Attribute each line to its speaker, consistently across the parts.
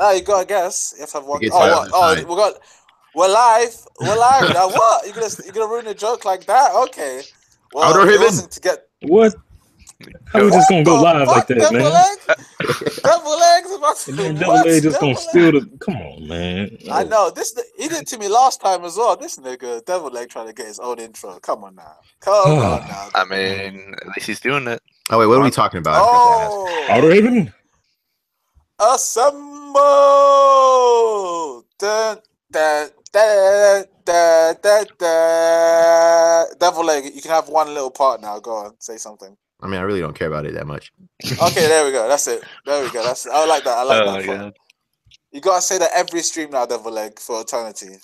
Speaker 1: Now you gotta guess. You have to have one.
Speaker 2: It's
Speaker 1: Oh,
Speaker 2: hard
Speaker 1: what?
Speaker 2: to
Speaker 1: Oh, we're live. We're live now. What? You're gonna ruin a joke like that? Okay. Well,
Speaker 2: Outer
Speaker 1: it
Speaker 2: Haven.
Speaker 1: wasn't to get.
Speaker 3: What? How we just gonna go live like that,
Speaker 1: Devil
Speaker 3: man?
Speaker 1: Egg? Devil Egg's about to.
Speaker 3: And then
Speaker 1: What?
Speaker 3: Devil Egg just
Speaker 1: Devil
Speaker 3: gonna steal the. Come on, man.
Speaker 1: I know this. He did it to me last time as well. This nigga Devil Egg trying to get his own intro. Come on now. Come on now.
Speaker 4: I mean, at least he's doing it.
Speaker 2: Oh wait, what are we talking about?
Speaker 1: Oh,
Speaker 3: Outer Haven.
Speaker 1: assemble! Dun, dun, dun, dun, dun, dun. Devil Egg, you can have one little part now. Go on, say something.
Speaker 2: I mean, I really don't care about it that much.
Speaker 1: Okay, there we go. That's it. There we go. I like that. I like
Speaker 4: Oh
Speaker 1: that.
Speaker 4: my god.
Speaker 1: You gotta say that every stream now, Devil Egg, for eternity.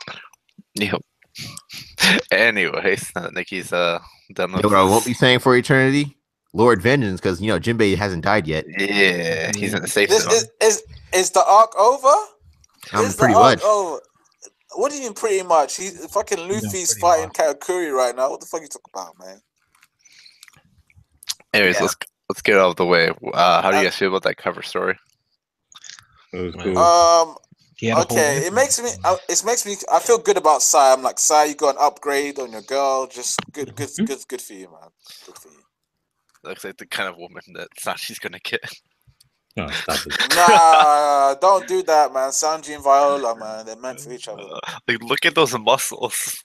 Speaker 4: Yep. Anyways, Nicky's done
Speaker 2: You
Speaker 4: with
Speaker 2: know what I won't be saying for eternity? Lord Vengeance, because Jinbei hasn't died yet.
Speaker 4: Yeah, he's in the safe
Speaker 1: This
Speaker 4: zone.
Speaker 1: is the arc over?
Speaker 2: Pretty much.
Speaker 1: Over? What do you mean pretty much? He's fucking Luffy's fighting Katakuri right now. What the fuck you talking about, man?
Speaker 4: Anyways, let's get it out of the way. How do you guys feel about that cover story?
Speaker 3: It was cool.
Speaker 1: Okay, it makes me. I feel good about Sai. I'm like, Sai, you got an upgrade on your girl. Just good for you, man. Good for you.
Speaker 4: Looks like the kind of woman that Sanji's gonna get.
Speaker 3: No, stop it.
Speaker 1: Nah, don't do that, man. Sanji and Viola, man, they're meant for each other.
Speaker 4: Like, look at those muscles.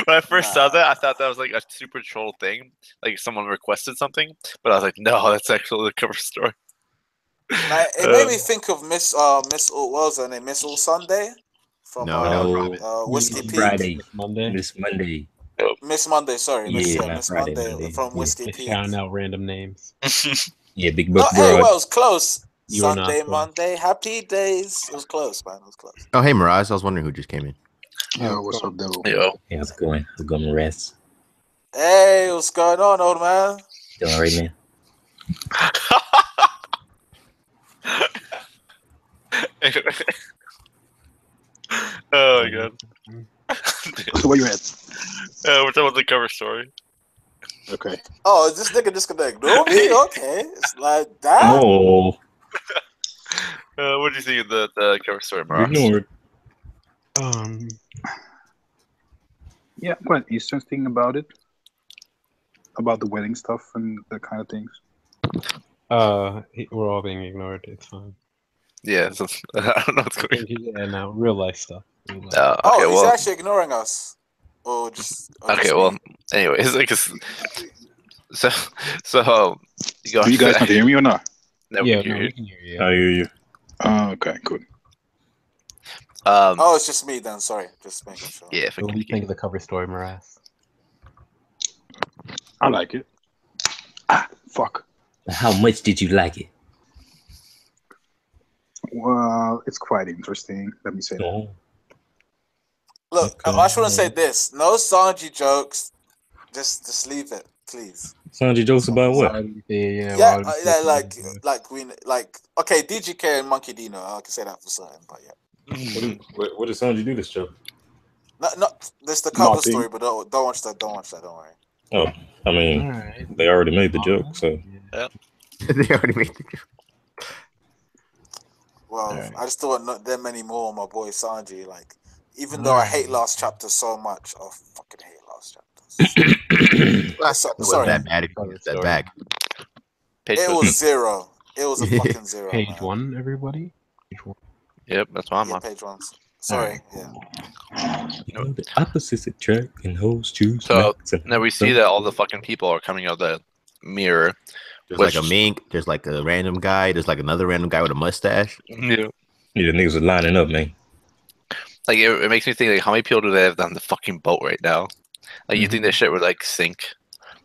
Speaker 4: When I first saw that, I thought that was like a super troll thing. Like someone requested something, but I was like, no, that's actually the cover story.
Speaker 1: Now, it made me think of Miss what was her name? Miss All Sunday from Whiskey Peak.
Speaker 3: Friday,
Speaker 5: Monday.
Speaker 3: This Monday.
Speaker 1: Miss Monday, sorry. Miss
Speaker 3: Friday,
Speaker 1: Monday from Whiskey
Speaker 5: Just
Speaker 1: Peak.
Speaker 5: shouting out random names.
Speaker 3: Yeah, big
Speaker 1: No,
Speaker 3: buck
Speaker 1: hey,
Speaker 3: broad.
Speaker 1: well, it was close.
Speaker 5: You were not
Speaker 1: Sunday,
Speaker 5: close.
Speaker 1: Monday, happy days. It was close, man. It was close.
Speaker 2: Oh, hey, Mirage. I was wondering who just came in.
Speaker 6: Yo, what's up, Devil?
Speaker 4: Yo.
Speaker 3: Yeah, how's it going? How's it going, rest?
Speaker 1: Hey, what's going on, old man?
Speaker 3: Doing all right, man?
Speaker 4: Oh my god.
Speaker 6: So where you at?
Speaker 4: We're talking about the cover story.
Speaker 6: Okay.
Speaker 1: Oh, is this nigga just gonna ignore me? Okay, it's like that.
Speaker 3: Oh,
Speaker 4: What do you think of the cover story, Mark?
Speaker 3: ignored.
Speaker 6: Yeah, quite interesting about it. About the wedding stuff and that kind of things.
Speaker 5: We're all being ignored. It's fine.
Speaker 4: Yeah, so, I don't know what's going
Speaker 5: Yeah, no, real life stuff. Real life.
Speaker 4: on.
Speaker 1: Oh,
Speaker 4: Okay,
Speaker 1: he's
Speaker 4: well,
Speaker 1: actually ignoring us. Or just.
Speaker 4: okay, well, anyways, like, so, go
Speaker 6: Do you guys not hear me or not?
Speaker 4: No,
Speaker 5: Yeah,
Speaker 4: we can
Speaker 5: no,
Speaker 4: hear
Speaker 5: we
Speaker 4: you.
Speaker 5: can hear you.
Speaker 3: I hear you.
Speaker 6: Okay, good.
Speaker 1: Oh, it's just me then. Sorry, just making sure.
Speaker 4: Yeah, if I
Speaker 5: What do
Speaker 4: can
Speaker 5: you think of the cover story, Morass?
Speaker 6: I like it. Ah, fuck.
Speaker 3: How much did you like it?
Speaker 6: Well, it's quite interesting. Let me say that.
Speaker 3: Oh,
Speaker 1: Look,
Speaker 3: Okay.
Speaker 1: I just want to say this: no Sanji jokes. Just leave it, please.
Speaker 3: Sanji jokes about what?
Speaker 1: Yeah, okay, DGK and Monkey Dino. I can say that for certain, but yeah.
Speaker 3: What did Sanji do this show?
Speaker 1: Not this the cover
Speaker 6: Nothing.
Speaker 1: story, but don't watch that. Don't watch that. Don't worry.
Speaker 3: Oh, I mean,
Speaker 5: Alright.
Speaker 3: they already made the joke, so
Speaker 2: They already made the joke.
Speaker 1: Well,
Speaker 6: Alright.
Speaker 1: I just don't want them anymore. My boy Sanji, like, even though I hate last chapter so much, I fucking hate last chapter.
Speaker 2: It wasn't
Speaker 1: Sorry,
Speaker 2: that bad if you get that back.
Speaker 4: Page
Speaker 1: it
Speaker 4: one.
Speaker 1: was zero. It was a fucking zero.
Speaker 5: Page
Speaker 1: man.
Speaker 5: 1, everybody. Page 1.
Speaker 4: Yep, that's what I'm
Speaker 1: Yeah,
Speaker 4: on.
Speaker 1: page ones. Sorry. Yeah.
Speaker 3: the opposites attract and hoes choose.
Speaker 4: So
Speaker 3: mates and
Speaker 4: now we see that all the fucking people are coming out of the mirror.
Speaker 2: There's like a mink. There's like a random guy. There's like another random guy with a mustache.
Speaker 4: Yeah.
Speaker 3: Yeah, the niggas are lining up, man.
Speaker 4: Like it makes me think, like, how many people do they have on the fucking boat right now? Like, you think that shit would like sink?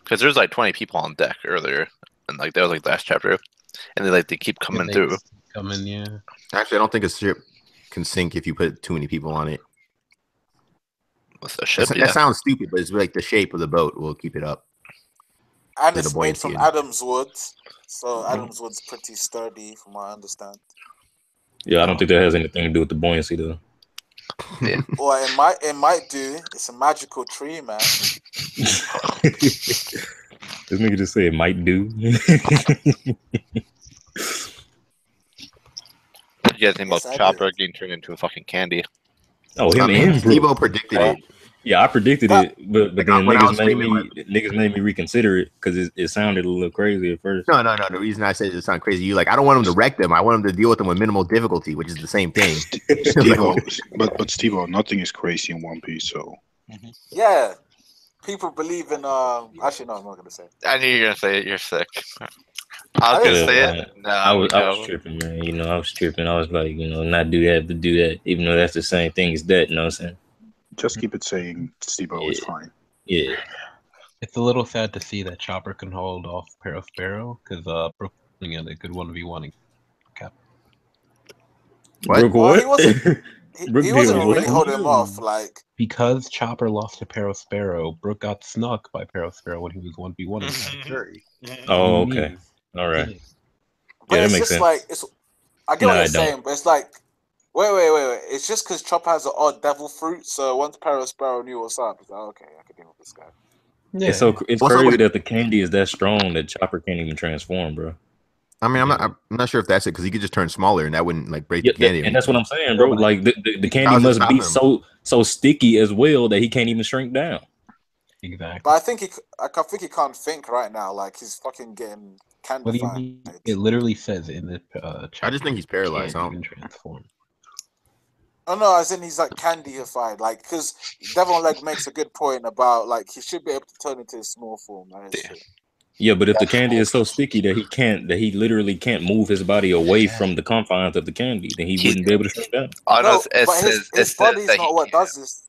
Speaker 4: Because there's like 20 people on deck earlier, and like that was like last chapter, and they keep coming through.
Speaker 5: Coming, yeah.
Speaker 2: Actually, I don't think a ship can sink if you put too many people on it.
Speaker 4: What's the ship?
Speaker 2: That sounds stupid, but it's like the shape of the boat will keep it up.
Speaker 1: And
Speaker 2: Bit
Speaker 1: it's
Speaker 2: of
Speaker 1: made from
Speaker 2: buoyancy in it.
Speaker 1: Adam's wood, so Adam's wood's pretty sturdy, from what I understand.
Speaker 3: Yeah, I don't think that has anything to do with the buoyancy, though.
Speaker 4: Yeah.
Speaker 1: Well, it might do. It's a magical tree, man.
Speaker 3: This nigga just said might do.
Speaker 4: you guys think
Speaker 1: Yes,
Speaker 4: about
Speaker 1: I
Speaker 4: Chopper
Speaker 1: did.
Speaker 4: getting turned into a fucking candy?
Speaker 3: Oh, him
Speaker 2: I mean,
Speaker 3: and Brooke.
Speaker 2: Steve-O predicted it.
Speaker 3: Yeah, I predicted
Speaker 1: That-
Speaker 3: it, but
Speaker 2: Like,
Speaker 3: then
Speaker 2: when I was
Speaker 3: niggas made me reconsider it because it sounded a little crazy at first.
Speaker 2: No. The reason I said it sound crazy, you like, I don't want him to wreck them. I want him to deal with them with minimal difficulty, which is the same thing.
Speaker 6: Steve-O, but Steve-O, nothing is crazy in One Piece, so
Speaker 1: Yeah. People believe in actually no, I'm not gonna say.
Speaker 4: I knew you were gonna say it. You're sick. I was
Speaker 1: I
Speaker 4: gonna
Speaker 1: didn't
Speaker 4: say
Speaker 1: say
Speaker 4: it.
Speaker 1: that.
Speaker 4: No,
Speaker 3: I was
Speaker 4: no.
Speaker 3: tripping, man. You know, I was tripping. I was like, not do that, but do that, even though that's the same thing as that. You know what I'm saying?
Speaker 6: just keep it saying Steve-O is fine.
Speaker 3: Yeah.
Speaker 5: It's a little sad to see that Chopper can hold off Sparrow because Brooke again a good 1v1.
Speaker 2: What?
Speaker 3: Brooke,
Speaker 1: Well,
Speaker 3: what?
Speaker 1: he wasn't he
Speaker 3: Brooke
Speaker 1: wasn't
Speaker 3: did
Speaker 1: really
Speaker 3: what?
Speaker 1: holding him off. Like
Speaker 5: Because Chopper lost to Sparrow, Brooke got snuck by Sparrow when he was 1v1 in Curry.
Speaker 3: Oh, okay. All right.
Speaker 5: Yeah.
Speaker 1: but
Speaker 3: Yeah, that
Speaker 1: it's
Speaker 3: makes
Speaker 1: just
Speaker 3: sense.
Speaker 1: like it's I get
Speaker 3: Nah,
Speaker 1: what
Speaker 3: I
Speaker 1: you're
Speaker 3: don't.
Speaker 1: saying, but it's like wait. It's just because Chopper has an odd devil fruit, so once Sparrow knew what's up, he's like, okay, I can deal with this guy.
Speaker 5: Yeah.
Speaker 3: It's
Speaker 2: What's up
Speaker 3: crazy
Speaker 2: with-
Speaker 3: that the candy is that strong that Chopper can't even transform, bro.
Speaker 2: I mean, I'm not sure if that's it because he could just turn smaller and that wouldn't like break
Speaker 3: Yeah,
Speaker 2: the candy.
Speaker 3: and that's what I'm saying, bro.
Speaker 5: Yeah, but-
Speaker 3: Like the candy
Speaker 2: How's it
Speaker 3: must be
Speaker 2: stopping
Speaker 3: so sticky as well that he can't even shrink down.
Speaker 5: Exactly.
Speaker 1: But I think he can't think right now. Like he's fucking getting
Speaker 5: What do you
Speaker 1: candified.
Speaker 5: mean? It literally says in the
Speaker 2: I just think he's paralyzed.
Speaker 5: can't
Speaker 2: Huh?
Speaker 5: even transform.
Speaker 1: Oh no, as in he's like candified. Like because Devil Leg makes a good point about like he should be able to turn into his small form. That is true.
Speaker 3: Yeah, but if the candy is so sticky that he literally can't move his body away from the confines of the candy, then he wouldn't be able to shrink down.
Speaker 4: Oh, no,
Speaker 1: No,
Speaker 4: it
Speaker 1: but
Speaker 4: says
Speaker 1: his body's
Speaker 4: that
Speaker 1: not what does this.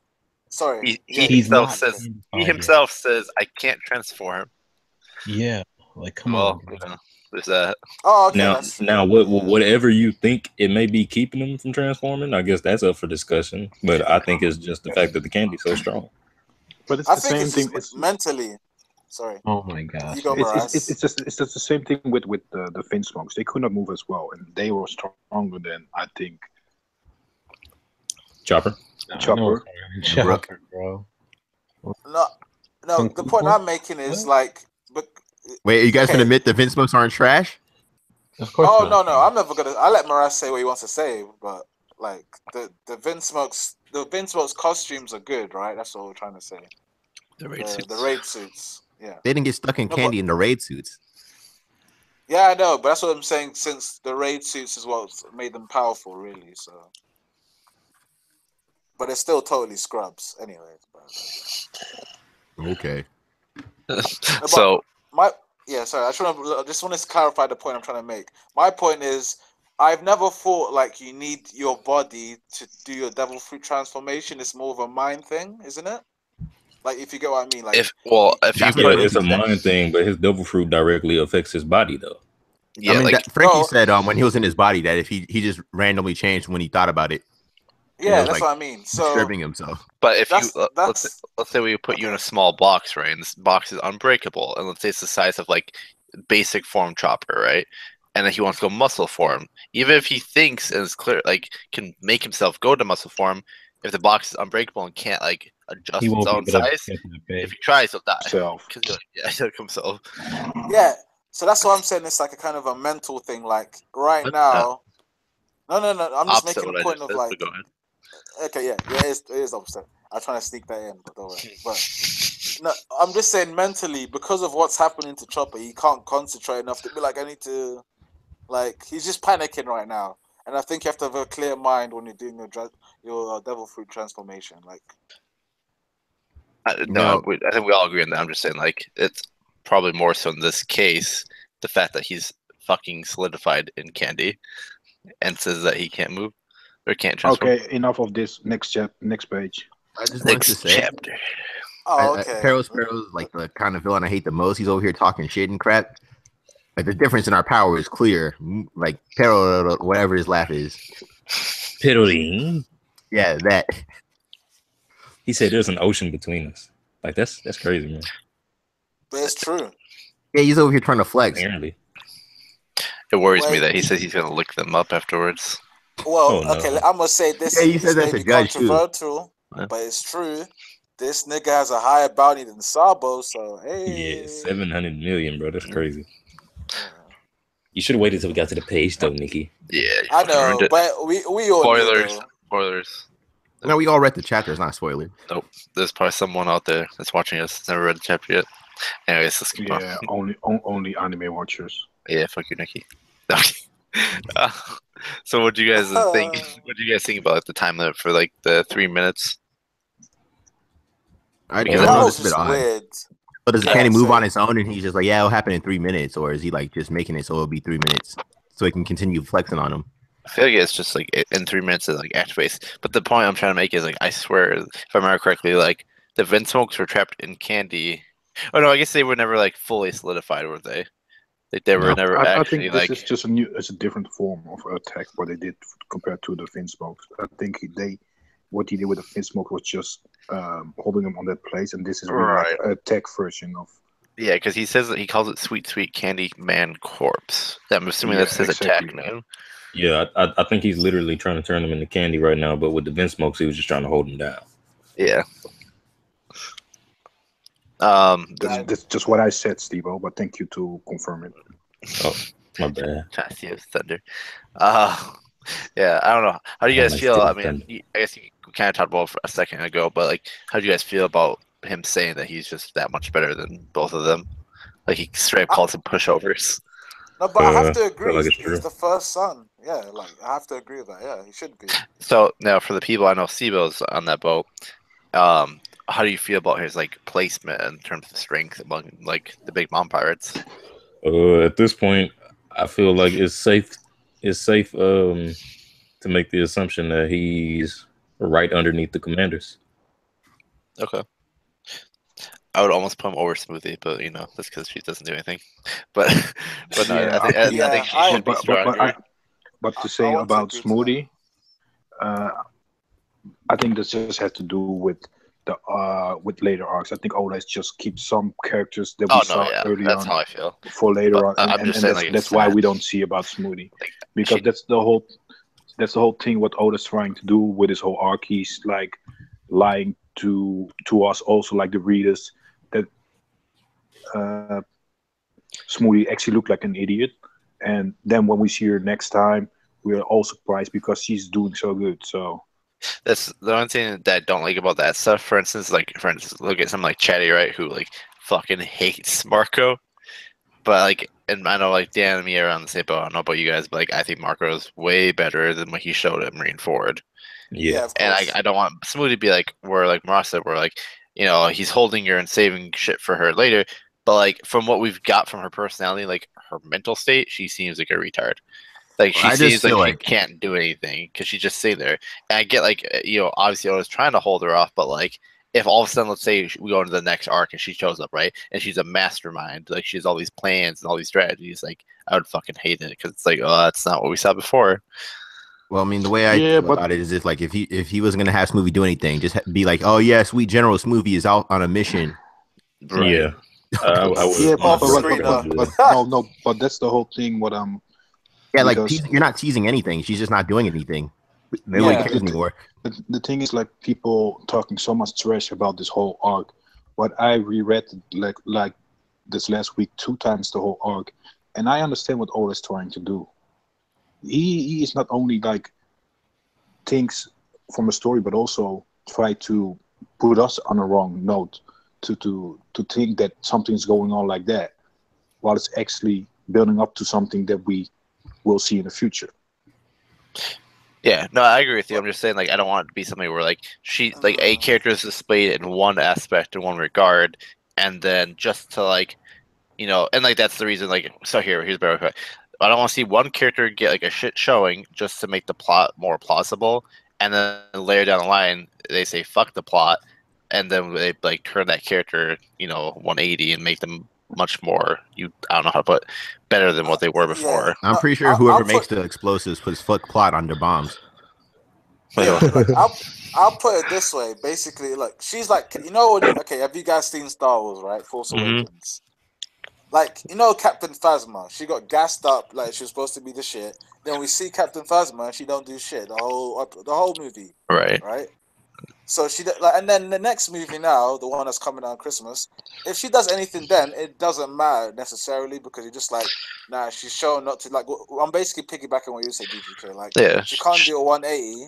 Speaker 1: Sorry,
Speaker 4: he
Speaker 5: He's
Speaker 4: himself
Speaker 5: not
Speaker 4: says
Speaker 5: candified
Speaker 4: he
Speaker 5: yet.
Speaker 4: himself says I can't transform.
Speaker 5: Yeah, like come
Speaker 4: Well,
Speaker 5: on.
Speaker 4: you know, there's that.
Speaker 1: Oh, okay.
Speaker 3: Now,
Speaker 1: That's true.
Speaker 3: whatever you think it may be keeping him from transforming, I guess that's up for discussion. But I think it's just the fact that the candy's so strong.
Speaker 6: But it's
Speaker 1: I
Speaker 6: the
Speaker 1: think
Speaker 6: same
Speaker 1: it's
Speaker 6: thing.
Speaker 1: just mentally. Sorry,
Speaker 5: Oh my gosh.
Speaker 1: you go, Maras.
Speaker 6: It's just the same thing with the Fin Smokes. They could not move as well, and they were stronger than I think
Speaker 3: Chopper.
Speaker 6: Chopper.
Speaker 5: Chopper, bro.
Speaker 1: No. The point I'm making is like, but
Speaker 2: Wait, are you guys
Speaker 1: Okay.
Speaker 2: gonna admit the Vince Smokes aren't trash?
Speaker 5: Of course.
Speaker 1: oh
Speaker 5: not.
Speaker 1: no, I'm never gonna. I let Maras say what he wants to say, but like the Vince Smokes costumes are good, right? That's what we're trying to say.
Speaker 4: The raid suits.
Speaker 1: The raid suits, yeah.
Speaker 2: They didn't get stuck in
Speaker 1: No,
Speaker 2: candy in the raid suits.
Speaker 1: Yeah, I know, but that's what I'm saying. Since the raid suits is what made them powerful, really. So, but they're still totally scrubs, anyway.
Speaker 2: Okay.
Speaker 4: So
Speaker 1: Sorry. I just want to clarify the point I'm trying to make. My point is, I've never thought like you need your body to do your devil fruit transformation. It's more of a mind thing, isn't it? Like if you get what I mean. Like
Speaker 4: if you
Speaker 2: That's
Speaker 3: Yeah,
Speaker 4: put
Speaker 3: it's a mind thing, but his devil fruit directly affects his body, though.
Speaker 4: yeah,
Speaker 2: I mean,
Speaker 4: like
Speaker 2: Frankie
Speaker 1: Well-
Speaker 2: said when he was in his body that if he just randomly changed when he thought about it,
Speaker 1: yeah,
Speaker 2: was,
Speaker 1: that's
Speaker 2: like,
Speaker 1: what I mean. So
Speaker 2: disturbing himself.
Speaker 4: but if you
Speaker 1: that's
Speaker 4: let's say we put you in a
Speaker 1: okay.
Speaker 4: small box, right? And this box is unbreakable, and let's say it's the size of like basic form Chopper, right? And then he wants to go muscle form. Even if he thinks and is clear, like can make himself go to muscle form, if the box is unbreakable and can't like adjust
Speaker 5: He
Speaker 4: its
Speaker 5: won't
Speaker 4: own
Speaker 5: be able to
Speaker 4: size,
Speaker 5: get to the base.
Speaker 4: if he tries, he'll die.
Speaker 6: Self.
Speaker 4: Because he'll kill himself.
Speaker 1: Yeah, so that's what I'm saying. It's like a kind of a mental thing. Like right now, no. I'm just
Speaker 4: Opposite
Speaker 1: making
Speaker 4: what
Speaker 1: a
Speaker 4: I
Speaker 1: point
Speaker 4: just
Speaker 1: of
Speaker 4: said,
Speaker 1: like,
Speaker 4: but go ahead.
Speaker 1: okay, yeah, it is opposite. I'm trying to sneak that in, but don't worry. But no, I'm just saying mentally because of what's happening to Chopper, he can't concentrate enough to be like, I need to, like, he's just panicking right now. And I think you have to have a clear mind when you're doing your devil fruit transformation. Like,
Speaker 2: No.
Speaker 4: I think we all agree on that. I'm just saying, like, it's probably more so in this case, the fact that he's fucking solidified in candy and says that he can't move or can't transform.
Speaker 6: Okay, enough of this. Next page.
Speaker 2: I just wanted to
Speaker 4: Next
Speaker 2: say,
Speaker 4: chapter.
Speaker 1: oh, okay.
Speaker 2: Sparrow's like the kind of villain I hate the most. He's over here talking shit and crap. Like the difference in our power is clear. Like Pero, whatever his laugh is.
Speaker 3: Piddling.
Speaker 2: Yeah, that.
Speaker 3: He said there's an ocean between us. Like that's crazy, man.
Speaker 1: But it's true.
Speaker 2: Yeah, he's over here trying to flex.
Speaker 3: Apparently.
Speaker 4: It worries me
Speaker 1: Wait.
Speaker 4: that he says he's gonna lick them up afterwards.
Speaker 1: Well,
Speaker 3: Oh, no.
Speaker 1: okay, I'm gonna say this.
Speaker 2: Yeah, you said
Speaker 1: this
Speaker 2: that
Speaker 1: may
Speaker 2: to
Speaker 1: be
Speaker 2: Judge, too.
Speaker 1: controversial,
Speaker 4: Yeah.
Speaker 1: but it's true. This nigga has a higher bounty than Sabo, so hey.
Speaker 3: Yeah, 700 million, bro. That's crazy. You should have waited until we got to the page, though, Nicky.
Speaker 4: Yeah,
Speaker 1: I know, but we all
Speaker 4: spoilers.
Speaker 1: knew, though.
Speaker 4: Spoilers.
Speaker 2: No, we all read the chapter. It's not a spoiler.
Speaker 4: Nope. There's probably someone out there that's watching us that's never read the chapter yet. Anyways, let's keep on.
Speaker 6: Only anime watchers.
Speaker 4: Yeah, fuck you, Nicky. So, what do you guys think? What do you guys think about the time limit for like the 3 minutes?
Speaker 2: I
Speaker 4: Because
Speaker 2: know
Speaker 1: That
Speaker 2: this
Speaker 1: was
Speaker 2: is a bit
Speaker 1: just
Speaker 2: odd.
Speaker 1: weird.
Speaker 2: But does the
Speaker 1: Yeah,
Speaker 2: candy move
Speaker 1: so-
Speaker 2: on its own, and he's just like, "Yeah, it'll happen in 3 minutes," or is he like just making it so it'll be 3 minutes, so he can continue flexing on him?
Speaker 4: I feel like it's just like in 3 minutes it like activates. But the point I'm trying to make is like I swear, if I remember correctly, like the Vin smokes were trapped in candy. Oh no, I guess they were never like fully solidified, were they? Like they were never
Speaker 6: I
Speaker 4: actually
Speaker 6: think this
Speaker 4: like.
Speaker 6: is just it's a different form of attack what they did compared to the fin smokes. I think what he did with the fin smoke was just holding him on that place, and this is really like an attack version of.
Speaker 4: Yeah, because he says that he calls it "sweet, sweet candy man corpse." I'm assuming that's his attack name.
Speaker 3: Yeah, I think he's literally trying to turn him into candy right now, but with the Vin smokes, he was just trying to hold him down.
Speaker 4: Yeah.
Speaker 6: That's just what I said, Steve-O, but thank you to confirm it.
Speaker 3: Oh, my bad.
Speaker 4: Trying to see if thunder. Yeah, I don't know. How do you guys
Speaker 3: Nice
Speaker 4: feel? I
Speaker 3: getting
Speaker 4: mean,
Speaker 3: thunder.
Speaker 4: I guess you kind of talked about it a second ago, but like, how do you guys feel about him saying that he's just that much better than both of them? Like he straight up calls them pushovers.
Speaker 1: No, but I have to
Speaker 3: feel
Speaker 1: agree.
Speaker 3: like it's
Speaker 1: He's
Speaker 3: true.
Speaker 1: the first son. Yeah, like I have to agree with that. Yeah, he should be.
Speaker 4: So now for the people I know, Sibo's on that boat. How do you feel about his like placement in terms of strength among like the big mom pirates?
Speaker 3: At this point, I feel like it's safe. It's safe to make the assumption that he's right underneath the commanders.
Speaker 4: Okay. I would almost put him over Smoothie, but you know that's because she doesn't do anything. But no,
Speaker 6: Yeah,
Speaker 4: I think she should be stronger.
Speaker 6: But to
Speaker 1: I
Speaker 6: say
Speaker 1: want to
Speaker 6: about
Speaker 1: agree to that.
Speaker 6: Smoothie, I think this just has to do with the with later arcs. I think Oda just keeps some characters that we saw early
Speaker 4: that's
Speaker 6: on
Speaker 4: how I feel.
Speaker 6: for later
Speaker 4: But,
Speaker 6: on,
Speaker 4: I'm
Speaker 6: and
Speaker 4: just saying,
Speaker 6: that's,
Speaker 4: like,
Speaker 6: that's
Speaker 4: it's
Speaker 6: why
Speaker 4: sad.
Speaker 6: we don't see about Smoothie,
Speaker 4: Like,
Speaker 6: because
Speaker 4: she-
Speaker 6: that's the whole thing what Oda's trying to do with his whole arc. He's like lying to us also, like the readers, that Smoothie actually looked like an idiot, and then when we see her next time, we're all surprised because she's doing so good. So
Speaker 4: That's the one thing that I don't like about that stuff. For instance, look at someone like Chatty, right, who like fucking hates Marco. But like, and I know like Dan and me are on the same boat. I don't know about you guys, but like I think Marco is way better than what he showed at Marine Ford.
Speaker 3: Yeah.
Speaker 1: of
Speaker 4: And
Speaker 1: course.
Speaker 4: I don't want Smoothie to be like where like Moss said, where like, you know, he's holding her and saving shit for her later. But like from what we've got from her personality, like her mental state, she seems like a retard. Like she
Speaker 2: I just
Speaker 4: seems
Speaker 2: feel
Speaker 4: like
Speaker 2: like-
Speaker 4: she can't do anything because she just sitting there. And I get like, you know, obviously I was trying to hold her off, but like if all of a sudden, let's say we go into the next arc and she shows up, right, and she's a mastermind, like she has all these plans and all these strategies, like I would fucking hate it because it's like, oh, that's not what we saw before.
Speaker 2: Well, I mean, the way I feel about it is just like if he wasn't gonna have Smoothie do anything, just be like, "Oh yeah, sweet General Smoothie is out on a mission."
Speaker 4: Right.
Speaker 3: Yeah. I would.
Speaker 6: yeah,
Speaker 1: Off
Speaker 6: but
Speaker 1: screen,
Speaker 6: no, but that's the whole thing. What
Speaker 2: Yeah, like
Speaker 6: because-
Speaker 2: you're not teasing anything. She's just not doing anything. They
Speaker 1: Yeah.
Speaker 2: don't cares anymore.
Speaker 6: the thing is, like, people talking so much trash about this whole arc, but I reread like this last week 2 times the whole arc, and I understand what Oda is trying to do. He is not only like thinks from a story, but also try to put us on a wrong note to think that something's going on like that, while it's actually building up to something that we will see in the future.
Speaker 4: Yeah, no, I agree with you. I'm just saying, like, I don't want it to be something where, like, a character is displayed in one aspect, in one regard, and then just to, like, you know, and, like, that's the reason, like, so here's better. I don't want to see one character get, like, a shit showing just to make the plot more plausible, and then later down the line, they say, fuck the plot, and then they, like, turn that character, you know, 180 and make them much more, I don't know how to put, better than what they were before.
Speaker 1: Yeah.
Speaker 2: I'm pretty sure whoever makes the explosives puts fuck plot on their bombs.
Speaker 1: Yeah, like, I'll put it this way. Basically, like she's like, you know, okay, have you guys seen Star Wars, right? Force
Speaker 4: Mhm.
Speaker 1: Awakens. Like, you know, Captain Phasma, she got gassed up like she was supposed to be the shit. Then we see Captain Phasma and she don't do shit the whole movie,
Speaker 4: Right.
Speaker 1: right? So and then the next movie now, the one that's coming out on Christmas, if she does anything, then it doesn't matter necessarily because you're just like, nah, she's shown not to like. I'm basically piggybacking what you said, DGK. Like, she can't do a 180.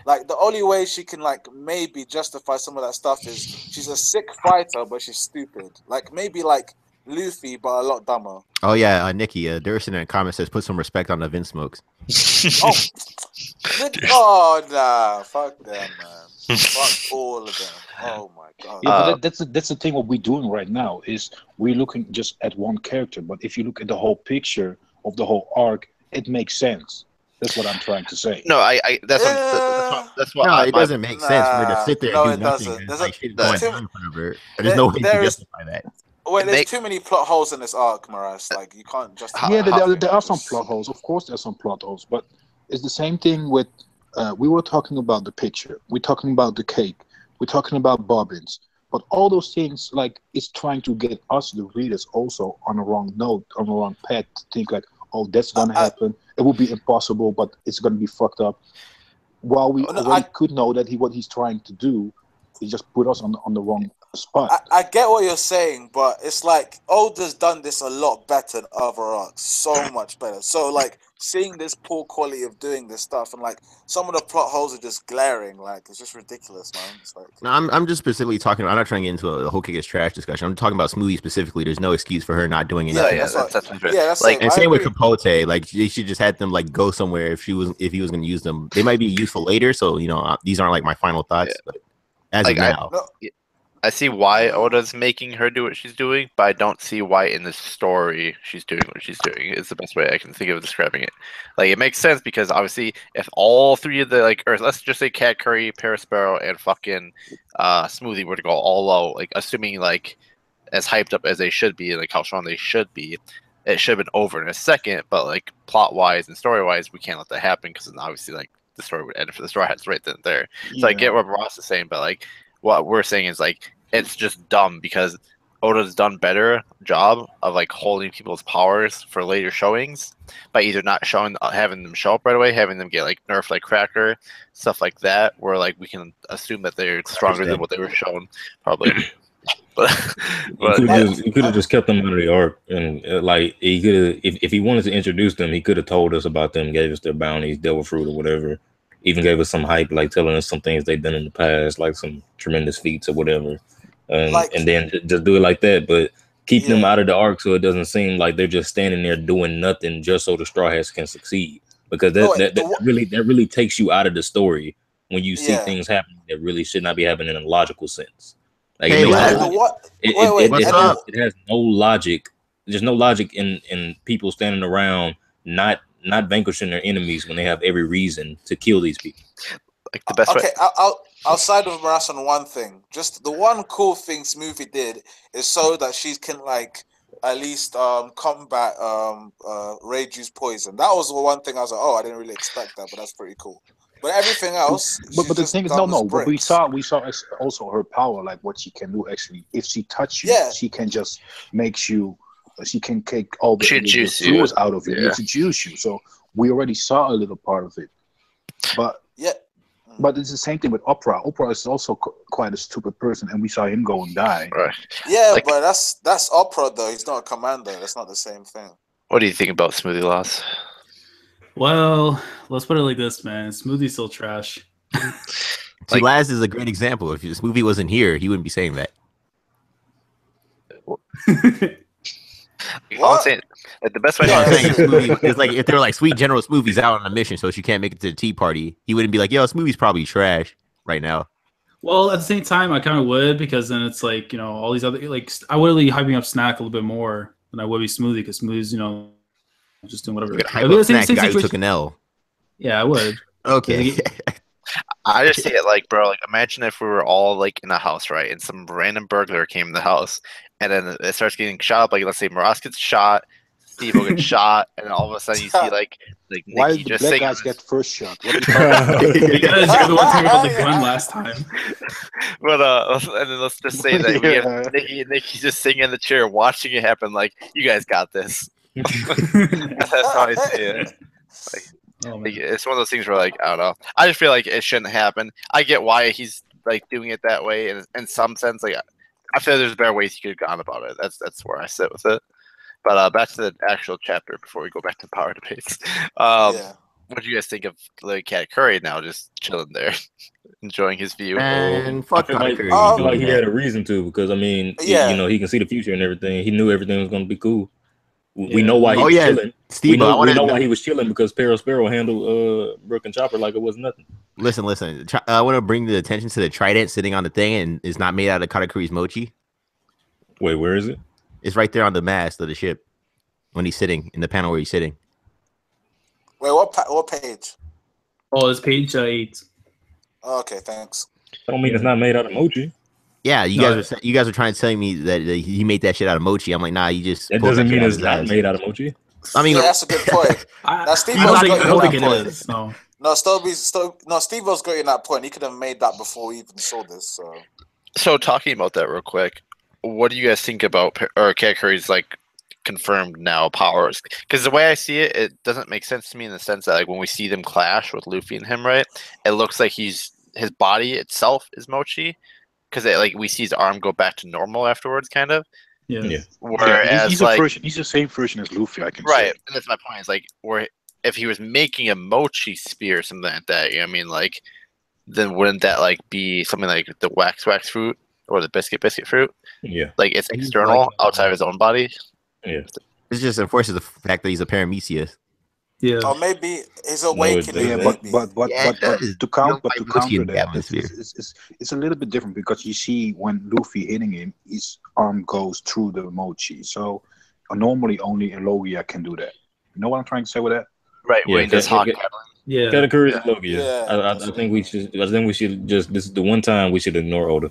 Speaker 1: Like the only way she can like maybe justify some of that stuff is she's a sick fighter, but she's stupid. Like maybe like Luffy, but a lot dumber.
Speaker 2: Oh yeah, Nicky. Durson in the comment says, "Put some respect on the Vince smokes."
Speaker 1: Oh nah, fuck them, man. Fuck all of them. Oh my god.
Speaker 6: Yeah, but that's the thing. What we're doing right now is we're looking just at one character, but if you look at the whole picture of the whole arc, it makes sense. That's what I'm trying to say.
Speaker 4: No, that's what.
Speaker 2: No, it doesn't make sense for her to
Speaker 1: Nah,
Speaker 2: sit there
Speaker 1: no,
Speaker 2: and do
Speaker 1: it
Speaker 2: nothing.
Speaker 1: doesn't.
Speaker 2: And,
Speaker 1: There's
Speaker 2: like,
Speaker 1: a-
Speaker 2: shit
Speaker 1: there's
Speaker 2: going
Speaker 1: too-
Speaker 2: on in front of her. There's no way to
Speaker 1: there is-
Speaker 2: justify that.
Speaker 1: Well, there's too many plot holes in this arc, Maras. Like you can't just.
Speaker 6: Yeah, there are some plot holes. Of course, there's some plot holes, but it's the same thing with. We were talking about the picture. We're talking about the cake. We're talking about bobbins. But all those things, like, it's trying to get us, the readers, also on a wrong note, on a wrong path, to think like, oh, that's gonna happen. It will be impossible, but it's gonna be fucked up. While we already could know that what he's trying to do is just put us on the wrong spot.
Speaker 1: I get what you're saying, but it's like Oda's done this a lot better than other arcs, so much better. So like seeing this poor quality of doing this stuff, and like some of the plot holes are just glaring. Like it's just ridiculous, man. It's like
Speaker 2: No, I'm just specifically talking. I'm not trying to get into a whole kick is trash discussion. I'm talking about Smoothie specifically. There's no excuse for her not doing anything.
Speaker 1: Yeah, that's
Speaker 2: like, and same with
Speaker 1: agree.
Speaker 2: Capote. Like she just had them like go somewhere if he was going to use them. They might be useful later. So these aren't like my final thoughts. But as of now,
Speaker 4: I see why Oda's making her do what she's doing, but I don't see why in the story she's doing what she's doing. It's the best way I can think of describing it. Like, it makes sense because obviously if all three of the, like, or let's just say Cat Curry, Parasparrow, and fucking Smoothie were to go all out, like, assuming, like, as hyped up as they should be, like, how strong they should be, it should have been over in a second, but, like, plot-wise and story-wise, we can't let that happen because then obviously, like, the story would end for the story has right then and there. So I get what Ross is saying, but, like, what we're saying is like it's just dumb because Oda's done better job of like holding people's powers for later showings by either not showing, having them show up right away, having them get like nerfed like Cracker, stuff like that, where like we can assume that they're stronger than what they were shown, probably. But
Speaker 3: he could have just kept them out of the arc, and like he could have, if he wanted to introduce them, he could have told us about them, gave us their bounties, devil fruit or whatever. Even gave us some hype, like telling us some things they've done in the past, like some tremendous feats or whatever. And then just do it like that. But keep them out of the arc so it doesn't seem like they're just standing there doing nothing just so the Straw Hats can succeed. Because that really takes you out of the story when you see things happening that really should not be happening in a logical sense. Like it has no logic. There's no logic in people standing around not vanquishing their enemies when they have every reason to kill these people.
Speaker 4: Like the best way.
Speaker 1: Outside of Maras on one thing, just the one cool thing Smoothie did is so that she can like at least combat Reiju's poison. That was the one thing I was like, oh, I didn't really expect that, but that's pretty cool. But everything else,
Speaker 6: but the thing is, no. But we saw also her power, like what she can do. Actually, if she touches you, she can just make you. She can take all the fluids out of you. Yeah. To juice you. So we already saw a little part of it. But but it's the same thing with Opera. Opera is also quite a stupid person, and we saw him go and die.
Speaker 4: Right.
Speaker 1: Yeah, like, but that's Opera though. He's not a commander. That's not the same thing.
Speaker 4: What do you think about Smoothie Loss?
Speaker 7: Well, let's put it like this, man. Smoothie's still trash.
Speaker 2: See, Laz is a great example. If this movie wasn't here, he wouldn't be saying that.
Speaker 4: I'm saying, like, the best way
Speaker 2: it's like if they're like Sweet General Smoothie's out on a mission, so she can't make it to the tea party, he wouldn't be like, yo, Smoothie's probably trash right now.
Speaker 7: Well, at the same time, I kind of would, because then it's like, all these other, like, I would be hyping up Snack a little bit more than I would be Smoothie, because Smoothie's, just doing whatever.
Speaker 2: Hype up Snack, the guy who took an L.
Speaker 7: Yeah, I would.
Speaker 2: Okay.
Speaker 4: I just see it like, bro, like, imagine if we were all like in a house, right, and some random burglar came in the house, and then it starts getting shot up. Like, let's say Maras gets shot, Steve will get shot, and then all of a sudden you see like Nicky
Speaker 6: why did the
Speaker 4: just
Speaker 6: black
Speaker 4: singing.
Speaker 6: guys get first shot?
Speaker 7: Because you're the one talking about the gun last time.
Speaker 4: But and then let's just say that we have Nicky just sitting in the chair watching it happen. Like, you guys got this. That's how I see it. Like, it's one of those things where, like, I don't know. I just feel like it shouldn't happen. I get why he's like doing it that way, and in some sense, like I feel there's better ways you could have gone about it. That's where I sit with it. But back to the actual chapter before we go back to power debates.
Speaker 1: Yeah.
Speaker 4: What do you guys think of like Cat Curry now, just chilling there, enjoying his view?
Speaker 2: And
Speaker 3: I
Speaker 2: fuck
Speaker 3: feel
Speaker 2: Carter
Speaker 3: like,
Speaker 2: Curry.
Speaker 3: I
Speaker 2: he's
Speaker 3: feel like
Speaker 2: doing
Speaker 3: he
Speaker 2: that.
Speaker 3: had a reason to, because I mean,
Speaker 1: Yeah.
Speaker 3: you know, he can see the future and everything. He knew everything was going to be cool. We
Speaker 7: Yeah.
Speaker 3: know why he
Speaker 2: Oh,
Speaker 3: was
Speaker 2: yeah.
Speaker 3: chilling.
Speaker 2: Steve,
Speaker 3: we
Speaker 2: I
Speaker 3: know
Speaker 2: wanna-
Speaker 3: why he was chilling, because Pero Sparrow handled Brook and Chopper like it was nothing.
Speaker 2: Listen. I want to bring the attention to the trident sitting on the thing, and it's not made out of Katakuri's mochi.
Speaker 3: Wait, where is it?
Speaker 2: It's right there on the mast of the ship when he's sitting in the panel where he's sitting.
Speaker 1: Wait, what page?
Speaker 7: Oh, it's page 8.
Speaker 1: Oh, okay, thanks.
Speaker 3: I don't mean it's not made out of mochi.
Speaker 2: Yeah, you
Speaker 7: No.
Speaker 2: guys are trying to tell me that he made that shit out of mochi. I'm like, nah, you just
Speaker 3: That
Speaker 2: pulled
Speaker 3: doesn't
Speaker 2: shit
Speaker 3: mean
Speaker 2: out
Speaker 3: it's
Speaker 2: of his
Speaker 3: not
Speaker 2: ass.
Speaker 3: made out of mochi.
Speaker 2: I mean,
Speaker 1: Yeah, that's a good point. Now, Steve
Speaker 7: I don't
Speaker 1: O's
Speaker 7: think,
Speaker 1: got
Speaker 7: I
Speaker 1: you
Speaker 7: don't
Speaker 1: that
Speaker 7: think it
Speaker 1: point.
Speaker 7: is. No.
Speaker 1: No, Steve O's got you that point. He could have made that before we even saw this.
Speaker 4: So talking about that real quick, what do you guys think about Cat Curry's like confirmed now powers? Because the way I see it, it doesn't make sense to me in the sense that like when we see them clash with Luffy and him, right? It looks like his body itself is Mochi, because like we see his arm go back to normal afterwards, kind of.
Speaker 7: Yeah.
Speaker 3: Yeah.
Speaker 4: Whereas
Speaker 6: he's
Speaker 4: like
Speaker 6: he's the same version as Luffy, I can
Speaker 4: right,
Speaker 6: say.
Speaker 4: and that's my point. Is like where if he was making a Mochi spear or something like that, you know what I mean? Like then wouldn't that like be something like the wax fruit or the biscuit fruit?
Speaker 3: Yeah.
Speaker 4: Like it's
Speaker 2: He's
Speaker 4: external
Speaker 2: like,
Speaker 4: outside of his own body.
Speaker 3: Yeah.
Speaker 2: It just enforces the fact that he's a paramecia.
Speaker 7: Yeah.
Speaker 1: Or maybe his
Speaker 3: No,
Speaker 1: awakening.
Speaker 6: Yeah,
Speaker 3: doesn't.
Speaker 6: but
Speaker 2: Yeah, it does.
Speaker 6: to
Speaker 2: You
Speaker 6: counter
Speaker 2: don't find mochi in the
Speaker 6: that,
Speaker 2: atmosphere.
Speaker 6: it's a little bit different, because you see when Luffy hitting him, his arm goes through the mochi. So normally only a Logia can do that. You know what I'm trying to say with that?
Speaker 4: Right,
Speaker 3: Yeah,
Speaker 4: when he does hot
Speaker 3: yeah.
Speaker 4: paddling.
Speaker 7: Yeah.
Speaker 3: Katakuri is Logia.
Speaker 1: Yeah,
Speaker 3: I think we should. I think we should just. This is the one time we should ignore Oda.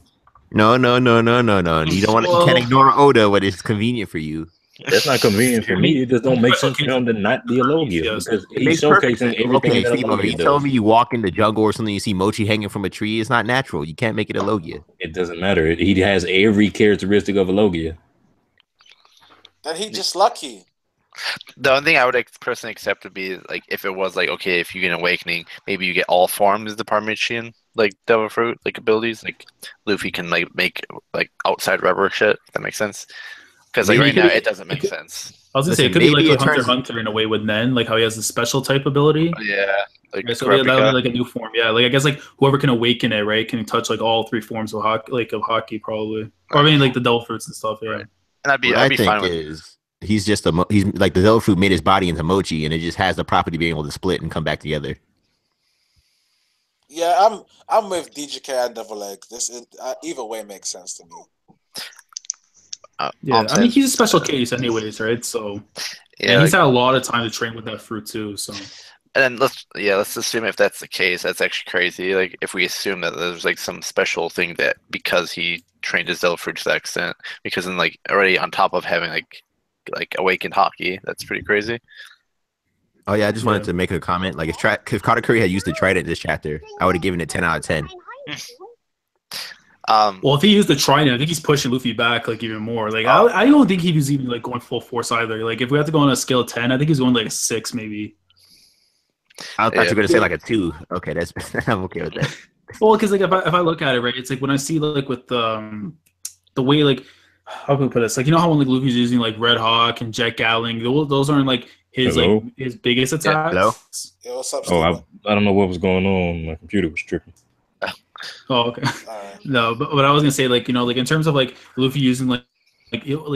Speaker 2: No. You don't want. You can't ignore Oda when it's convenient for you.
Speaker 3: That's not convenient for me. It just don't make sense for him to not be a Logia,
Speaker 7: Yes.
Speaker 3: because
Speaker 2: It
Speaker 3: he's
Speaker 2: makes perfect
Speaker 3: showcasing
Speaker 2: sense.
Speaker 3: everything
Speaker 2: Okay,
Speaker 3: that a
Speaker 2: Steve, if
Speaker 3: Logia
Speaker 2: you tell
Speaker 3: does.
Speaker 2: me you walk in the jungle or something, you see mochi hanging from a tree, it's not natural. You can't make it a Logia.
Speaker 3: It doesn't matter. He has every characteristic of a Logia.
Speaker 1: Then he just lucky.
Speaker 4: The only thing I would personally accept would be like if it was like okay, if you get an awakening, maybe you get all forms of the Parmesan like Devil Fruit like abilities. Like Luffy can like make like outside rubber shit. If that makes sense. Because like
Speaker 2: Maybe
Speaker 4: right
Speaker 2: it
Speaker 4: now
Speaker 2: could-
Speaker 4: it doesn't make sense.
Speaker 7: I was gonna say it
Speaker 2: Listen,
Speaker 7: could be like
Speaker 2: maybe
Speaker 7: with
Speaker 2: it
Speaker 7: Hunter
Speaker 2: turns-
Speaker 7: x Hunter in a way with Nen, like how he has a special type ability.
Speaker 4: Yeah, like
Speaker 7: Right, so yeah, that would
Speaker 4: Kurapika.
Speaker 7: be like a new form. Yeah, like I guess like whoever can awaken it, right, can touch like all 3 forms of hockey, probably. Or I mean like the devil fruits and stuff. Yeah.
Speaker 4: Right. And I'd be
Speaker 2: What
Speaker 4: I'd
Speaker 2: I
Speaker 4: be
Speaker 2: think
Speaker 4: fine with
Speaker 2: is he's just he's like the devil fruit made his body into mochi, and it just has the property of being able to split and come back together.
Speaker 1: Yeah, I'm with DGK and Devil Egg. Either way makes sense to me.
Speaker 7: Yeah, I mean he's a special case, anyways, right? So
Speaker 4: yeah.
Speaker 7: and he's
Speaker 4: Like,
Speaker 7: had a lot of time to train with that fruit too. So
Speaker 4: and then let's assume if that's the case, that's actually crazy. Like if we assume that there's like some special thing that because he trained his devil fruit to that extent, because then like already on top of having like awakened hockey, that's pretty crazy.
Speaker 2: Oh yeah, I just wanted
Speaker 7: Yeah.
Speaker 2: to make a comment. Like if Katakuri had used the trident in this chapter, I would have given it 10 out of 10.
Speaker 7: well, if he used the trident, I think he's pushing Luffy back like even more. Like I don't think he was even like going full force either. Like if we have to go on a scale of 10, I think he's going like a 6 maybe.
Speaker 2: I thought you were gonna say like a 2. Okay, that's I'm okay with that.
Speaker 7: Well, because like if I look at it right, it's like when I see like with the way like how can we put this? Like you know how when like Luffy's using like Red Hawk and Jet Gatling, those aren't like his
Speaker 3: Hello?
Speaker 7: like his biggest attacks.
Speaker 2: Hello?
Speaker 1: Yeah, what's up,
Speaker 3: Oh,
Speaker 1: Steve?
Speaker 3: I don't know what was going on. My computer was tripping.
Speaker 7: Oh, okay.
Speaker 1: Alright.
Speaker 7: No, but what I was gonna say, like like in terms of like Luffy using like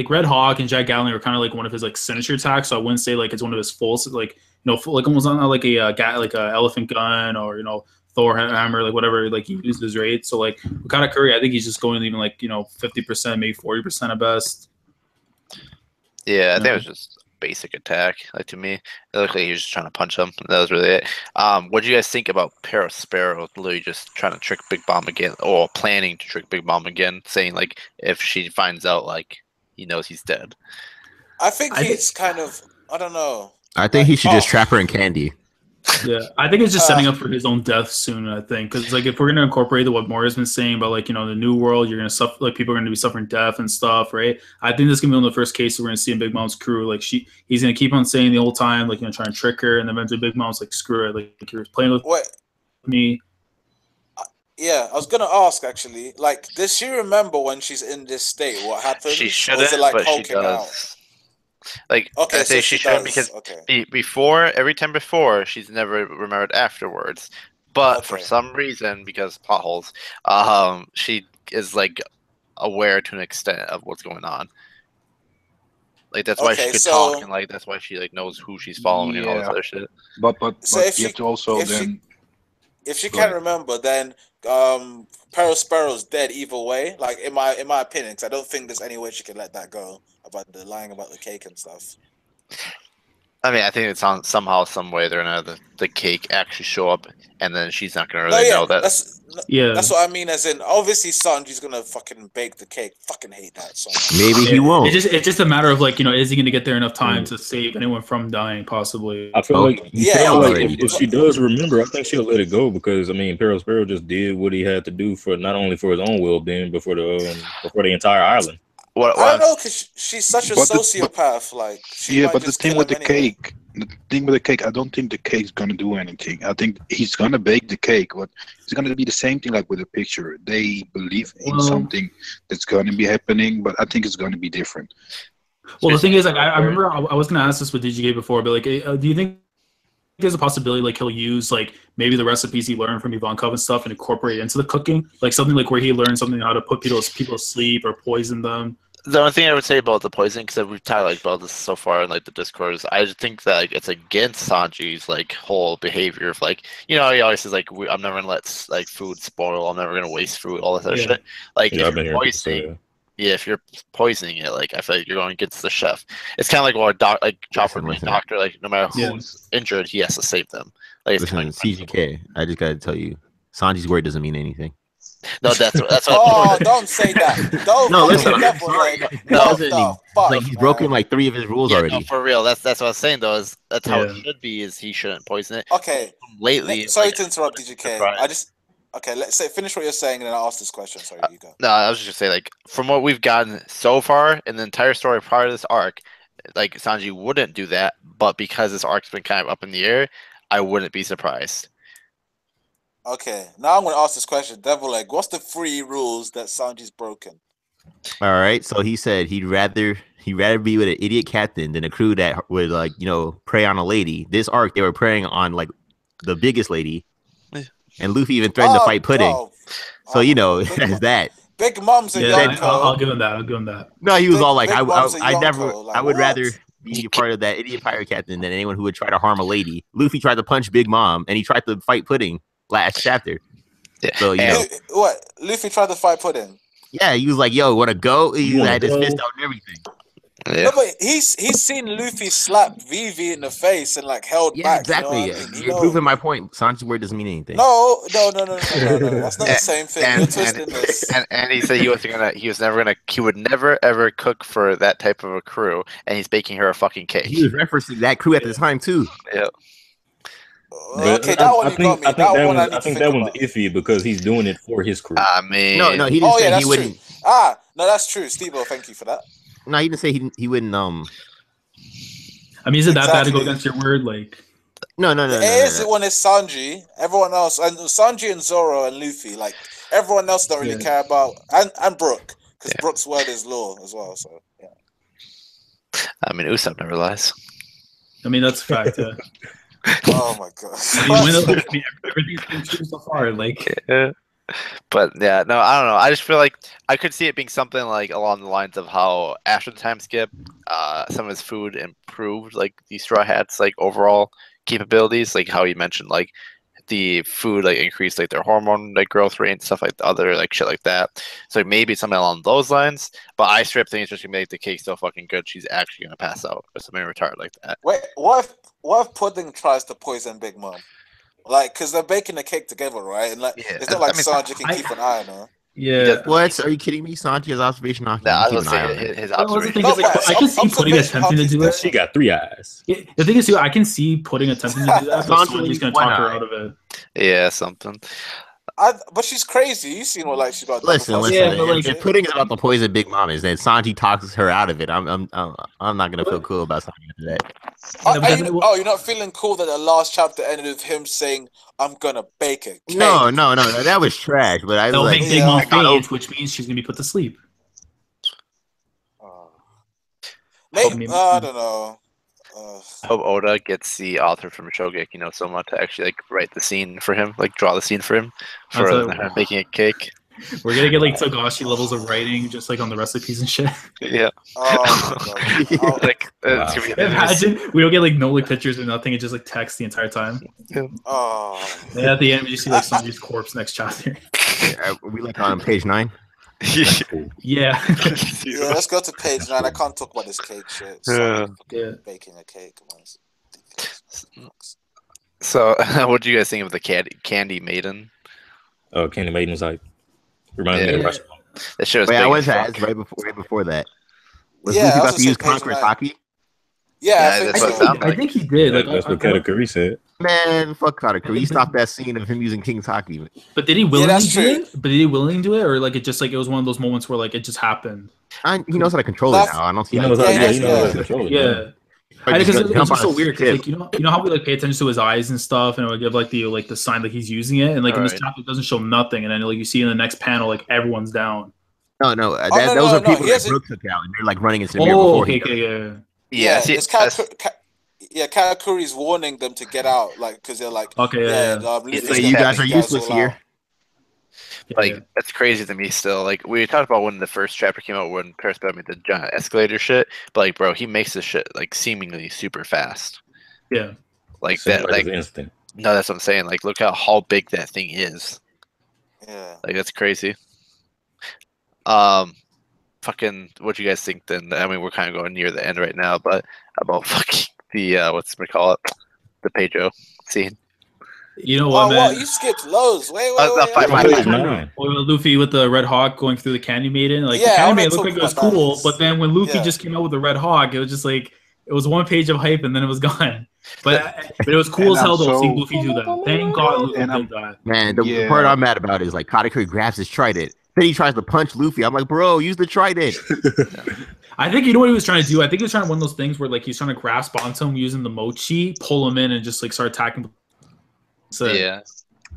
Speaker 7: Red Hawk and Jet Gatling are kind of like one of his like signature attacks. So I wouldn't say like it's one of his full like full, like almost not like a elephant gun or Thor hammer, like whatever like he uses, right? So like with Katakuri, I think he's just going even like 50%, maybe 40% at best.
Speaker 4: Yeah, I think it was just a basic attack. Like to me, it looked like he was just trying to punch him. That was really it. What do you guys think about Sparrow literally just trying to trick Big Mom again, or planning to trick Big Mom again, saying like if she finds out, like he knows he's dead.
Speaker 1: I think he's kind of, I don't know.
Speaker 2: I think he should just trap her in candy.
Speaker 7: Yeah, I think it's just setting up for his own death soon. I think because like if we're gonna incorporate what Moria's been saying about like the new world, you're gonna suffer, like people are gonna be suffering death and stuff, right? I think this is gonna be one of the first cases we're gonna see in Big Mom's crew. Like he's gonna keep on saying the whole time, like trying to trick her, and eventually Big Mom's like, screw it, like you're playing with
Speaker 1: What?
Speaker 7: me.
Speaker 1: Yeah, I was gonna ask actually. Like, does she remember when she's in this state? What happens?
Speaker 4: She
Speaker 1: Or is
Speaker 4: shouldn't,
Speaker 1: it like
Speaker 4: but she
Speaker 1: hulking out?
Speaker 4: does. Like,
Speaker 1: Okay,
Speaker 4: I say
Speaker 1: so
Speaker 4: she
Speaker 1: she
Speaker 4: shouldn't
Speaker 1: does.
Speaker 4: because
Speaker 1: Okay.
Speaker 4: before, every time before, she's never remembered afterwards. But for
Speaker 1: Okay.
Speaker 4: some reason, because plot holes, she is like aware to an extent of what's going on. Like that's why she
Speaker 1: Okay,
Speaker 4: could
Speaker 1: so
Speaker 4: talk, and like that's why she like knows who she's following and all this
Speaker 6: Yeah,
Speaker 4: other shit.
Speaker 6: but
Speaker 1: so
Speaker 6: you have to also
Speaker 1: if she
Speaker 6: then
Speaker 1: if she
Speaker 6: go
Speaker 1: can't
Speaker 6: ahead.
Speaker 1: remember, then Sparrow's dead either way. Like in my opinion, because I don't think there's any way she can let that go about the lying about the cake and stuff.
Speaker 4: I mean, I think it's on somehow, some way, or another. The cake actually show up, and then she's not gonna
Speaker 1: No,
Speaker 4: really
Speaker 1: yeah,
Speaker 4: know that.
Speaker 7: Yeah.
Speaker 1: that's what I mean. As in, obviously, Sanji's gonna fucking bake the cake. Fucking hate that so much.
Speaker 2: Maybe he
Speaker 7: Yeah,
Speaker 2: won't.
Speaker 7: It's just a matter of like, is he going to get there enough time to save anyone from dying? Possibly.
Speaker 3: I feel
Speaker 2: Okay.
Speaker 3: like
Speaker 2: He
Speaker 1: Yeah,
Speaker 2: failed
Speaker 3: like
Speaker 2: already.
Speaker 3: if she does remember, I think she'll let it go because I mean, Peril Sparrow just did what he had to do for not only for his own well-being, but for the entire island.
Speaker 4: What
Speaker 1: I don't
Speaker 4: I'm
Speaker 1: know, because she's such a
Speaker 6: But
Speaker 1: sociopath. Like, she
Speaker 6: Yeah,
Speaker 1: might
Speaker 6: but the
Speaker 1: just
Speaker 6: thing
Speaker 1: kill
Speaker 6: with
Speaker 1: him
Speaker 6: the
Speaker 1: anyway.
Speaker 6: cake, I don't think the cake's gonna do anything. I think he's gonna bake the cake, but it's gonna be the same thing like with the picture. They believe in
Speaker 7: Well-
Speaker 6: something that's gonna be happening, but I think it's gonna be different.
Speaker 7: Well, the thing is, like, I remember I was going to ask this with DGK before, but like, do you think there's a possibility like he'll use like maybe the recipes he learned from Ivankov and stuff and incorporate it into the cooking, like something like where he learned something how to put people to sleep or poison them?
Speaker 4: The only thing I would say about the poisoning, because we've talked like about this so far in like the Discord, is I just think that like, it's against Sanji's like whole behavior of like, he always says like I'm never gonna let like food spoil, I'm never gonna waste food, all this other
Speaker 7: Yeah.
Speaker 4: shit. Like
Speaker 3: Yeah, I've
Speaker 4: if
Speaker 3: been
Speaker 4: you're
Speaker 3: hearing people say
Speaker 4: poisoning,
Speaker 3: that.
Speaker 4: if you're poisoning it, like I feel like you're going against the chef. It's kind of like what Chopper being a
Speaker 2: Listen.
Speaker 4: doctor, like no matter
Speaker 7: Yeah.
Speaker 4: who's injured, he has to save them. Like it's
Speaker 2: Listen,
Speaker 4: kind of
Speaker 2: CGK, I just gotta tell you, Sanji's word doesn't mean anything.
Speaker 4: no, that's what.
Speaker 1: Oh, don't say that. Don't
Speaker 2: No,
Speaker 1: fucking
Speaker 2: listen,
Speaker 1: devil,
Speaker 2: sorry,
Speaker 1: like,
Speaker 2: no,
Speaker 1: what
Speaker 2: listen,
Speaker 1: the fuck,
Speaker 2: like he's
Speaker 1: man?
Speaker 2: broken like 3 of his rules
Speaker 4: Yeah,
Speaker 2: already.
Speaker 4: no, for real. That's what I was saying though. That's how
Speaker 7: Yeah.
Speaker 4: it should be. Is he shouldn't poison it.
Speaker 1: Okay,
Speaker 4: Lately,
Speaker 1: sorry
Speaker 4: like,
Speaker 1: to interrupt, DGK.
Speaker 4: surprised.
Speaker 1: Okay, let's say finish what you're saying, and then I'll ask this question. Sorry, you go.
Speaker 4: No, I was just gonna say, like, from what we've gotten so far in the entire story prior to this arc, like Sanji wouldn't do that, but because this arc's been kind of up in the air, I wouldn't be surprised.
Speaker 1: Okay, now I'm gonna ask this question. Devil Egg, what's the 3 rules that Sanji's broken?
Speaker 2: All right, so he said he'd rather be with an idiot captain than a crew that would like prey on a lady. This arc they were preying on like the biggest lady, and Luffy even threatened to fight Pudding. So as that.
Speaker 1: Big Mom's a
Speaker 7: Yeah,
Speaker 1: Yonko.
Speaker 7: I'll give him that. I'll give him that.
Speaker 2: No, he was all like,
Speaker 1: Big Mom's a
Speaker 2: I never,
Speaker 1: Yonko. Like,
Speaker 2: I would
Speaker 1: what?
Speaker 2: rather be a part of that idiot pirate captain than anyone who would try to harm a lady. Luffy tried to punch Big Mom, and he tried to fight Pudding last chapter.
Speaker 4: Yeah.
Speaker 2: So
Speaker 1: What? Luffy tried to fight Pudding.
Speaker 2: Yeah, he was like, "Yo, want to go?" He
Speaker 3: wanna
Speaker 2: had his
Speaker 3: go?
Speaker 2: fist out and everything.
Speaker 4: Yeah.
Speaker 1: No, but he's seen Luffy slap Vivi in the face and like held
Speaker 2: Yeah,
Speaker 1: back.
Speaker 2: exactly.
Speaker 1: You know what I mean?
Speaker 2: You're proving my point. Sanji's word doesn't mean anything.
Speaker 1: No. That's not the same thing. You're twisting this.
Speaker 4: And he said he would never ever cook for that type of a crew, and he's baking her a fucking cake.
Speaker 2: He was referencing that crew at the time too.
Speaker 4: Yeah.
Speaker 3: But
Speaker 1: Okay, that one you got me.
Speaker 3: I think that one's iffy because he's doing it for his crew.
Speaker 4: I mean,
Speaker 2: No, he didn't say he
Speaker 1: that's
Speaker 2: wouldn't.
Speaker 1: true. No, that's true. Steve-O, thank you for that.
Speaker 2: No, he didn't say he wouldn't.
Speaker 7: I mean, is it that bad to go
Speaker 1: Exactly.
Speaker 7: against your word? Like,
Speaker 2: No.
Speaker 1: It is when it's Sanji. Everyone else, and Sanji and Zoro and Luffy, like everyone else don't really care about, and Brook, because Brook's word is law as well. So yeah.
Speaker 4: I mean, Usopp never lies.
Speaker 7: I mean, that's a fact. Yeah.
Speaker 1: Oh my god.
Speaker 7: I mean, everything's been true so far. Like,
Speaker 4: Yeah. But yeah, no, I don't know. I just feel like I could see it being something like along the lines of how after the time skip, some of his food improved, like the Straw Hats, like overall capabilities, like how you mentioned, like the food like increased like their hormone like growth rate and stuff like the other like shit like that. So maybe something along those lines. But I strip think it's just gonna make the cake so fucking good she's actually gonna pass out or something retarded like that.
Speaker 1: Wait, what if Pudding tries to poison Big Mom? Like, because they're baking the cake together, right? And like, it's not like Sanji can keep an eye on her.
Speaker 7: yeah.
Speaker 2: What? Are you kidding me? Sanji has observation.
Speaker 4: Nah, I was gonna say his
Speaker 7: Well, the
Speaker 4: observation.
Speaker 7: thing is, like, I can see Pudding attempting to do it.
Speaker 3: She got 3 eyes.
Speaker 7: Yeah, the thing is, too, I can see Pudding attempting to do that, but
Speaker 2: Sanji
Speaker 7: Sanji's gonna
Speaker 2: one
Speaker 7: talk her
Speaker 2: eye.
Speaker 7: out of it.
Speaker 4: Yeah, something.
Speaker 1: But she's crazy. You seen what like she got?
Speaker 2: Listen.
Speaker 7: Yeah, but, like,
Speaker 2: if Pudding is about to poison Big Mamas, then Sanji talks her out of it. I'm not gonna feel cool about something after that.
Speaker 1: You're not feeling cool that the last chapter ended with him saying, "I'm gonna bake a cake."
Speaker 2: No, that was trash. But I was
Speaker 7: They'll
Speaker 2: like,
Speaker 7: make Big Mom faint, which means she's gonna be put to sleep.
Speaker 1: Maybe, I don't know.
Speaker 4: I hope Oda gets the author from Shogeki no Soma to actually like write the scene for him, like draw the scene for him for him making a cake.
Speaker 7: We're gonna get like Togashi levels of writing, just like on the recipes and shit.
Speaker 4: Yeah.
Speaker 1: Oh my God.
Speaker 4: Like it's gonna be
Speaker 7: Imagine we don't get like no like pictures or nothing. It's just like text the entire time.
Speaker 1: Oh.
Speaker 7: And at the end, you see like Sanji's corpse next chapter.
Speaker 2: are we like on page 9?
Speaker 7: Yeah.
Speaker 1: Yeah, let's go to page 9. I can't talk about this cake shit. Baking a cake.
Speaker 4: So, what do you guys think of the Candy Maiden?
Speaker 3: Oh, Candy Maiden was like reminds me of Rush.
Speaker 4: That shit was
Speaker 2: Wait,
Speaker 4: big
Speaker 2: I was
Speaker 4: as
Speaker 2: asked
Speaker 4: fuck.
Speaker 2: right before that. Was
Speaker 1: Yeah,
Speaker 2: Luffy
Speaker 1: I
Speaker 2: about
Speaker 1: was
Speaker 2: to use
Speaker 1: gonna say
Speaker 2: Conqueror's
Speaker 1: page 9.
Speaker 2: Haki?
Speaker 1: Yeah,
Speaker 4: Yeah,
Speaker 1: I
Speaker 4: that's
Speaker 1: think
Speaker 4: what
Speaker 1: so.
Speaker 4: it sounded
Speaker 7: I think he did. Like,
Speaker 3: That's what Katakuri said.
Speaker 2: Man, fuck Katakuri. He stopped that scene of him using King's Haki.
Speaker 7: but did he willingly
Speaker 1: that's
Speaker 7: do
Speaker 1: true.
Speaker 7: it? But did he willingly do it, or like it just like it was one of those moments where like it just happened?
Speaker 2: He knows how to control it now. I don't see
Speaker 3: He
Speaker 2: how
Speaker 3: knows how,
Speaker 1: Yeah,
Speaker 3: he knows how to control it.
Speaker 7: Yeah.
Speaker 2: Or
Speaker 7: Because
Speaker 2: just
Speaker 7: it's
Speaker 2: jump
Speaker 7: just
Speaker 2: on
Speaker 7: so
Speaker 2: a
Speaker 7: weird. 'Cause,
Speaker 2: tip.
Speaker 7: like you know how we like pay attention to his eyes and stuff, and it would give like the sign that he's using it, and like in this
Speaker 4: Right.
Speaker 7: chapter it doesn't show nothing, and then like you see in the next panel like everyone's down.
Speaker 2: No,
Speaker 1: no,
Speaker 2: those are
Speaker 1: no,
Speaker 2: people
Speaker 1: he
Speaker 2: that
Speaker 1: hasn't-
Speaker 2: Brooke took out, and they're like running into the mirror
Speaker 7: Oh,
Speaker 2: before he
Speaker 7: okay, yeah.
Speaker 4: Yeah, see,
Speaker 1: it's Katakuri's warning them to get out, like, because they're like,
Speaker 7: Okay, yeah.
Speaker 1: Luffy's
Speaker 2: So
Speaker 1: gonna
Speaker 2: you guys
Speaker 1: take
Speaker 2: are
Speaker 1: you
Speaker 2: useless
Speaker 1: all
Speaker 2: here.
Speaker 1: out.
Speaker 4: like that's crazy to me still. Like we talked about when the first chapter came out when Paris made the giant escalator shit, but like bro, he makes this shit like seemingly super fast.
Speaker 7: Yeah.
Speaker 4: Like
Speaker 3: Seems
Speaker 4: that, like
Speaker 3: it's instant.
Speaker 4: no, that's what I'm saying. Like look how big that thing is.
Speaker 1: Yeah.
Speaker 4: Like that's crazy. Fucking, what do you guys think then? I mean, we're kind of going near the end right now, but about fucking the what's we call it, the Pedro scene.
Speaker 7: You know what,
Speaker 1: Oh,
Speaker 7: man?
Speaker 1: what? You skipped loads. Wait.
Speaker 3: Page 9.
Speaker 7: Or Luffy with the Red Hawk going through the Candy Maiden, like
Speaker 1: Yeah,
Speaker 7: the
Speaker 1: I
Speaker 7: Candy
Speaker 1: wanna
Speaker 7: Maiden looked
Speaker 1: talk
Speaker 7: like it was
Speaker 1: about that.
Speaker 7: cool, but then when Luffy
Speaker 1: Yeah.
Speaker 7: just came out with the Red Hawk, it was just like it was one page of hype and then it was gone. But it was cool
Speaker 6: And
Speaker 7: as hell
Speaker 6: I'm
Speaker 7: though
Speaker 6: so-
Speaker 7: seeing Luffy do that. Thank God Luffy
Speaker 6: And I'm-
Speaker 7: did that.
Speaker 2: Man, the
Speaker 6: Yeah.
Speaker 2: part I'm mad about is like Katakuri grabs his trident. Then he tries to punch Luffy. I'm like, bro, use the trident.
Speaker 7: I think you know what he was trying to do. I think he was trying to one of those things where like he's trying to grasp onto him using the mochi, pull him in, and just like start attacking. So
Speaker 4: Yeah,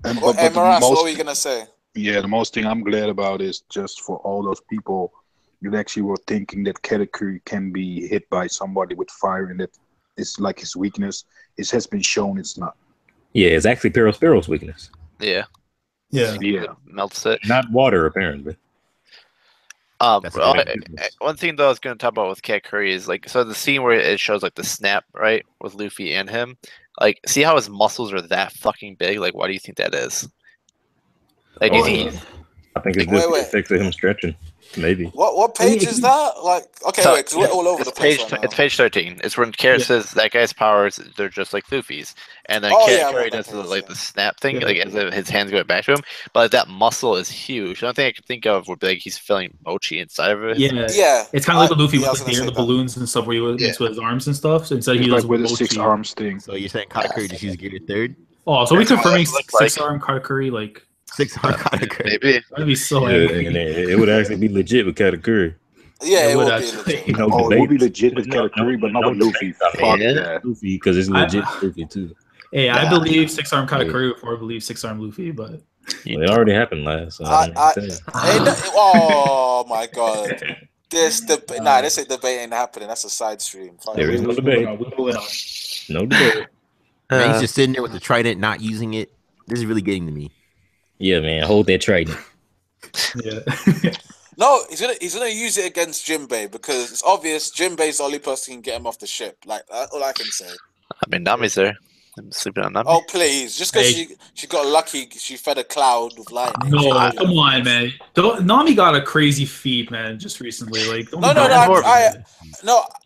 Speaker 6: And,
Speaker 1: Well,
Speaker 6: but
Speaker 1: hey,
Speaker 6: the
Speaker 1: Maras, what
Speaker 6: most-
Speaker 1: were you gonna say?
Speaker 6: Yeah, the most thing I'm glad about is just for all those people that actually were thinking that Katakuri can be hit by somebody with fire and that it's like his weakness. It has been shown it's not.
Speaker 3: Yeah, it's actually Sparrow's weakness,
Speaker 7: yeah.
Speaker 6: Yeah.
Speaker 4: melts it.
Speaker 3: not water, apparently.
Speaker 2: That's a
Speaker 4: Well,
Speaker 2: good weakness.
Speaker 4: one thing though I was going to talk about with Cat Curry is like, so the scene where it shows like the snap, right, with Luffy and him, like, see how his muscles are that fucking big? Like, why do you think that is? Like, do you think
Speaker 3: I think it's
Speaker 1: Wait,
Speaker 3: just
Speaker 1: wait.
Speaker 3: the effects of him stretching. Maybe.
Speaker 1: What page is that? Like, okay,
Speaker 4: So,
Speaker 1: wait, because we're all over the
Speaker 4: it's
Speaker 1: place.
Speaker 4: page
Speaker 1: right
Speaker 4: it's
Speaker 1: now.
Speaker 4: page 13. It's when Carrot
Speaker 7: Yeah.
Speaker 4: says that guy's powers they're just like Luffy's, and then
Speaker 1: Oh,
Speaker 4: Cat
Speaker 1: yeah, I
Speaker 4: Curry
Speaker 1: remember
Speaker 4: does
Speaker 1: that
Speaker 4: the,
Speaker 1: page,
Speaker 4: like
Speaker 1: yeah.
Speaker 4: the snap thing,
Speaker 7: Yeah.
Speaker 4: like as if his hands go back to him. But like, that muscle is huge. The only thing I could think of would be like he's filling mochi inside of it.
Speaker 7: Yeah.
Speaker 1: Yeah,
Speaker 7: It's kind of like what Luffy
Speaker 1: yeah, I
Speaker 7: with
Speaker 1: was
Speaker 7: like,
Speaker 1: gonna
Speaker 7: the
Speaker 1: say
Speaker 7: balloons and stuff where he makes with his arms and stuff. So instead he
Speaker 6: It's
Speaker 7: does
Speaker 6: like with the
Speaker 7: mochi.
Speaker 6: 6 arms thing.
Speaker 2: So you're saying Katakuri just used Gear Third?
Speaker 7: Oh, so we
Speaker 4: That's what
Speaker 7: confirming
Speaker 4: it looks like.
Speaker 7: 6-arm Katakuri, like
Speaker 2: 6 on Katakuri.
Speaker 4: Maybe.
Speaker 7: that'd be so
Speaker 3: Yeah,
Speaker 7: angry.
Speaker 3: and it would actually be legit with Katakuri.
Speaker 1: Yeah,
Speaker 7: It
Speaker 1: it
Speaker 7: would
Speaker 1: would be
Speaker 7: actually.
Speaker 1: legit.
Speaker 3: No
Speaker 6: Oh, it would be
Speaker 3: debate.
Speaker 6: legit with Katakuri, but not with Luffy. Fuck
Speaker 4: Yeah.
Speaker 6: that.
Speaker 3: Luffy, because it's legit Luffy too.
Speaker 7: Hey, I
Speaker 1: Yeah.
Speaker 7: believe 6-arm Katakuri before I believe 6-arm Luffy, but
Speaker 3: Well, it already happened last. So I don't know what to tell you.
Speaker 1: Hey, oh my god. This debate, this ain't debate ain't happening. That's a side stream. Fine.
Speaker 3: There is no debate.
Speaker 7: We're moving on.
Speaker 3: No debate.
Speaker 2: Man, he's just sitting there with the trident, not using it. This is really getting to me.
Speaker 3: Yeah, man. Hold that trident.
Speaker 7: Yeah.
Speaker 1: No, he's gonna use it against Jinbei because it's obvious Jinbei's the only person who can get him off the ship. Like that's all I can say.
Speaker 4: I mean, Nami's there. I'm sleeping on Nami.
Speaker 1: Oh please, just because
Speaker 7: Hey.
Speaker 1: she got lucky, she fed a cloud with lightning.
Speaker 7: No,
Speaker 1: She-
Speaker 7: come on, man. Nami got a crazy feat, man, just recently. Like, don't
Speaker 1: No,
Speaker 7: be bad.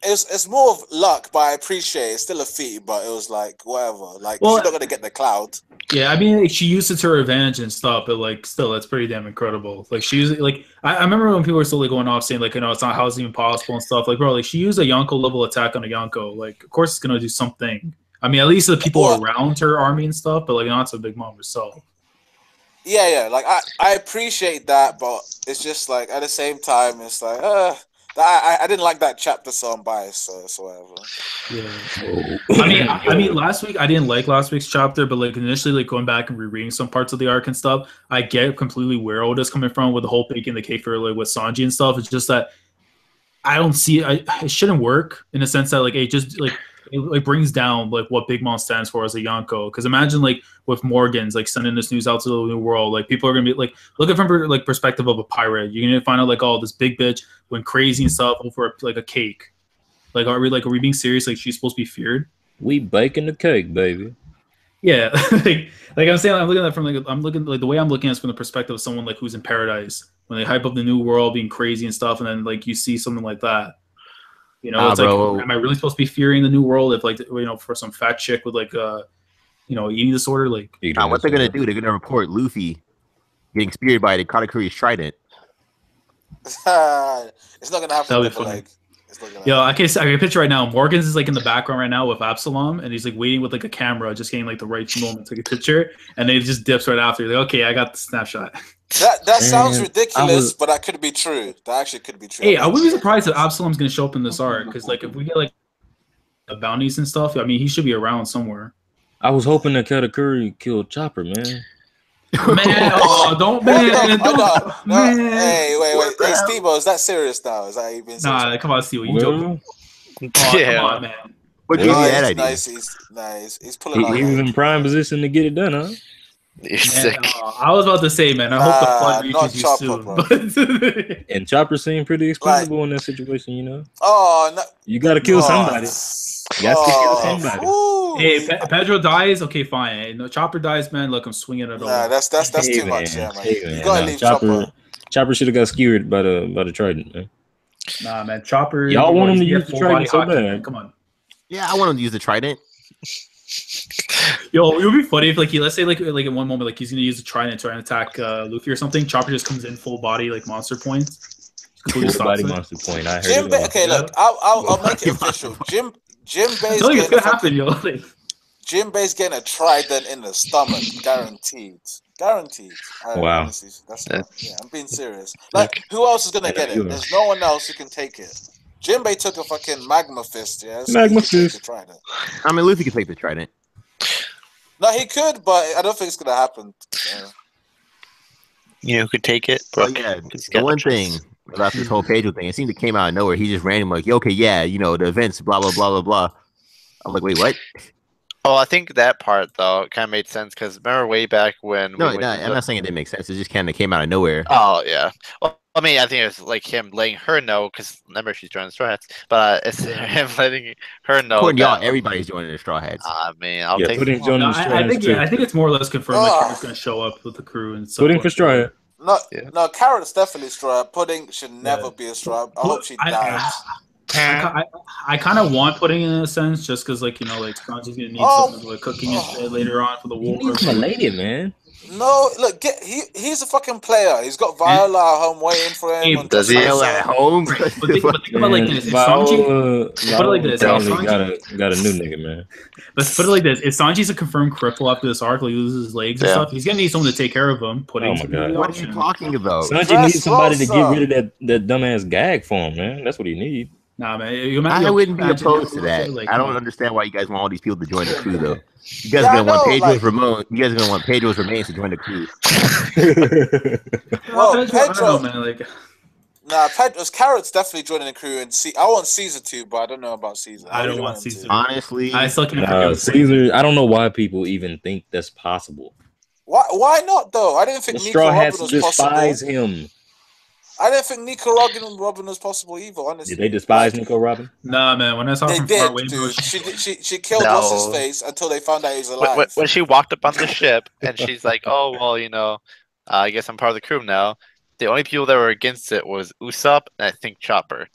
Speaker 1: it's more of luck, but I appreciate it. It's still a feat, but it was like whatever. Like
Speaker 7: Well-
Speaker 1: she's not gonna get the cloud.
Speaker 7: Yeah, I mean, like, she used it to her advantage and stuff, but like, still, that's pretty damn incredible. Like, she used like, I remember when people were still like going off saying like, you know, it's not how it's even possible and stuff. Like, bro, like she used a Yonko level attack on a Yonko. Like, of course, it's gonna do something. I mean, at least the people
Speaker 1: Well-
Speaker 7: around her army and stuff, but like, not so Big Mom herself.
Speaker 1: Yeah. Like I appreciate that, but it's just like at the same time, it's like I didn't like that chapter, so I'm biased. So whatever.
Speaker 7: Yeah. I mean, last week I didn't like last week's chapter, but like initially, like going back and rereading some parts of the arc and stuff, I get completely where Oda's coming from with the whole baking the cake for like with Sanji and stuff. It's just that I don't see it shouldn't work in a sense that like it just like it brings down like what Big Mom stands for as a Yonko. Because imagine like with Morgan's like sending this news out to the new world, like people are gonna be like looking from like perspective of a pirate. You're gonna find out like, oh, this big bitch went crazy and stuff over like a cake. Like are we being serious? Like she's supposed to be feared?
Speaker 3: We baking the cake, baby.
Speaker 7: Yeah, like I'm saying, I'm looking at it from the way I'm looking at it from the perspective of someone like who's in paradise when they hype up the new world being crazy and stuff, and then like you see something like that. You know, it's
Speaker 2: bro.
Speaker 7: like, am I really supposed to be fearing the new world if like for some fat chick with like eating disorder? Like,
Speaker 2: what they're gonna do? They're gonna report Luffy getting speared by the Katakuri's trident.
Speaker 1: It's not gonna happen.
Speaker 7: That'd be funny. Yo, I can picture right now. Morgan's is like in the background right now with Absalom, and he's like waiting with like a camera, just getting like the right moment to take a picture, and then he just dips right after. Like, okay, I got the snapshot.
Speaker 1: That sounds ridiculous, but that could be true. That actually could be true.
Speaker 7: Hey, I wouldn't be surprised if Absalom's gonna show up in this arc, because like if we get like the bounties and stuff, I mean, he should be around somewhere.
Speaker 3: I was hoping that Katakuri killed Chopper, man.
Speaker 7: Man, don't.
Speaker 1: Hey, wait. Hey, Steve-O, is that serious now? Is that even serious?
Speaker 7: Nah, come on, Steve. You joking?
Speaker 4: Yeah,
Speaker 7: come on, man.
Speaker 2: What do you that idea?
Speaker 1: Nice. He's pulling out.
Speaker 3: He was in prime position to get it done, huh?
Speaker 4: You're sick.
Speaker 7: I was about to say, man. I hope the flood reaches you
Speaker 1: Chopper,
Speaker 7: soon.
Speaker 3: And Chopper seemed pretty expendable in that situation, you know.
Speaker 1: Oh no!
Speaker 3: You got to kill somebody. You got to kill somebody.
Speaker 7: Hey, Pedro dies. Okay, fine. No, Chopper dies, man. Look, I'm swinging it over.
Speaker 1: Nah, that's too much, yeah, man. You gotta leave
Speaker 3: Chopper. Chopper should have got skewered by the trident, man.
Speaker 7: Nah, man. Chopper.
Speaker 3: Y'all want him to use the trident so bad.
Speaker 7: Come on.
Speaker 2: Yeah, I want him to use the trident.
Speaker 7: Yo, it would be funny if like let's say like in one moment like he's gonna use the trident to try and attack Luffy or something. Chopper just comes in full body like monster points.
Speaker 3: Full body monster point. I heard
Speaker 1: okay, look, I'll make it official. Jinbei's
Speaker 7: it's gonna happen, yo.
Speaker 1: Jinbei's getting a trident in the stomach, guaranteed.
Speaker 3: Wow.
Speaker 1: Honestly, I'm being serious. Like, who else is gonna get it? There's no one else who can take it. Jinbei took a fucking magma fist, yeah. So
Speaker 3: magma fist.
Speaker 2: I mean, Luffy could take the trident.
Speaker 1: No, he could, but I don't think it's gonna happen.
Speaker 4: You know who could take it?
Speaker 2: Well, yeah, the one thing about this whole Pedro thing, it seemed to came out of nowhere. He just randomly like, okay, yeah, you know, the events, blah blah blah blah blah. I'm like, wait, what?
Speaker 4: Oh, I think that part though kind of made sense because remember way back when.
Speaker 2: No, I'm not saying it didn't make sense. It just kind of came out of nowhere.
Speaker 4: Oh yeah. Well, I mean, I think it was like him letting her know because remember she's joining the Straw Hats, but it's him letting her know.
Speaker 2: According to y'all, everybody's joining the Straw Hats.
Speaker 4: I mean, I'll take.
Speaker 3: Putting joining the Straw Hats
Speaker 7: I think it's more or less confirmed that Carrot's going to show up with the crew and stuff.
Speaker 3: Pudding for Straw Hat.
Speaker 1: No, Carrot's definitely Straw Hat. Pudding should never be a Straw Hat. I hope she dies.
Speaker 7: I kind of want Pudding in a sense, just because, like, you know, like Sanji's gonna need something like cooking and shit later on for the war.
Speaker 3: He's my lady, man.
Speaker 1: No, look, he's a fucking player. He's got Viola at home waiting for him.
Speaker 2: Hey, does he at home?
Speaker 7: But think about like this. Sanji, put it like this.
Speaker 3: Got a new nigga, man.
Speaker 7: Let's put it like this: if Sanji's a confirmed cripple after this arc, like he loses his legs and stuff, he's gonna need someone to take care of him.
Speaker 3: Oh my god,
Speaker 2: what are you talking about?
Speaker 3: Sanji needs somebody to get rid of that dumbass gag for him, man. That's what he needs.
Speaker 7: Nah, man.
Speaker 2: I wouldn't be opposed to that. Like, I don't understand why you guys want all these people to join the crew, though. You guys are gonna want Pedro's Ramon. You guys are gonna want Pedro's remains to join the crew.
Speaker 1: Well, Pedro,
Speaker 7: I don't know, man. Like,
Speaker 1: Pedro's Carrot's definitely joining the crew, and I want Caesar too, but I don't know about Caesar.
Speaker 7: I don't want Caesar.
Speaker 2: Honestly,
Speaker 7: I still can't
Speaker 3: Caesar. I don't know why people even think that's possible.
Speaker 1: Why not though? I didn't think
Speaker 3: the Straw Hats despise him.
Speaker 1: I didn't think Nico Robin was possible either, honestly.
Speaker 3: Did they despise Nico Robin?
Speaker 7: Nah, man. When I saw
Speaker 1: they did, dude. She killed what's his face until they found out he's alive.
Speaker 4: When she walked up on the ship and she's like, "Oh well, you know, I guess I'm part of the crew now." The only people that were against it was Usopp and I think Chopper.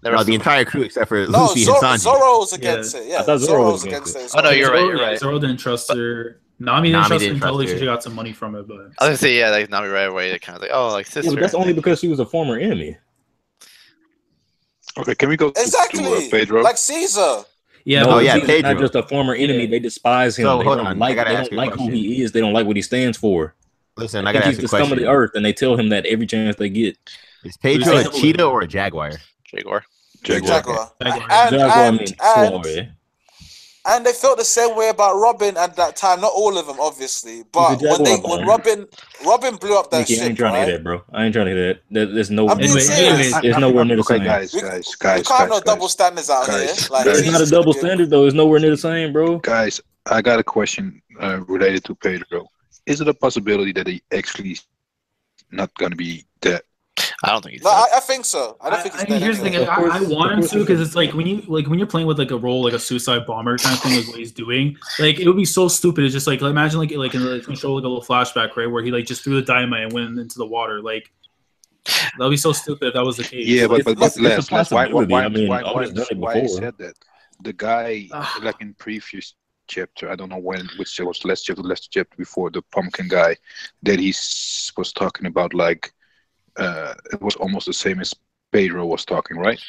Speaker 2: The entire crew except for Luffy and Sanji.
Speaker 1: Zoro was against it. Yeah,
Speaker 3: I thought Zoro was against
Speaker 1: it.
Speaker 4: Oh no, you're right.
Speaker 7: Zoro didn't trust her. Nami didn't trust her until she got some money from it. But
Speaker 4: I was gonna say, yeah, like Nami right away. They kind of like, oh, like sister.
Speaker 3: Yeah, but that's only because she was a former enemy.
Speaker 6: Okay, can we go to Pedro?
Speaker 1: Like Caesar.
Speaker 7: Yeah,
Speaker 3: Pedro. Not just a former enemy. They despise him.
Speaker 2: So,
Speaker 3: they don't like who he is. They don't like what he stands for.
Speaker 2: Listen,
Speaker 3: I
Speaker 2: I
Speaker 3: think
Speaker 2: gotta
Speaker 3: he's
Speaker 2: ask a
Speaker 3: the scum of
Speaker 2: question.
Speaker 3: the earth, and they tell him that every chance they get.
Speaker 2: Is Pedro a cheetah or a jaguar?
Speaker 4: Jaguar.
Speaker 1: Jaguar.
Speaker 3: Jaguar means slow.
Speaker 1: And they felt the same way about Robin at that time. Not all of them, obviously, but when Robin blew up that
Speaker 3: Nicky,
Speaker 1: ship,
Speaker 3: I ain't trying to hear that, bro. I ain't trying to hear that. There's no.
Speaker 1: I'm being serious.
Speaker 3: There's nowhere near the same.
Speaker 6: Guys.
Speaker 1: We can't have no double standards out here. Like,
Speaker 3: it's not a double standard though. It's nowhere near the same, bro.
Speaker 6: Guys, I got a question related to Pedro. Is it a possibility that he actually not gonna be dead?
Speaker 4: I don't think he's
Speaker 1: no,
Speaker 4: dead.
Speaker 1: I think so. I don't think he's dead.
Speaker 7: Here's the thing. I want him to, because it's like when you're playing with like a role like a suicide bomber kind of thing, like what he's doing. Like it would be so stupid. It's just like imagine like in the show like a little flashback, right, where he like just threw the dynamite and went into the water. Like that'd be so stupid if that was the case.
Speaker 6: Yeah, but Les, why
Speaker 3: I
Speaker 6: said that? The guy like in previous chapter, I don't know which was the last chapter before, the pumpkin guy, that he was talking about like. It was almost the same as Pedro was talking, right?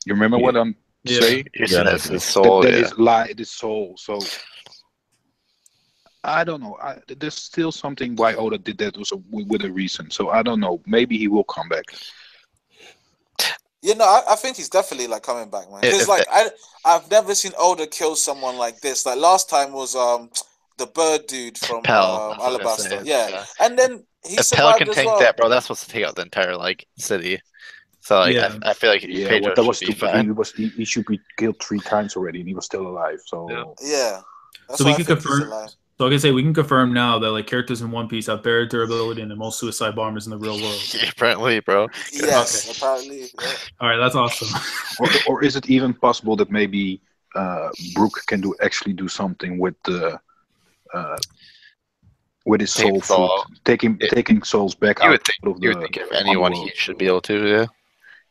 Speaker 6: You remember what I'm saying?
Speaker 4: That's his soul.
Speaker 6: That is the soul. So I don't know. There's still something why Oda did that with a reason. So I don't know. Maybe he will come back.
Speaker 1: You know, I think he's definitely like coming back, man. Because like I've never seen Oda kill someone like this. Like last time was the bird dude from Alabasta. Yeah, and then.
Speaker 4: If Pell can tank that, bro, that's supposed to take out the entire like city. So like, I feel like Pedro
Speaker 6: that was
Speaker 4: should be fine.
Speaker 6: He should be killed 3 times already, and he was still alive. So
Speaker 1: yeah.
Speaker 7: So we can confirm. So I can say we can confirm now that like characters in One Piece have better durability than most suicide bombers in the real world.
Speaker 4: Yeah, apparently, bro.
Speaker 1: Yes, apparently. Yeah.
Speaker 7: All right, that's awesome.
Speaker 6: or is it even possible that maybe Brook can actually do something with the with his soul food, taking souls back out of the.
Speaker 4: You would think if anyone he should be able to,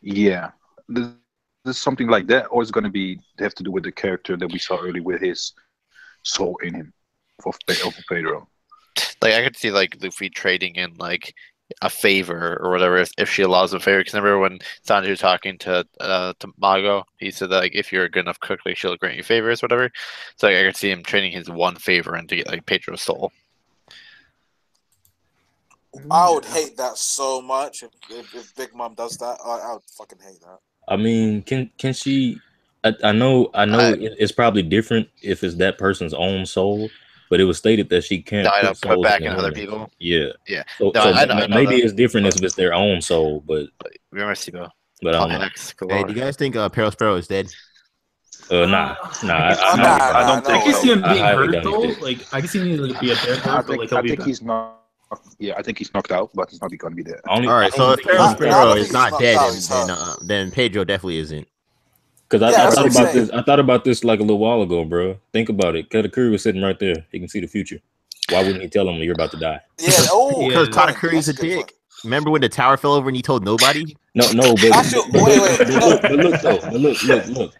Speaker 6: yeah. There's something like that, or it's going to have to do with the character that we saw earlier with his soul in him of Pedro.
Speaker 4: Like I could see like Luffy trading in like a favor or whatever if she allows a favor. Because remember when Sanji was talking to Mago, he said that like if you're a good enough cook, like she'll grant you favors, whatever. So like, I could see him trading his one favor in to get like Pedro's soul.
Speaker 1: I would hate that so much if Big Mom does that. I would fucking hate that.
Speaker 3: I mean, can she? I know it's probably different if it's that person's own soul, but it was stated that she can't
Speaker 4: put back in other people.
Speaker 3: Yeah.
Speaker 4: So
Speaker 3: maybe it's different if it's their own soul, but
Speaker 4: remember Sibo.
Speaker 3: But I don't know.
Speaker 2: Hey, do you guys think Peril Sparrow is dead?
Speaker 3: Nah.
Speaker 6: I don't think.
Speaker 7: I can see him being hurt though. Like I can see him like be a dead hurt, but like
Speaker 6: I think he's not. Yeah, I think he's knocked out, but he's not going to be dead.
Speaker 2: All right, so if Peril Sparrow is not dead, then Pedro definitely isn't.
Speaker 3: Because I thought about this like a little while ago, bro. Think about it. Katakuri was sitting right there. He can see the future. Why wouldn't he tell him you're about to die?
Speaker 1: Yeah,
Speaker 2: because Katakuri's a dick. Remember when the tower fell over and he told nobody?
Speaker 3: No, but look.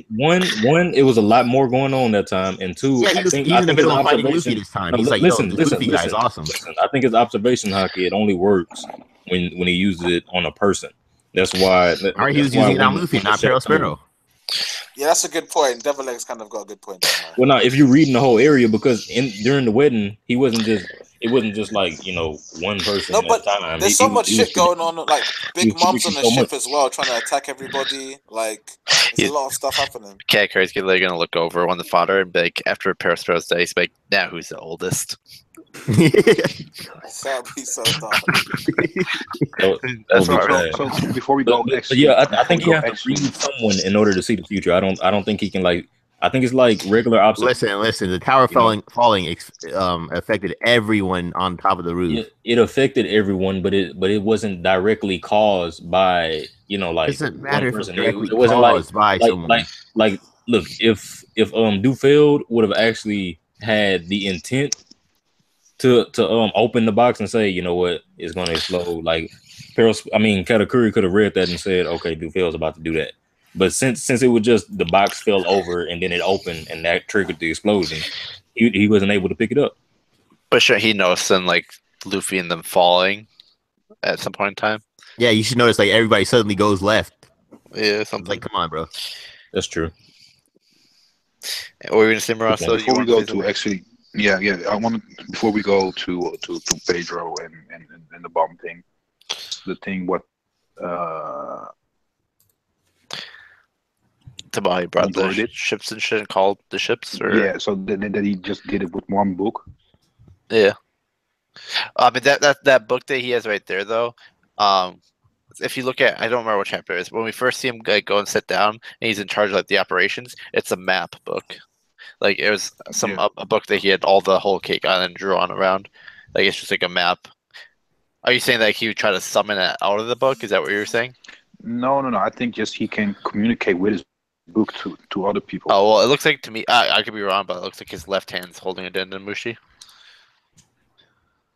Speaker 3: One, it was a lot more going on that time, and two,
Speaker 2: I think in the middle of fighting Luffy this time. He's like, listen, Luffy guy's awesome.
Speaker 3: Listen, I think it's observation hockey. It only works when he uses it on a person. That's why.
Speaker 2: All right, he was using it on Luffy, not Peril Sparrow.
Speaker 1: Yeah, that's a good point. Devil Eggs kind of got a good point.
Speaker 3: Well, now if you're reading the whole area, because during the wedding, it wasn't just like, you know, one person.
Speaker 1: No, but
Speaker 3: at a time.
Speaker 1: there's so much shit going on. Like Big Mom's on the ship as well, trying to attack everybody. Like there's a lot of stuff happening.
Speaker 4: Katakuri's gonna look over on the father and be like, after Peril Sparrow's day, he's like, now who's the oldest?
Speaker 1: That would be so dumb.
Speaker 6: So before we go,
Speaker 3: I think you have to read someone in order to see the future. I don't think he can like. I think it's like regular observation.
Speaker 2: Listen. The tower falling affected everyone on top of the roof.
Speaker 3: It affected everyone, but it wasn't directly caused by, you know, like.
Speaker 2: It doesn't matter if
Speaker 3: it wasn't caused by someone. Like look, if Dufeld would have actually had the intent to open the box and say, you know what, it's going to explode. Like Katakuri could have read that and said, okay, Dufeld's about to do that. But since it was just the box fell over and then it opened and that triggered the explosion, he wasn't able to pick it up.
Speaker 4: But sure, he noticed then like Luffy and them falling at some point in time.
Speaker 2: Yeah, you should notice like everybody suddenly goes left.
Speaker 4: Yeah, something.
Speaker 2: Like, come on, bro.
Speaker 3: That's true.
Speaker 4: What were you gonna say, Marasso?
Speaker 6: Before we go to actually Yeah, yeah. I want before we go to Pedro and the bomb thing, the thing what
Speaker 4: Tabali brought the
Speaker 6: Mondor did.
Speaker 4: ships and shit and called the ships, or
Speaker 6: Yeah, so that he just did it with one book.
Speaker 4: yeah. I mean that book that he has right there though. If you look at, I don't remember what chapter it is, but when we first see him like go and sit down and he's in charge of like the operations, it's a map book. Like it was a book that he had all the whole Cake Island drawn around. Like it's just like a map. Are you saying that he would try to summon it out of the book? Is that what you're saying?
Speaker 6: No. I think just he can communicate with his book to other people.
Speaker 4: Oh well, it looks like to me. I could be wrong, but it looks like his left hand's holding a Dendamushi.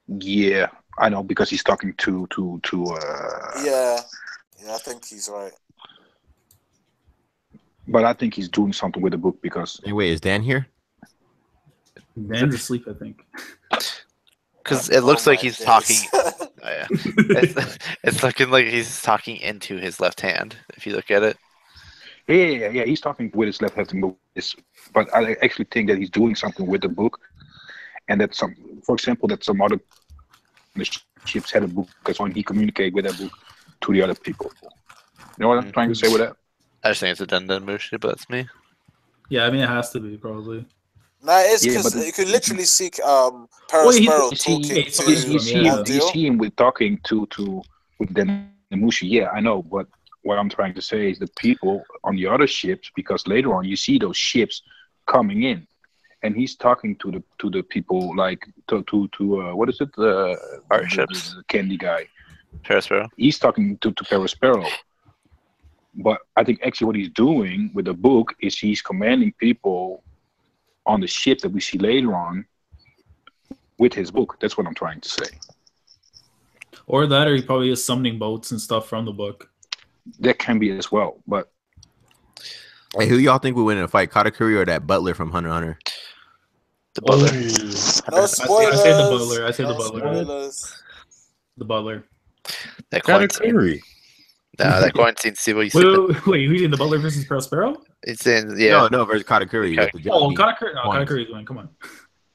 Speaker 6: Yeah, I know because he's talking to.
Speaker 1: Yeah, I think he's right.
Speaker 6: But I think he's doing something with the book because.
Speaker 2: Anyway, is Dan here?
Speaker 7: Dan's asleep, I think.
Speaker 4: Because it looks like he's
Speaker 1: days.
Speaker 4: talking. Yeah. It's looking like he's talking into his left hand. If you look at it.
Speaker 6: Yeah. He's talking with his left hand, but I actually think that he's doing something with the book, and that for example, that some other ships had a book because when he communicated with that book to the other people. You know what I'm trying to say with that?
Speaker 4: I just think it's a Dendamushi, but that's me.
Speaker 7: Yeah, I mean it has to be probably.
Speaker 1: No, it's because you could literally see Perospero talking
Speaker 6: you see him with talking to with Dendamushi. Yeah, I know, but what I'm trying to say is the people on the other ships, because later on you see those ships coming in, and he's talking to the people like to what is it?
Speaker 4: Our ships.
Speaker 6: The candy guy.
Speaker 4: Perospero.
Speaker 6: He's talking to Perospero. But I think actually what he's doing with the book is he's commanding people on the ship that we see later on with his book. That's what I'm trying to say.
Speaker 7: Or that, or he probably is summoning boats and stuff from the book.
Speaker 6: That can be as well, but
Speaker 2: hey, who y'all think would win in a fight, Katakuri or that butler from Hunter x Hunter?
Speaker 4: The butler.
Speaker 1: No spoilers.
Speaker 7: I say the butler. I say the butler.
Speaker 1: Spoilers.
Speaker 7: The butler.
Speaker 4: That
Speaker 3: Katakuri.
Speaker 4: Nah, that quarantine. See what you said.
Speaker 7: Wait, who's in the butler versus Perospero?
Speaker 4: It's in
Speaker 2: No, versus Katakuri.
Speaker 4: Okay.
Speaker 7: Katakuri. No, Katakuri's winning. Come on.